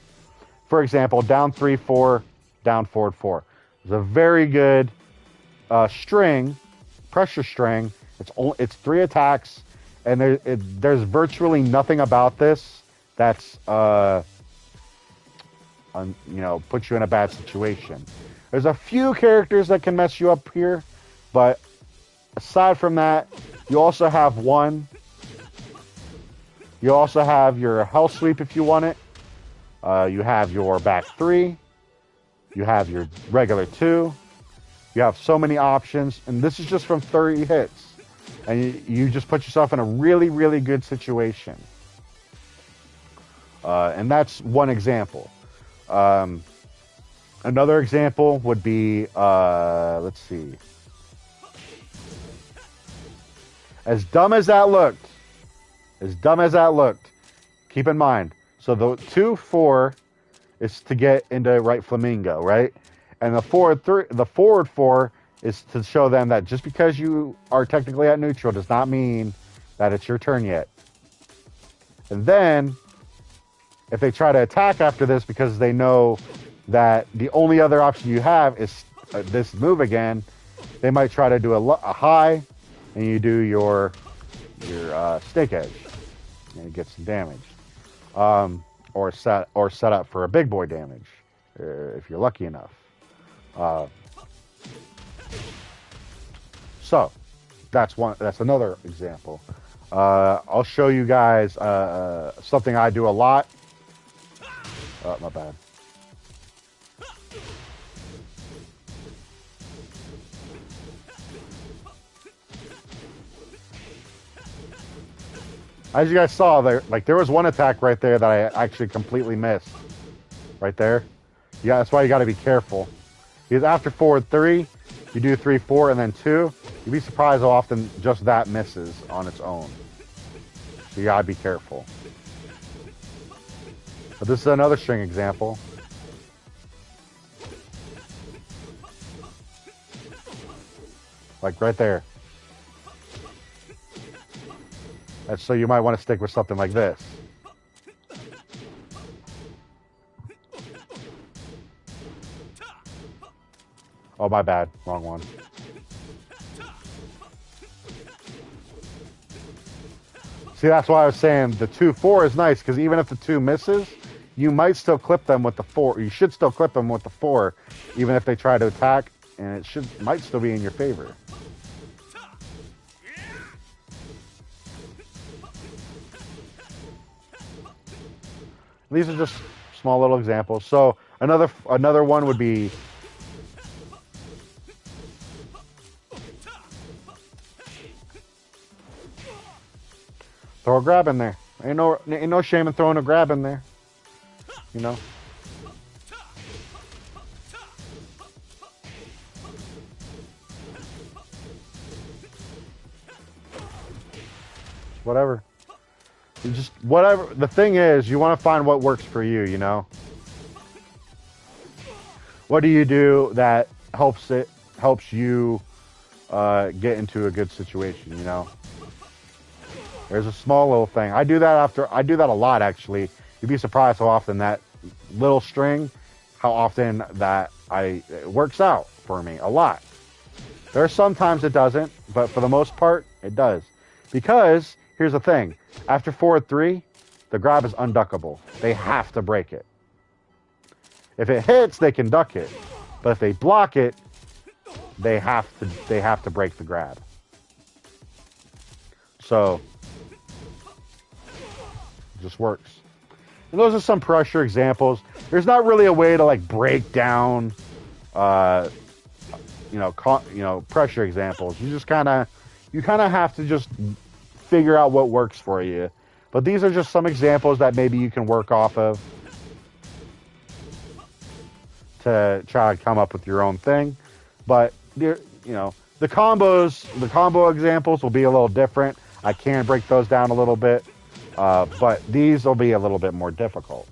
For example, down 3, 4, down forward 4. It's a very good pressure string. It's 3 attacks, and there's virtually nothing about this that's puts you in a bad situation. There's a few characters that can mess you up here, but aside from that, you also have one. You also have your hell sweep if you want it. You have your back 3. You have your regular 2. You have so many options, and this is just from 30 hits. And you just put yourself in a really, really good situation. And that's one example. Another example would be, let's see. As dumb as that looked, keep in mind, so the 2-4 is to get into right flamingo, right? And the forward 4 is to show them that just because you are technically at neutral does not mean that it's your turn yet. And then, if they try to attack after this because they know that the only other option you have is this move again, they might try to do a high, and you do your stake edge, and you get some damage, or set up for a big boy damage if you're lucky enough. So that's another example. I'll show you guys something I do a lot. Oh, my bad. As you guys saw, there was one attack right there that I actually completely missed. Right there. Yeah, that's why you got to be careful. Because after forward 3, you do 3, 4, and then 2. You'd be surprised how often just that misses on its own. So you got to be careful. But this is another string example. Like right there. And so you might want to stick with something like this. Oh, my bad. Wrong one. See, that's why I was saying the 2-4 is nice, because even if the 2 misses, you might still clip them with the 4. You should still clip them with the 4, even if they try to attack, and it might still be in your favor. These are just small little examples. So another one would be throw a grab in there. Ain't no shame in throwing a grab in there. You know. Whatever. Just whatever. The thing is, you want to find what works for you, you know? What do you do that helps you get into a good situation, you know? There's a small little thing. I do that a lot, actually. You'd be surprised how often that little string, how often that it works out for me. A lot. There are sometimes it doesn't, but for the most part, it does. Because, here's the thing. After forward 3, the grab is unduckable. They have to break it. If it hits, they can duck it. But if they block it, they have to break the grab. So, it just works. And those are some pressure examples. There's not really a way to like break down, pressure examples. You kind of have to just figure out what works for you. But these are just some examples that maybe you can work off of to try to come up with your own thing. But the combo examples will be a little different. I can break those down a little bit, but these will be a little bit more difficult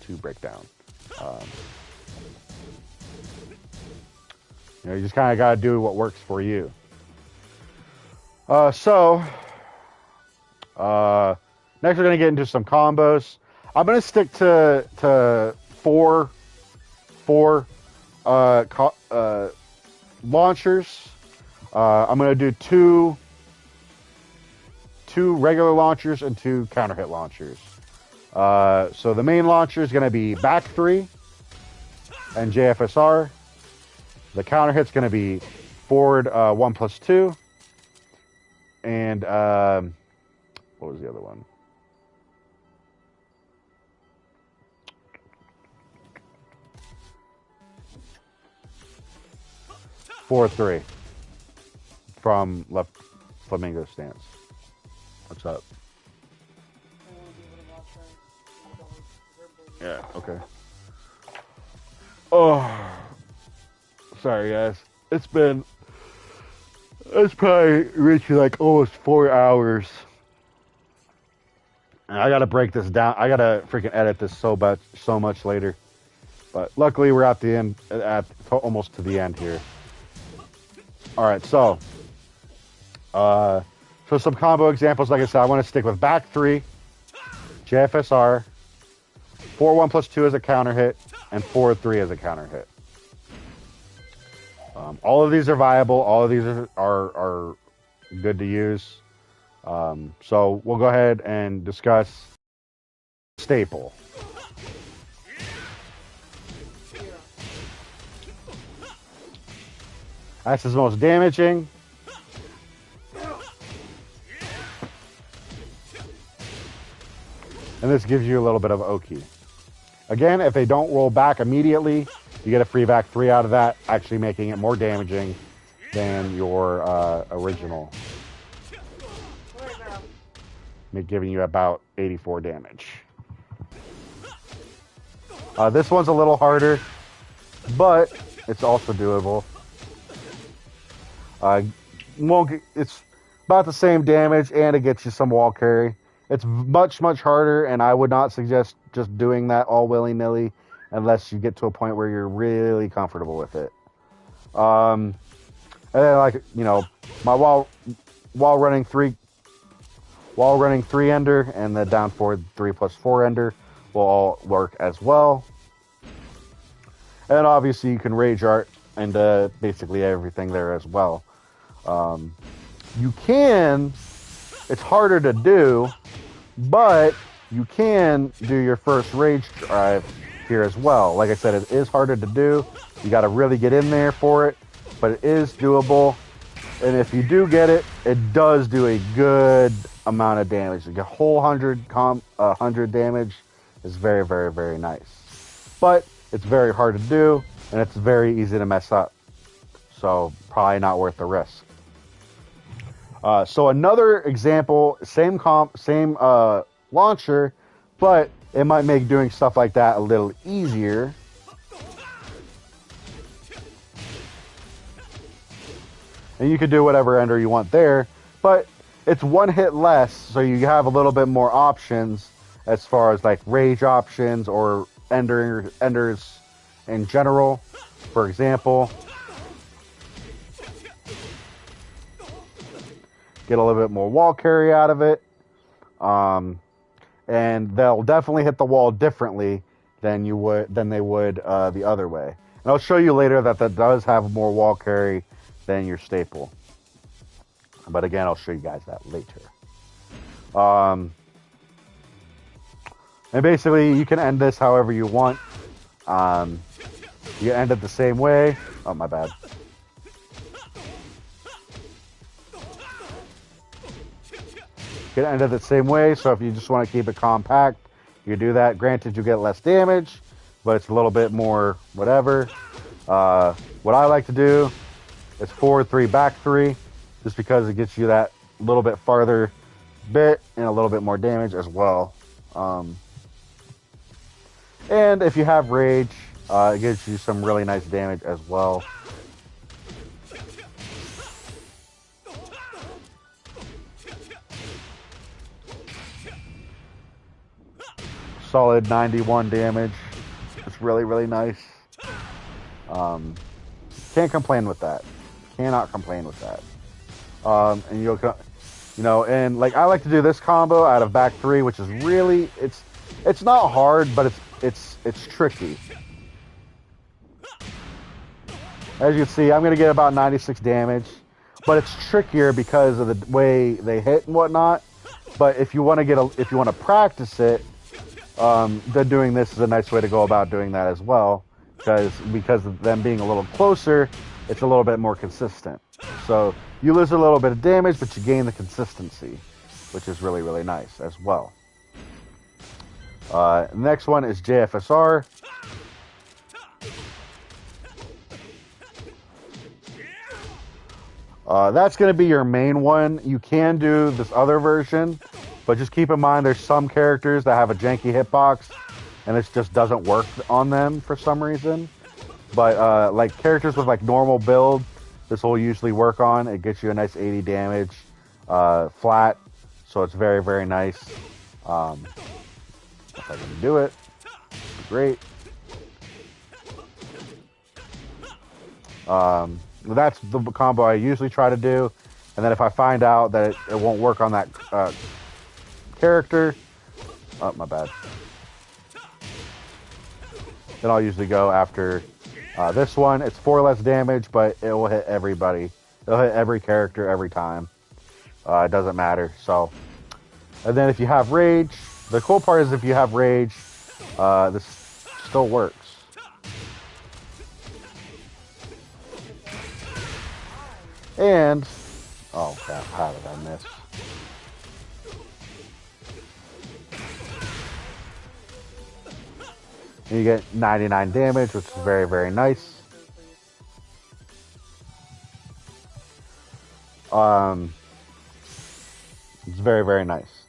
to break down. You just kind of got to do what works for you. Next we're going to get into some combos. I'm going to stick to four launchers. I'm going to do two regular launchers and 2 counter hit launchers. So the main launcher is going to be back 3 and JFSR. The counter hit's going to be forward 1+2 and what was the other one? Forward 3 from left flamingo stance. What's up? Yeah, okay. Oh, sorry guys. It's probably reaching like almost 4 hours. And I gotta break this down. I gotta freaking edit this so much later. But luckily we're at the end, almost to the end here. Alright, so some combo examples. Like I said, I want to stick with back 3, JFSR, 4-1+2 as a counter hit, and forward 3 as a counter hit. All of these are viable. All of these are good to use. So we'll go ahead and discuss staple. That's his most damaging. And this gives you a little bit of Oki. Again, if they don't roll back immediately, you get a free back 3 out of that, actually making it more damaging than your original. Giving you about 84 damage. This one's a little harder, but it's also doable. It's about the same damage, and it gets you some wall carry. It's much harder, and I would not suggest just doing that all willy-nilly unless you get to a point where you're really comfortable with it. And then, my while running 3-ender and the down forward 3+4-ender will all work as well. And obviously you can rage art and basically everything there as well. You can, it's harder to do, but you can do your first rage drive here as well. Like I said, it is harder to do. You got to really get in there for it, but it is doable. And if you do get it, it does do a good amount of damage. Like a whole 100 damage is very, very, very nice. But it's very hard to do, and it's very easy to mess up. So probably not worth the risk. So another example, same launcher, but it might make doing stuff like that a little easier. And you can do whatever ender you want there, but it's one hit less, so you have a little bit more options as far as like rage options or enders in general. For example, get a little bit more wall carry out of it, and they'll definitely hit the wall differently than they would the other way. And I'll show you later that does have more wall carry than your staple. But again, I'll show you guys that later. And basically, you can end this however you want. You can end it the same way. Oh, my bad. You can end it the same way, so if you just want to keep it compact, you do that. Granted, you get less damage, but it's a little bit more whatever. What I like to do is forward 3, back 3, just because it gets you that little bit farther bit and a little bit more damage as well. And if you have rage, it gives you some really nice damage as well. Solid 91 damage. It's really, really nice. Can't complain with that. Cannot complain with that. And and like I like to do this combo out of back 3, which is really it's not hard, but it's tricky. As you can see, I'm gonna get about 96 damage, but it's trickier because of the way they hit and whatnot. But if you want to practice it, then doing this is a nice way to go about doing that as well, because of them being a little closer, it's a little bit more consistent. So you lose a little bit of damage, but you gain the consistency, which is really, really nice as well. Next one is JFSR. That's going to be your main one. You can do this other version, but just keep in mind there's some characters that have a janky hitbox, and this just doesn't work on them for some reason. But like characters with like normal build, this will usually work on. It gets you a nice 80 damage flat, so it's very, very nice. If I can do it, great. That's the combo I usually try to do, and then if I find out that it won't work on that character, oh my bad, then I'll usually go after this one. It's 4 less damage, but it will hit everybody. It'll hit every character every time. It doesn't matter. So, and then if you have rage, the cool part is if you have rage, this still works. And, oh crap, how did I miss? And you get 99 damage, which is very, very nice. It's very, very nice.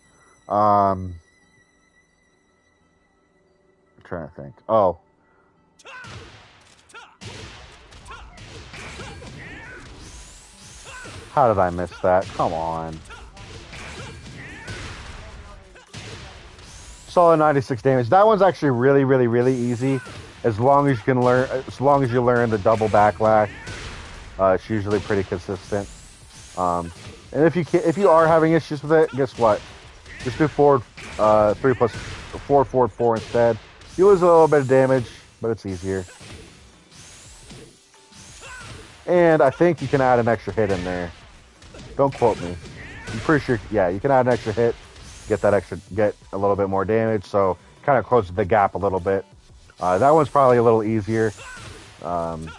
I'm trying to think. Oh. How did I miss that? Come on. Solid 96 damage. That one's actually really, really, really easy. As long as you learn the double backlash, it's usually pretty consistent. And if you are having issues with it, guess what? Just do forward 3 plus 4 forward 4 instead. You lose a little bit of damage, but it's easier. And I think you can add an extra hit in there. Don't quote me. I'm pretty sure, yeah, you can add an extra hit, get a little bit more damage, so kind of closes the gap a little bit. That one's probably a little easier. Um,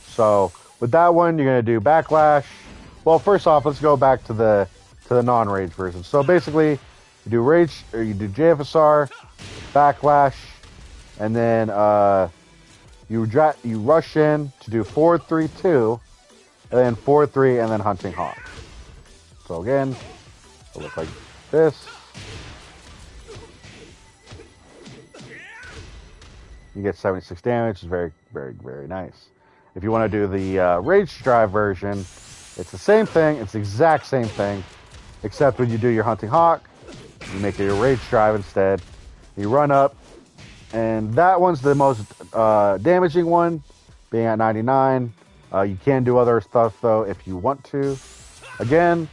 so with that one, you're gonna do backlash. Well, first off, let's go back to the non-rage version. So basically, you do rage or you do JFSR, backlash, and then you rush in to do 4-3-2, and then 4-3, and then hunting hawk. So again, it'll look like this. You get 76 damage. It's very, very, very nice. If you want to do the rage drive version, it's the same thing. It's the exact same thing, except when you do your hunting hawk, you make it your rage drive instead. You run up, and that one's the most damaging one, being at 99. You can do other stuff though if you want to. Again,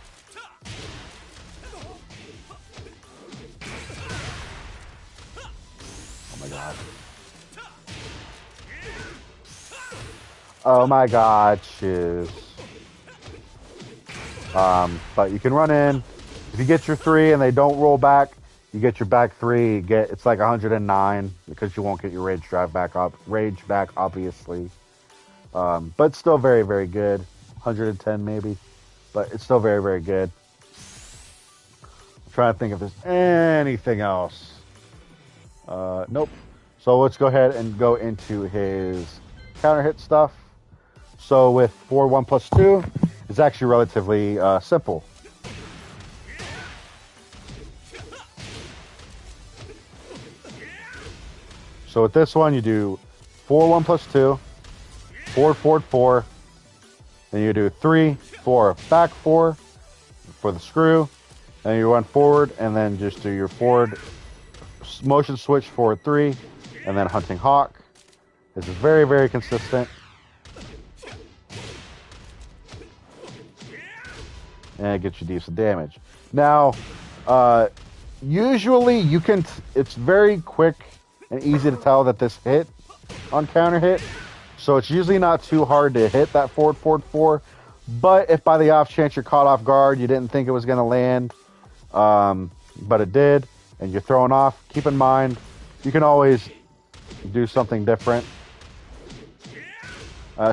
oh my god. Oh my god, shiz. But you can run in. If you get your 3 and they don't roll back, you get your back 3. It's like 109 because you won't get your rage back, obviously. But still very, very good. 110 maybe, but it's still very, very good. I'm trying to think if there's anything else. Nope. So let's go ahead and go into his counter hit stuff. So with 4-1+2, it's actually relatively simple. So with this one, you do 4-1+2, 4-4-4, then you do 3-4 back 4 for the screw, and you run forward, and then just do your forward motion switch 4-3, and then hunting hawk. This is very, very consistent. And it gets you decent damage. Now, usually you can, it's very quick and easy to tell that this hit on counter hit. So it's usually not too hard to hit that forward 4. But if by the off chance you're caught off guard, you didn't think it was going to land, but it did, and you're thrown off, keep in mind, you can always do something different.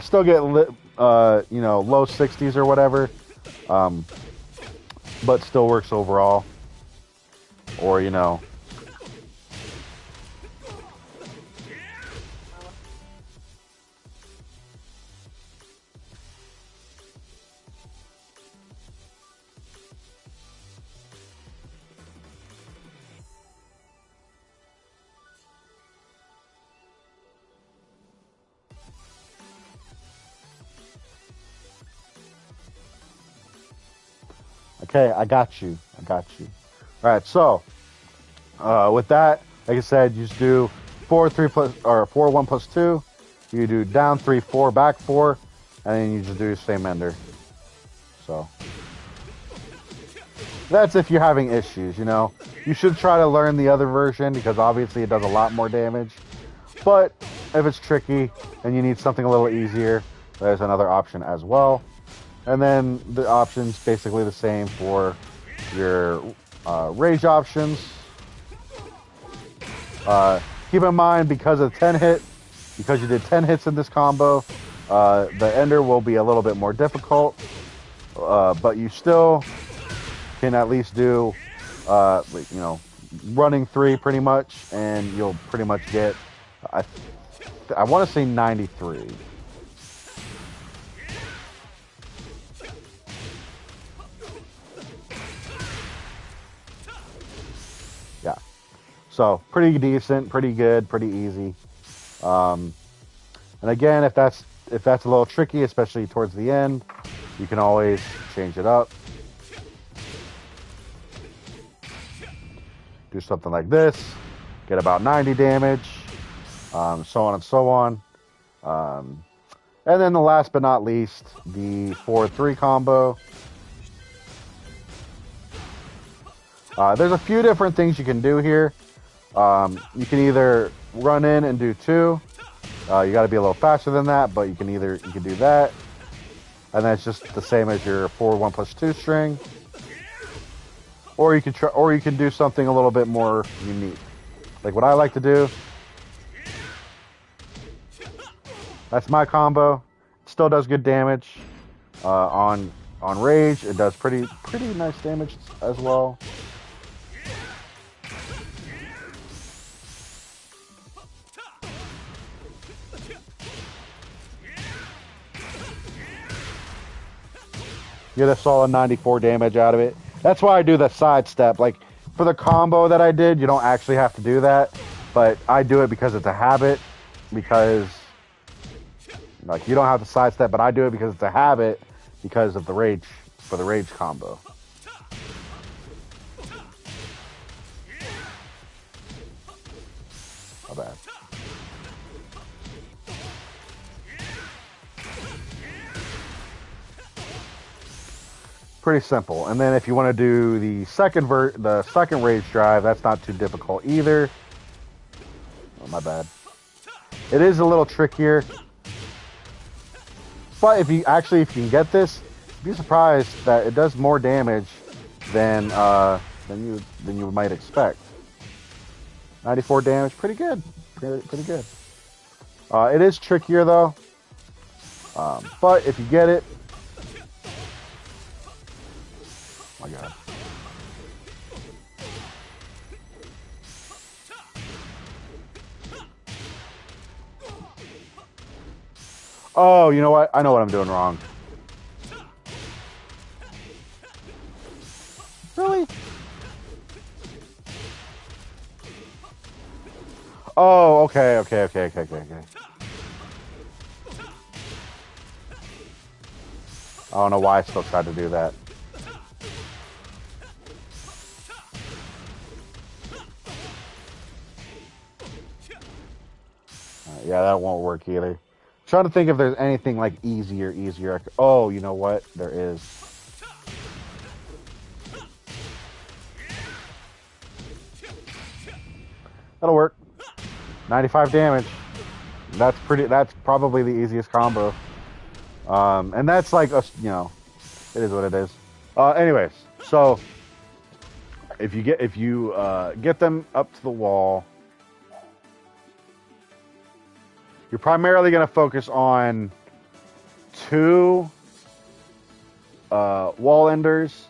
Still get, low 60s or whatever. But still works overall. Or, Okay, I got you. All right, so with that, like I said, you just do 4-1+2. You do down 3-4, back 4, and then you just do the same ender. So that's if you're having issues. You should try to learn the other version because obviously it does a lot more damage. But if it's tricky and you need something a little easier, there's another option as well. And then the options basically the same for your rage options. Keep in mind because you did 10 hits in this combo, the ender will be a little bit more difficult. But you still can at least do, running 3 pretty much, and you'll pretty much get, I want to say 93. Yeah, so pretty decent, pretty good, pretty easy. And again, if that's a little tricky, especially towards the end, you can always change it up. Do something like this, get about 90 damage, so on and so on. And then the last but not least, the 4-3 combo. There's a few different things you can do here. You can either run in and do 2. You got to be a little faster than that, but you can do that, and that's just the same as your 4-1+2 string. Or you can do something a little bit more unique, like what I like to do. That's my combo. It still does good damage. On rage, it does pretty nice damage as well. Get a solid 94 damage out of it. That's why I do the sidestep. Like, for the combo that I did, you don't actually have to do that. But I do it because it's a habit. Because, like, you don't have to sidestep, but I do it because it's a habit. Because of the rage, for the rage combo. Not bad. Pretty simple. And then if you want to do the second rage drive, that's not too difficult either. Oh, my bad. It is a little trickier. But if you can get this, you'd be surprised that it does more damage than you might expect. 94 damage, pretty good. Pretty good. It is trickier though. But if you get it, oh my God. Oh, you know what? I know what I'm doing wrong. Really? Oh, okay. I don't know why I still tried to do that. Yeah, that won't work either. I'm trying to think if there's anything like easier. Oh, you know what? There is. That'll work. 95 damage. That's probably the easiest combo. And that's like it is what it is. Anyways, so if you get them up to the wall, you're primarily going to focus on 2 wall enders.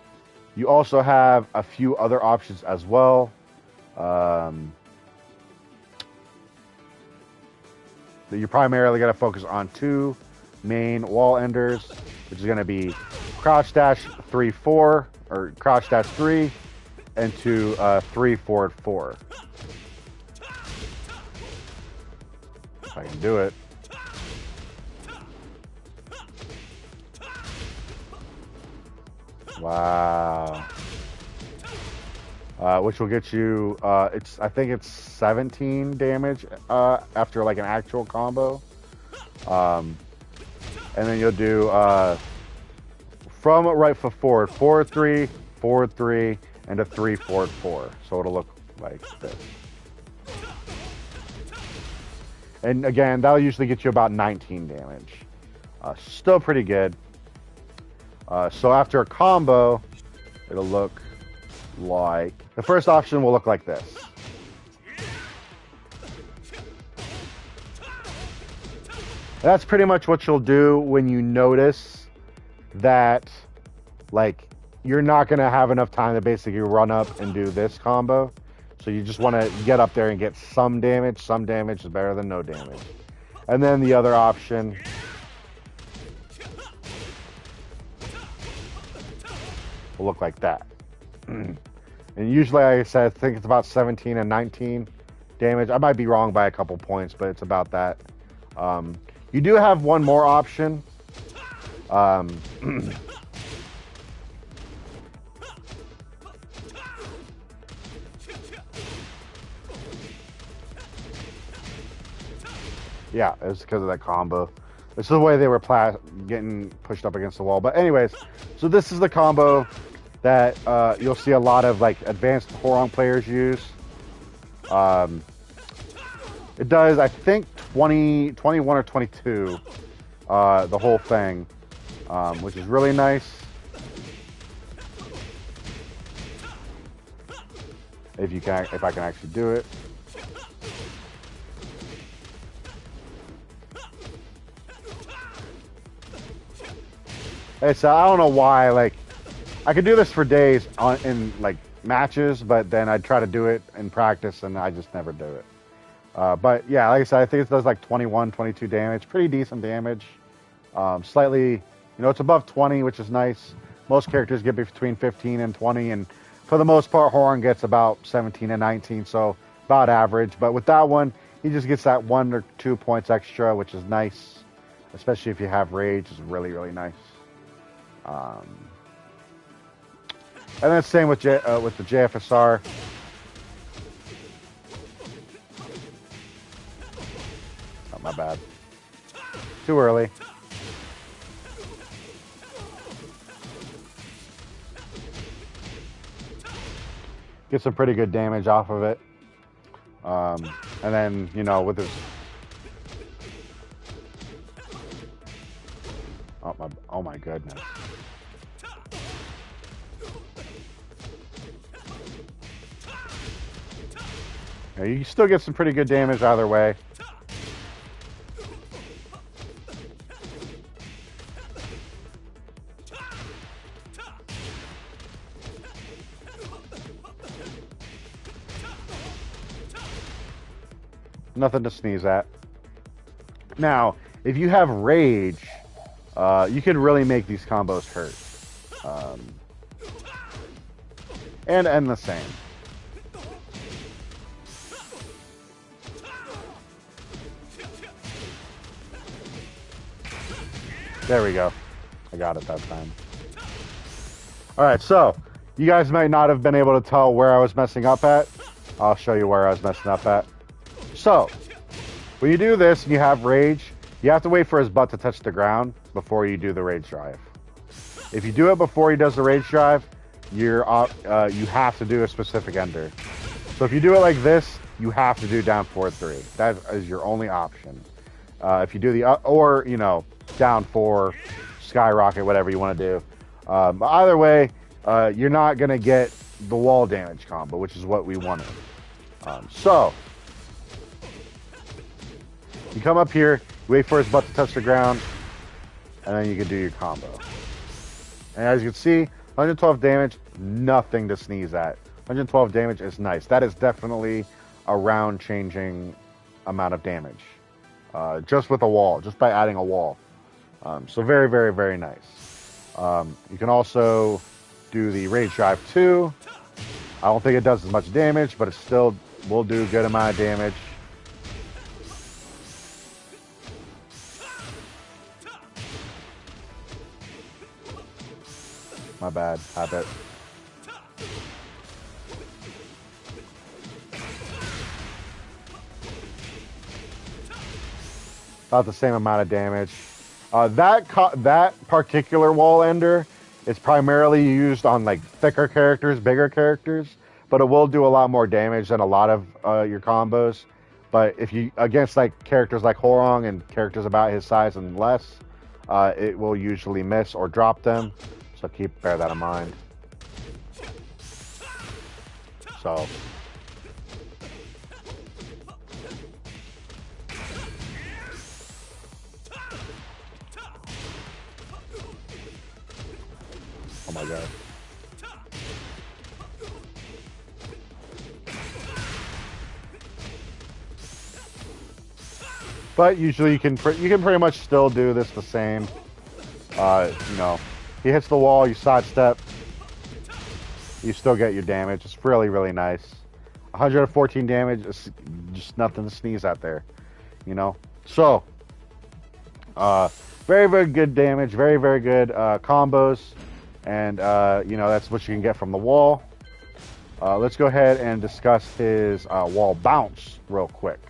You also have a few other options as well. You're primarily going to focus on 2 main wall enders, which is going to be crouch dash 3-4 or crouch dash 3 and 3-4-4. If I can do it. Wow. Which will get you, I think it's 17 damage after like an actual combo. And then you'll do from right foot forward, 4-3, 4-3, and a 3-4-4. So it'll look like this. And again, that'll usually get you about 19 damage. Still pretty good. So after a combo, it'll look like... The first option will look like this. That's pretty much what you'll do when you notice that, like, you're not going to have enough time to basically run up and do this combo. So you just want to get up there and get some damage. Some damage is better than no damage. And then the other option will look like that. And usually, like I said, I think it's about 17 and 19 damage. I might be wrong by a couple points, but it's about that. You do have one more option. Yeah, it's because of that combo. This is the way they were getting pushed up against the wall. But anyways, so this is the combo. that you'll see a lot of like advanced Hwoarang players use. It does, I think, 21 or 22, the whole thing, which is really nice. If I can actually do it. It's I don't know why, like, I could do this for days in like matches, but then I'd try to do it in practice and I just never do it. But yeah, like I said, I think it does like 21, 22 damage. Pretty decent damage. Slightly, it's above 20, which is nice. Most characters get between 15 and 20, and for the most part, Hwoarang gets about 17 and 19, so about average. But with that one, he just gets that 1 or 2 points extra, which is nice. Especially if you have Rage, it's really, really nice. And then same with the JFSR. Oh, my bad. Too early. Get some pretty good damage off of it. And then, with his... Oh my goodness. Yeah, you still get some pretty good damage either way. Nothing to sneeze at. Now, if you have Rage, you can really make these combos hurt. And end the same. There we go. I got it that time. Alright, so, you guys might not have been able to tell where I was messing up at. I'll show you where I was messing up at. So, when you do this and you have Rage, you have to wait for his butt to touch the ground before you do the Rage Drive. If you do it before he does the Rage Drive, you have to do a specific ender. So if you do it like this, you have to do down 4-3. That is your only option. If you do the, down 4, skyrocket, whatever you want to do. But either way, you're not going to get the wall damage combo, which is what we wanted. So, you come up here, wait for his butt to touch the ground, and then you can do your combo. And as you can see, 112 damage, nothing to sneeze at. 112 damage is nice. That is definitely a round-changing amount of damage. Just with a wall, just by adding a wall. So very, very, very nice. You can also do the Rage Drive 2. I don't think it does as much damage, but it still will do a good amount of damage. My bad, habit. About the same amount of damage. That particular wall ender is primarily used on like thicker characters, bigger characters, but it will do a lot more damage than a lot of your combos. But if you against like characters like Hwoarang and characters about his size and less, it will usually miss or drop them. So bear that in mind. So. Oh my god. But usually you can pretty much still do this the same. He hits the wall, you sidestep, you still get your damage. It's really, really nice. 114 damage is just nothing to sneeze at there, So, very, very good damage, very, very good combos, and that's what you can get from the wall. Let's go ahead and discuss his wall bounce real quick.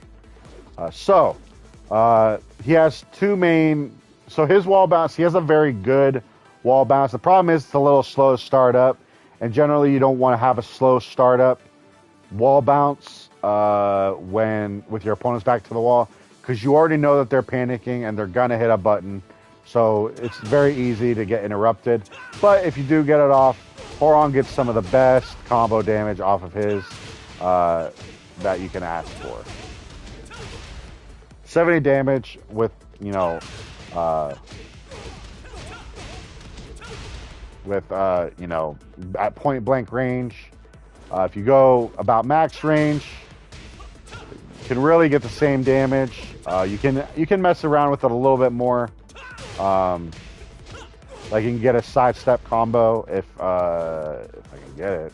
He has two main. So his wall bounce, he has a very good wall bounce. The problem is it's a little slow to start up, And generally, you don't want to have a slow startup wall bounce when with your opponent's back to the wall, because you already know that they're panicking and they're gonna hit a button. So it's very easy to get interrupted. But if you do get it off, Hwoarang gets some of the best combo damage off of his that you can ask for. 70 damage with, you know, at point blank range. If you go about max range, you can really get the same damage. You can mess around with it a little bit more. Like you can get a sidestep combo if I can get it.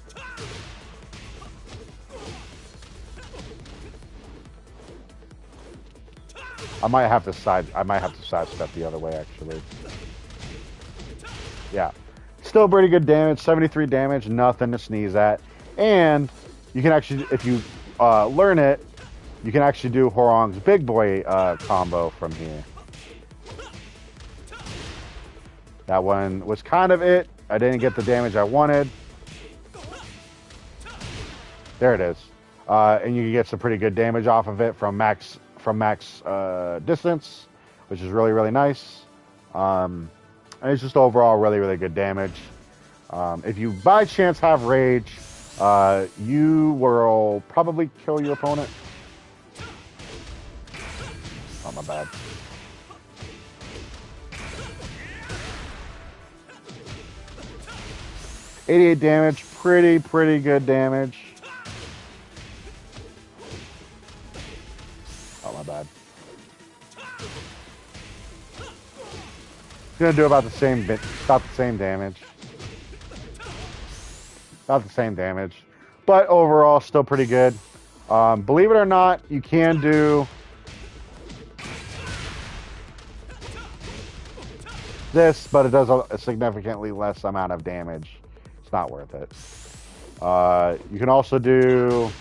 I might have to sidestep the other way actually. Yeah. Still pretty good damage, 73 damage, nothing to sneeze at. And you can actually, if you learn it, you can actually do Hwoarang's big boy combo from here. That one was kind of it. I didn't get the damage I wanted. There it is. And you can get some pretty good damage off of it from max distance, which is really, really nice. And it's just overall really, really good damage. If you by chance have rage, you will probably kill your opponent. Oh, my bad. $88 damage, pretty good damage. Oh, my bad. It's gonna do about the same damage. About the same damage, but overall still pretty good. Believe it or not, you can do this, but it does a significantly less amount of damage. It's not worth it. You can also do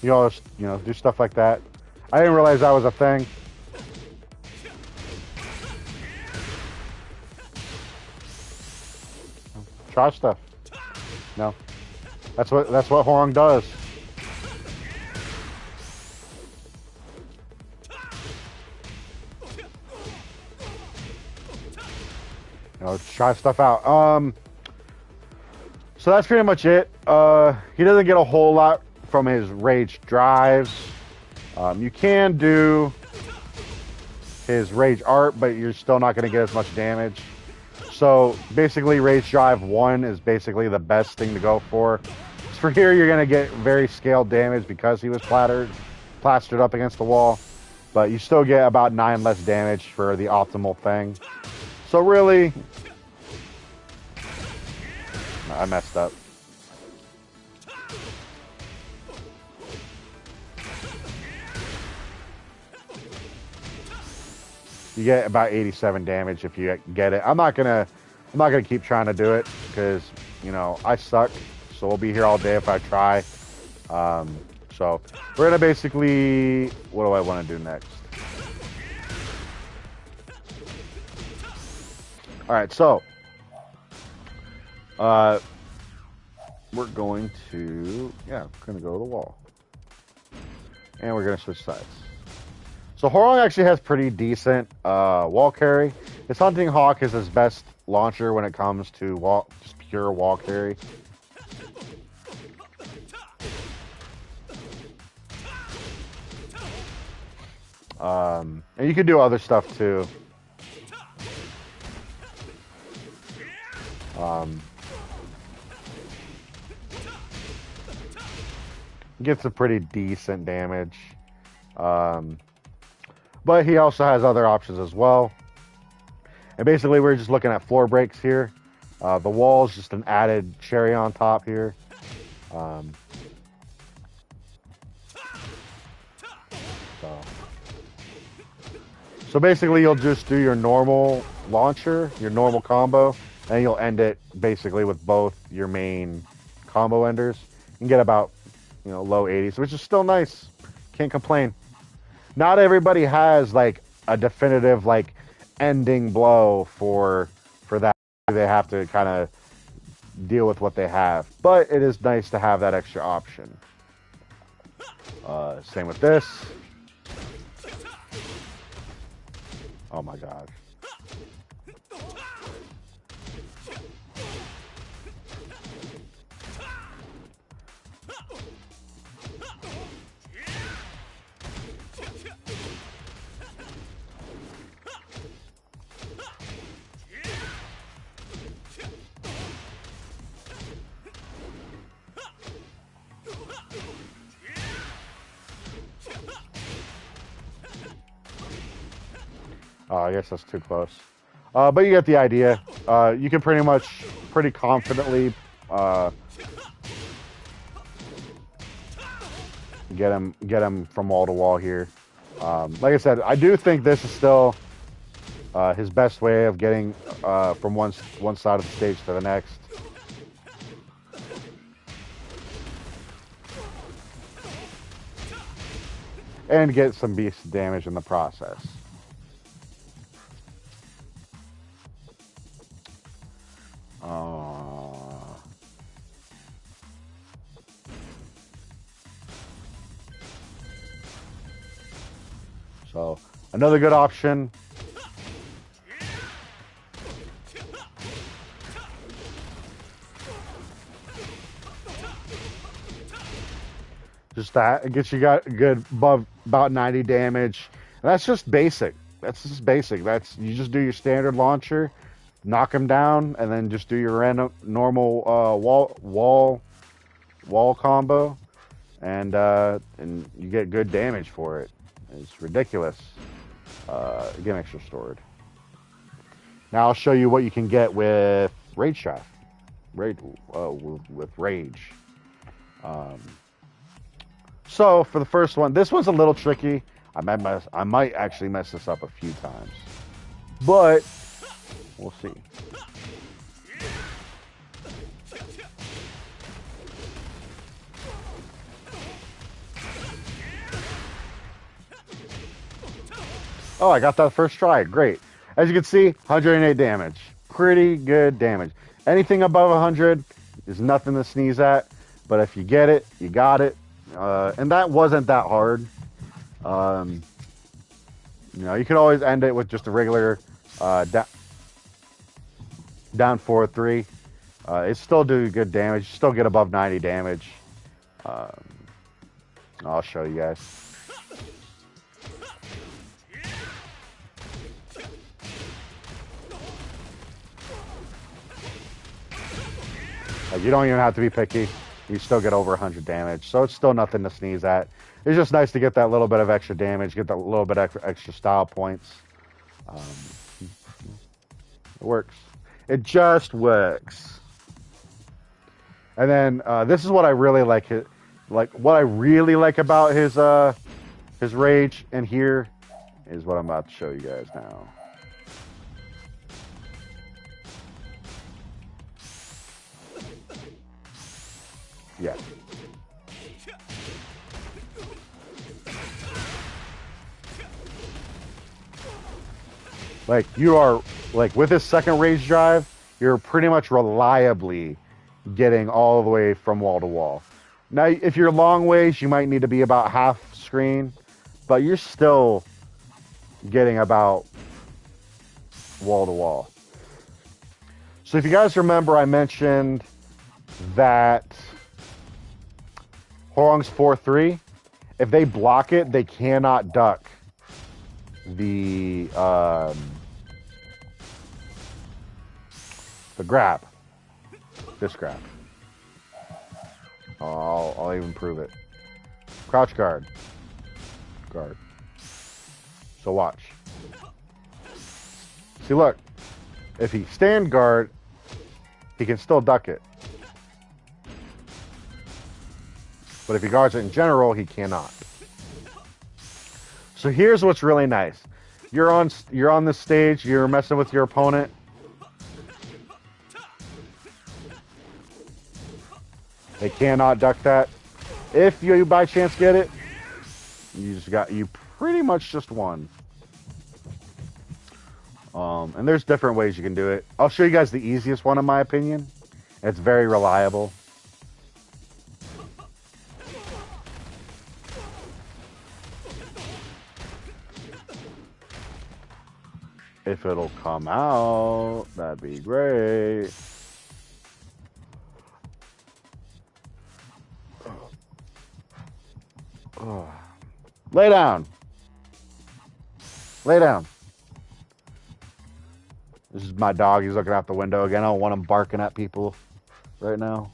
do stuff like that. I didn't realize that was a thing. Try stuff. No. That's what Hwoarang does. Try stuff out. So that's pretty much it. He doesn't get a whole lot from his rage drives. You can do his rage art, but you're still not going to get as much damage. So basically rage drive 1 is basically the best thing to go for. For here you're going to get very scaled damage because he was plastered up against the wall, but you still get about 9 less damage for the optimal thing. So really, I messed up. You get about 87 damage if you get it. I'm not gonna keep trying to do it because, you know, I suck. So we'll be here all day if I try. So we're gonna basically, what do I want to do next? All right, so we're going to, gonna go to the wall, and we're gonna switch sides. So Hwoarang actually has pretty decent wall carry. His Hunting Hawk is his best launcher when it comes to just pure wall carry. And you can do other stuff too. Gets a pretty decent damage. But he also has other options as well. And basically we're just looking at floor breaks here. The wall is just an added cherry on top here. So basically you'll just do your normal launcher, your normal combo, and you'll end it basically with both your main combo enders. You can get about you know, low 80s, which is still nice. Can't complain. Not everybody has like a definitive like ending blow for that. They have to kind of deal with what they have, but it is nice to have that extra option. Same with this. Oh my god. Oh, I guess that's too close. But you get the idea. You can pretty confidently get him from wall to wall here. Like I said, I do think this is still his best way of getting from one side of the stage to the next. And get some beast damage in the process. So another good option. Just that it gets you got good above about 90 damage. And that's just basic. That's just basic. That's you just do your standard launcher, knock him down, and then just do your random normal wall combo, and you get good damage for it. It's ridiculous. Gimmicks restored. Now I'll show you what you can get with Rage Shaft. With Rage. So for the first one, this one's a little tricky. I might actually mess this up a few times, but we'll see. Oh, I got that first try. Great. As you can see, 108 damage. Pretty good damage. Anything above 100 is nothing to sneeze at. But if you get it, you got it. And that wasn't that hard. You know, you could always end it with just a regular down 4-3. It still do good damage. You still get above 90 damage. I'll show you guys. You don't even have to be picky. You still get over 100 damage. So it's still nothing to sneeze at. It's just nice to get that little bit of extra damage, get that little bit extra style points. It works. It just works. And then this is what I really like. What I really like about his rage, and here is what I'm about to show you guys now. Yeah. Like you are with this second rage drive, you're pretty much reliably getting all the way from wall to wall. Now, if you're long ways, you might need to be about half screen, but you're still getting about wall to wall. So if you guys remember, I mentioned that Hwoarang's 4-3. If they block it, they cannot duck the grab. This grab. I'll even prove it. Crouch guard. Guard. So watch. See, look. If he stand guard, he can still duck it. But if he guards it in general, he cannot. So here's what's really nice. You're on this stage, you're messing with your opponent. They cannot duck that. If you by chance get it, you pretty much just won. And there's different ways you can do it. I'll show you guys the easiest one in my opinion. It's very reliable. If it'll come out, that'd be great. Lay down. Lay down. This is my dog. He's looking out the window again. I don't want him barking at people right now.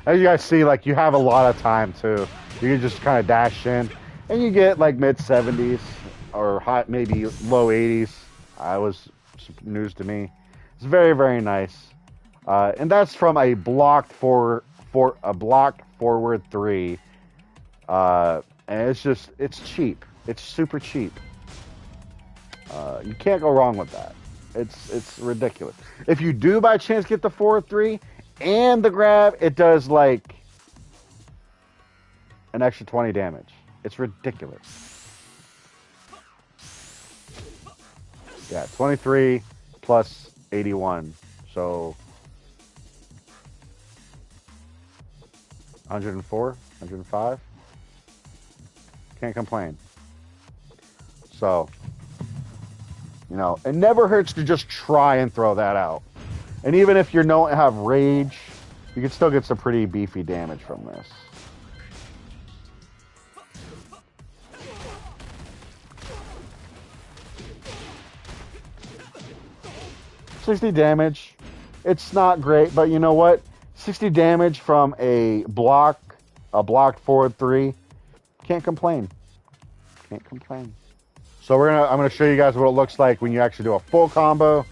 As you guys see, like, you have a lot of time too. You can just kind of dash in, and you get like mid 70s or hot, maybe low 80s. News to me. It's very, very nice, and that's from a blocked forward 3. And it's cheap. It's super cheap. You can't go wrong with that. It's ridiculous. If you do by chance get the forward 3 and the grab, it does like an extra 20 damage. It's ridiculous. Yeah, 23 plus 81. So 104, 105. Can't complain. So, you know, it never hurts to just try and throw that out. And even if you don't have rage, you can still get some pretty beefy damage from this. $60 damage. It's not great, but you know what? 60 damage from a blocked forward 3. Can't complain. Can't complain. So I'm gonna show you guys what it looks like when you actually do a full combo,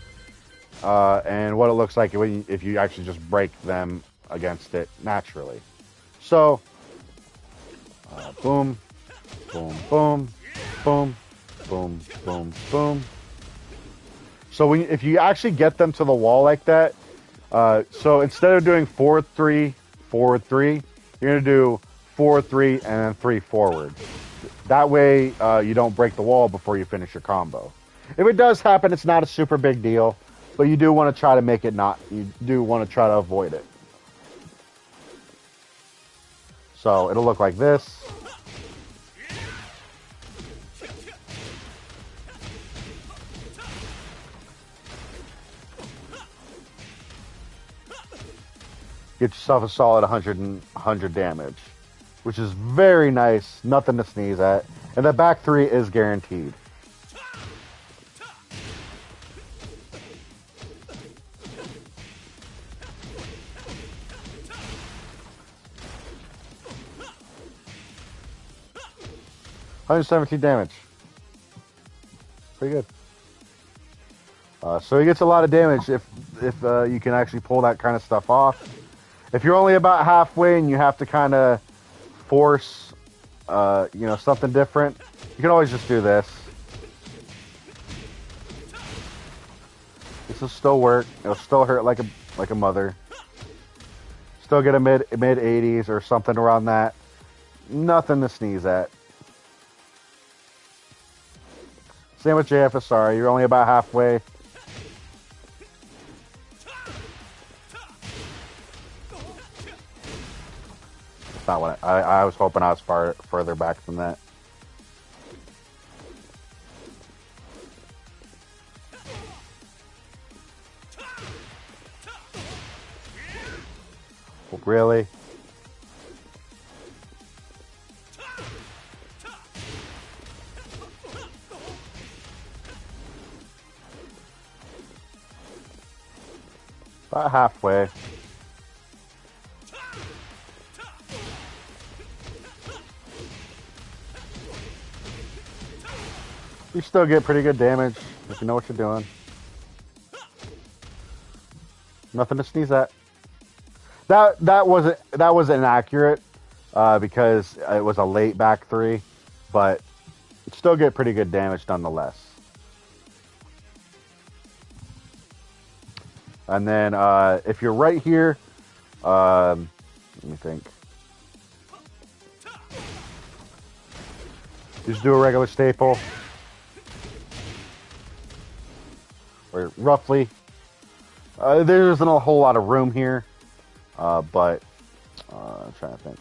and what it looks like if you actually just break them against it naturally. So, boom, boom, boom, boom, boom, boom, boom. So if you actually get them to the wall like that, so instead of doing forward 3, you're gonna do forward 3 and then 3 forward. That way, you don't break the wall before you finish your combo. If it does happen, it's not a super big deal, but you do want to try to make it not. You do want to try to avoid it. So it'll look like this. Get yourself a solid 100 damage, which is very nice. Nothing to sneeze at. And the back 3 is guaranteed. $117 damage. Pretty good. So he gets a lot of damage if you can actually pull that kind of stuff off. If you're only about halfway and you have to kind of force, something different, you can always just do this. This will still work. It'll still hurt like a mother. Still get a mid 80s or something around that. Nothing to sneeze at. Same with JFSR. You're only about halfway. That's not what I was hoping I was further back than that. Really? About halfway. You still get pretty good damage if you know what you're doing. Nothing to sneeze at. That was inaccurate because it was a late back 3, but still get pretty good damage nonetheless. And then if you're right here, let me think. Just do a regular staple. Or roughly. There isn't a whole lot of room here. But I'm trying to think.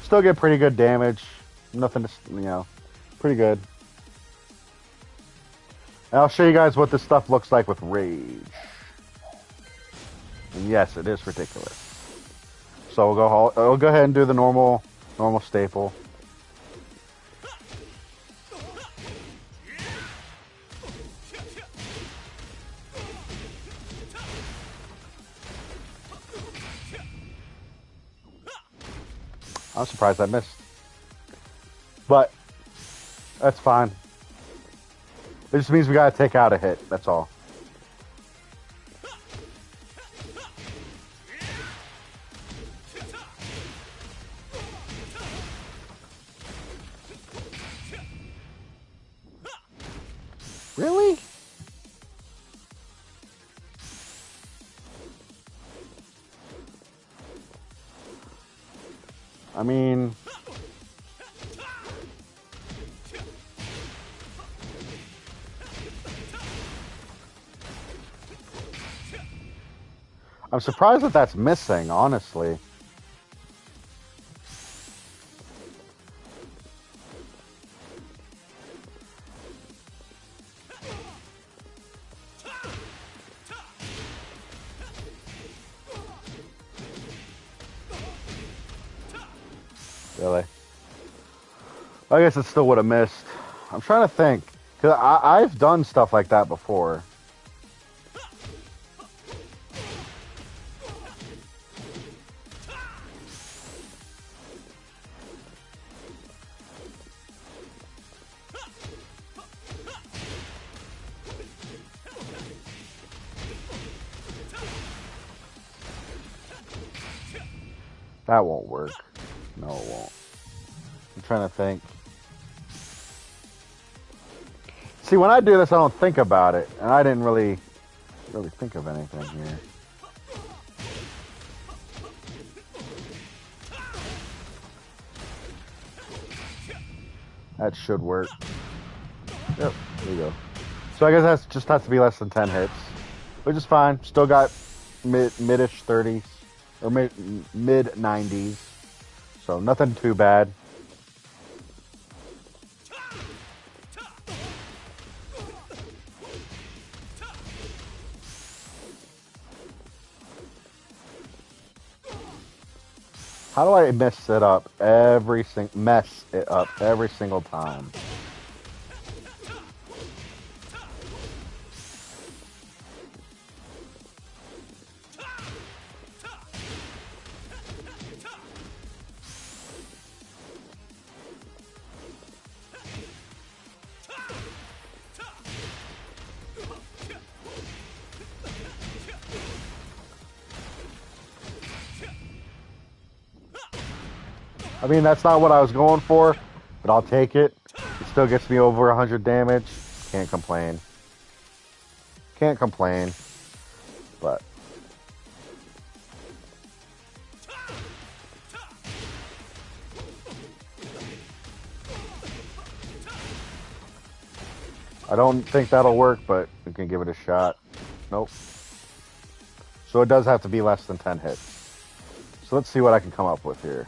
Still get pretty good damage. Nothing to, pretty good. And I'll show you guys what this stuff looks like with Rage. And yes, it is ridiculous. So we'll go ahead and do the normal staple. I'm surprised I missed. But that's fine. It just means we gotta take out a hit, that's all. Really? I mean, I'm surprised that that's missing, honestly. Really? I guess it still would have missed. I'm trying to think. Because I've done stuff like that before. That won't work. No, it won't. I'm trying to think. See, when I do this, I don't think about it. And I didn't really think of anything here. That should work. Yep, there you go. So I guess that just has to be less than 10 hits. Which is fine. Still got mid-ish 30s. Or mid-90s. So nothing too bad. How do I mess it up every single time? I mean, that's not what I was going for, but I'll take it. It still gets me over 100 damage. Can't complain. Can't complain. But I don't think that'll work, but we can give it a shot. Nope. So it does have to be less than 10 hits. So let's see what I can come up with here.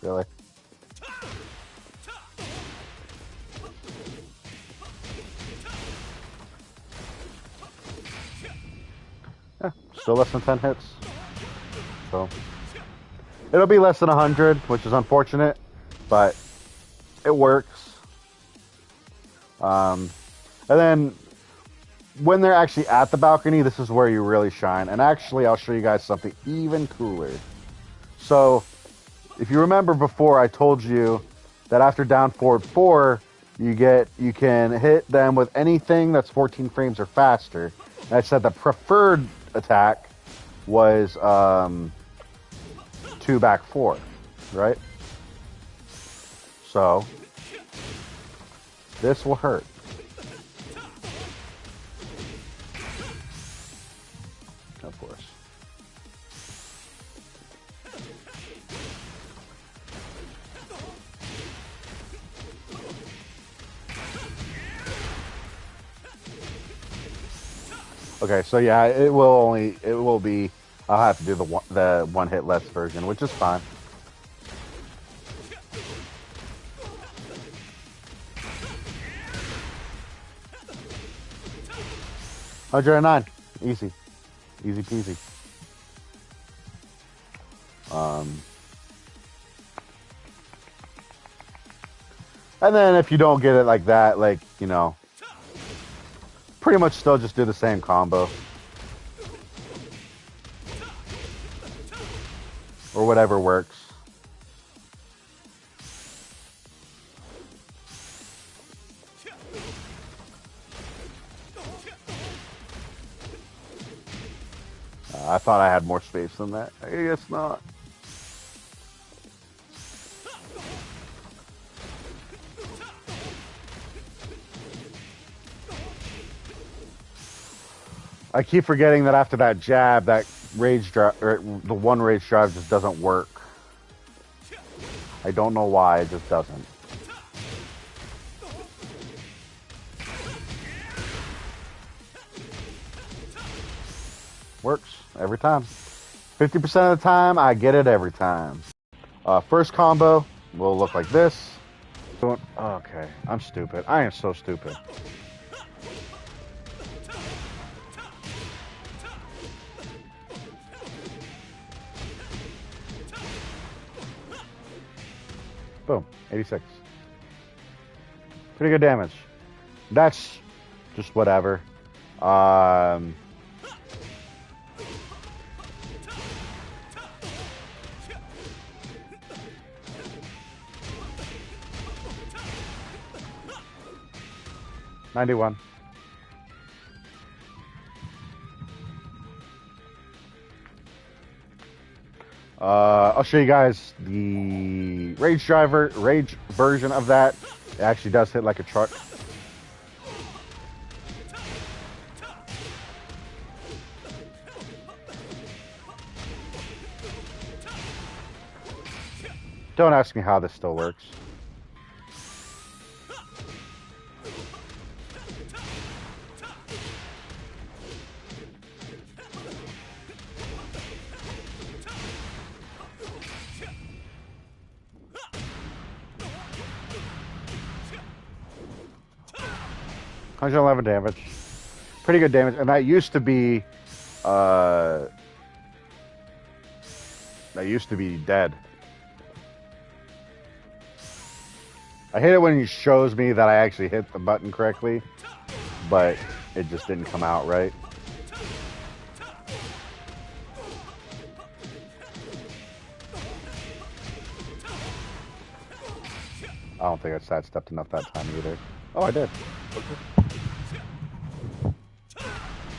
Really? Yeah, still less than 10 hits. So it'll be less than 100, which is unfortunate, but it works. And then when they're actually at the balcony, this is where you really shine. And actually, I'll show you guys something even cooler. So, if you remember before, I told you that after down forward 4, you can hit them with anything that's 14 frames or faster. And I said the preferred attack was 2 back 4, right? So, this will hurt. Of course. Okay, so yeah, I'll have to do the one hit less version, which is fine. $109, easy peasy. And then if you don't get it like that, like, you know, pretty much still just do the same combo. Or whatever works. I thought I had more space than that. I guess not. I keep forgetting that after that jab, that rage drive, or the one rage drive just doesn't work. I don't know why, it just doesn't. Works every time. 50% of the time, I get it every time. First combo will look like this. Okay, I'm stupid. I am so stupid. Boom, 86. Pretty good damage. That's just whatever. 91. I'll show you guys the rage version of that. It actually does hit like a truck. Don't ask me how this still works. $111 damage. Pretty good damage. And that used to be dead. I hate it when he shows me that I actually hit the button correctly, but it just didn't come out right. I don't think I sidestepped enough that time either. Oh, I did.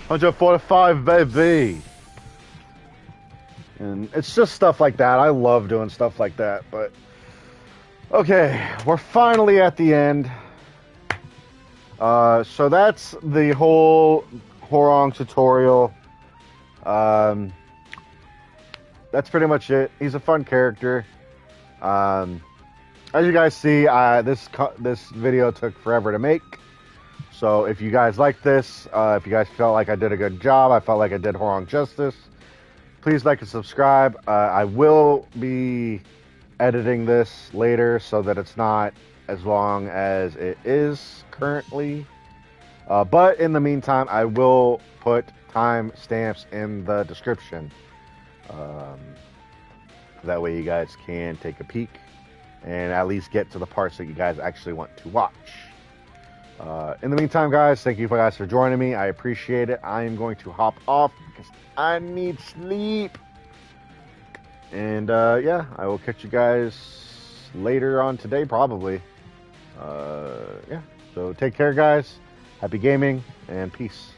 145, baby. And it's just stuff like that. I love doing stuff like that, but okay, we're finally at the end. So that's the whole Hwoarang tutorial. That's pretty much it. He's a fun character. As you guys see, this video took forever to make. So if you guys like this, if you guys felt like I did a good job, I felt like I did Hwoarang justice, please like and subscribe. I will be editing this later so that it's not as long as it is currently. But in the meantime, I will put time stamps in the description. That way you guys can take a peek and at least get to the parts that you guys actually want to watch. In the meantime, guys, thank you guys for joining me. I appreciate it. I am going to hop off because I need sleep. And yeah, I will catch you guys later on today, probably. Yeah, so take care, guys. Happy gaming and peace.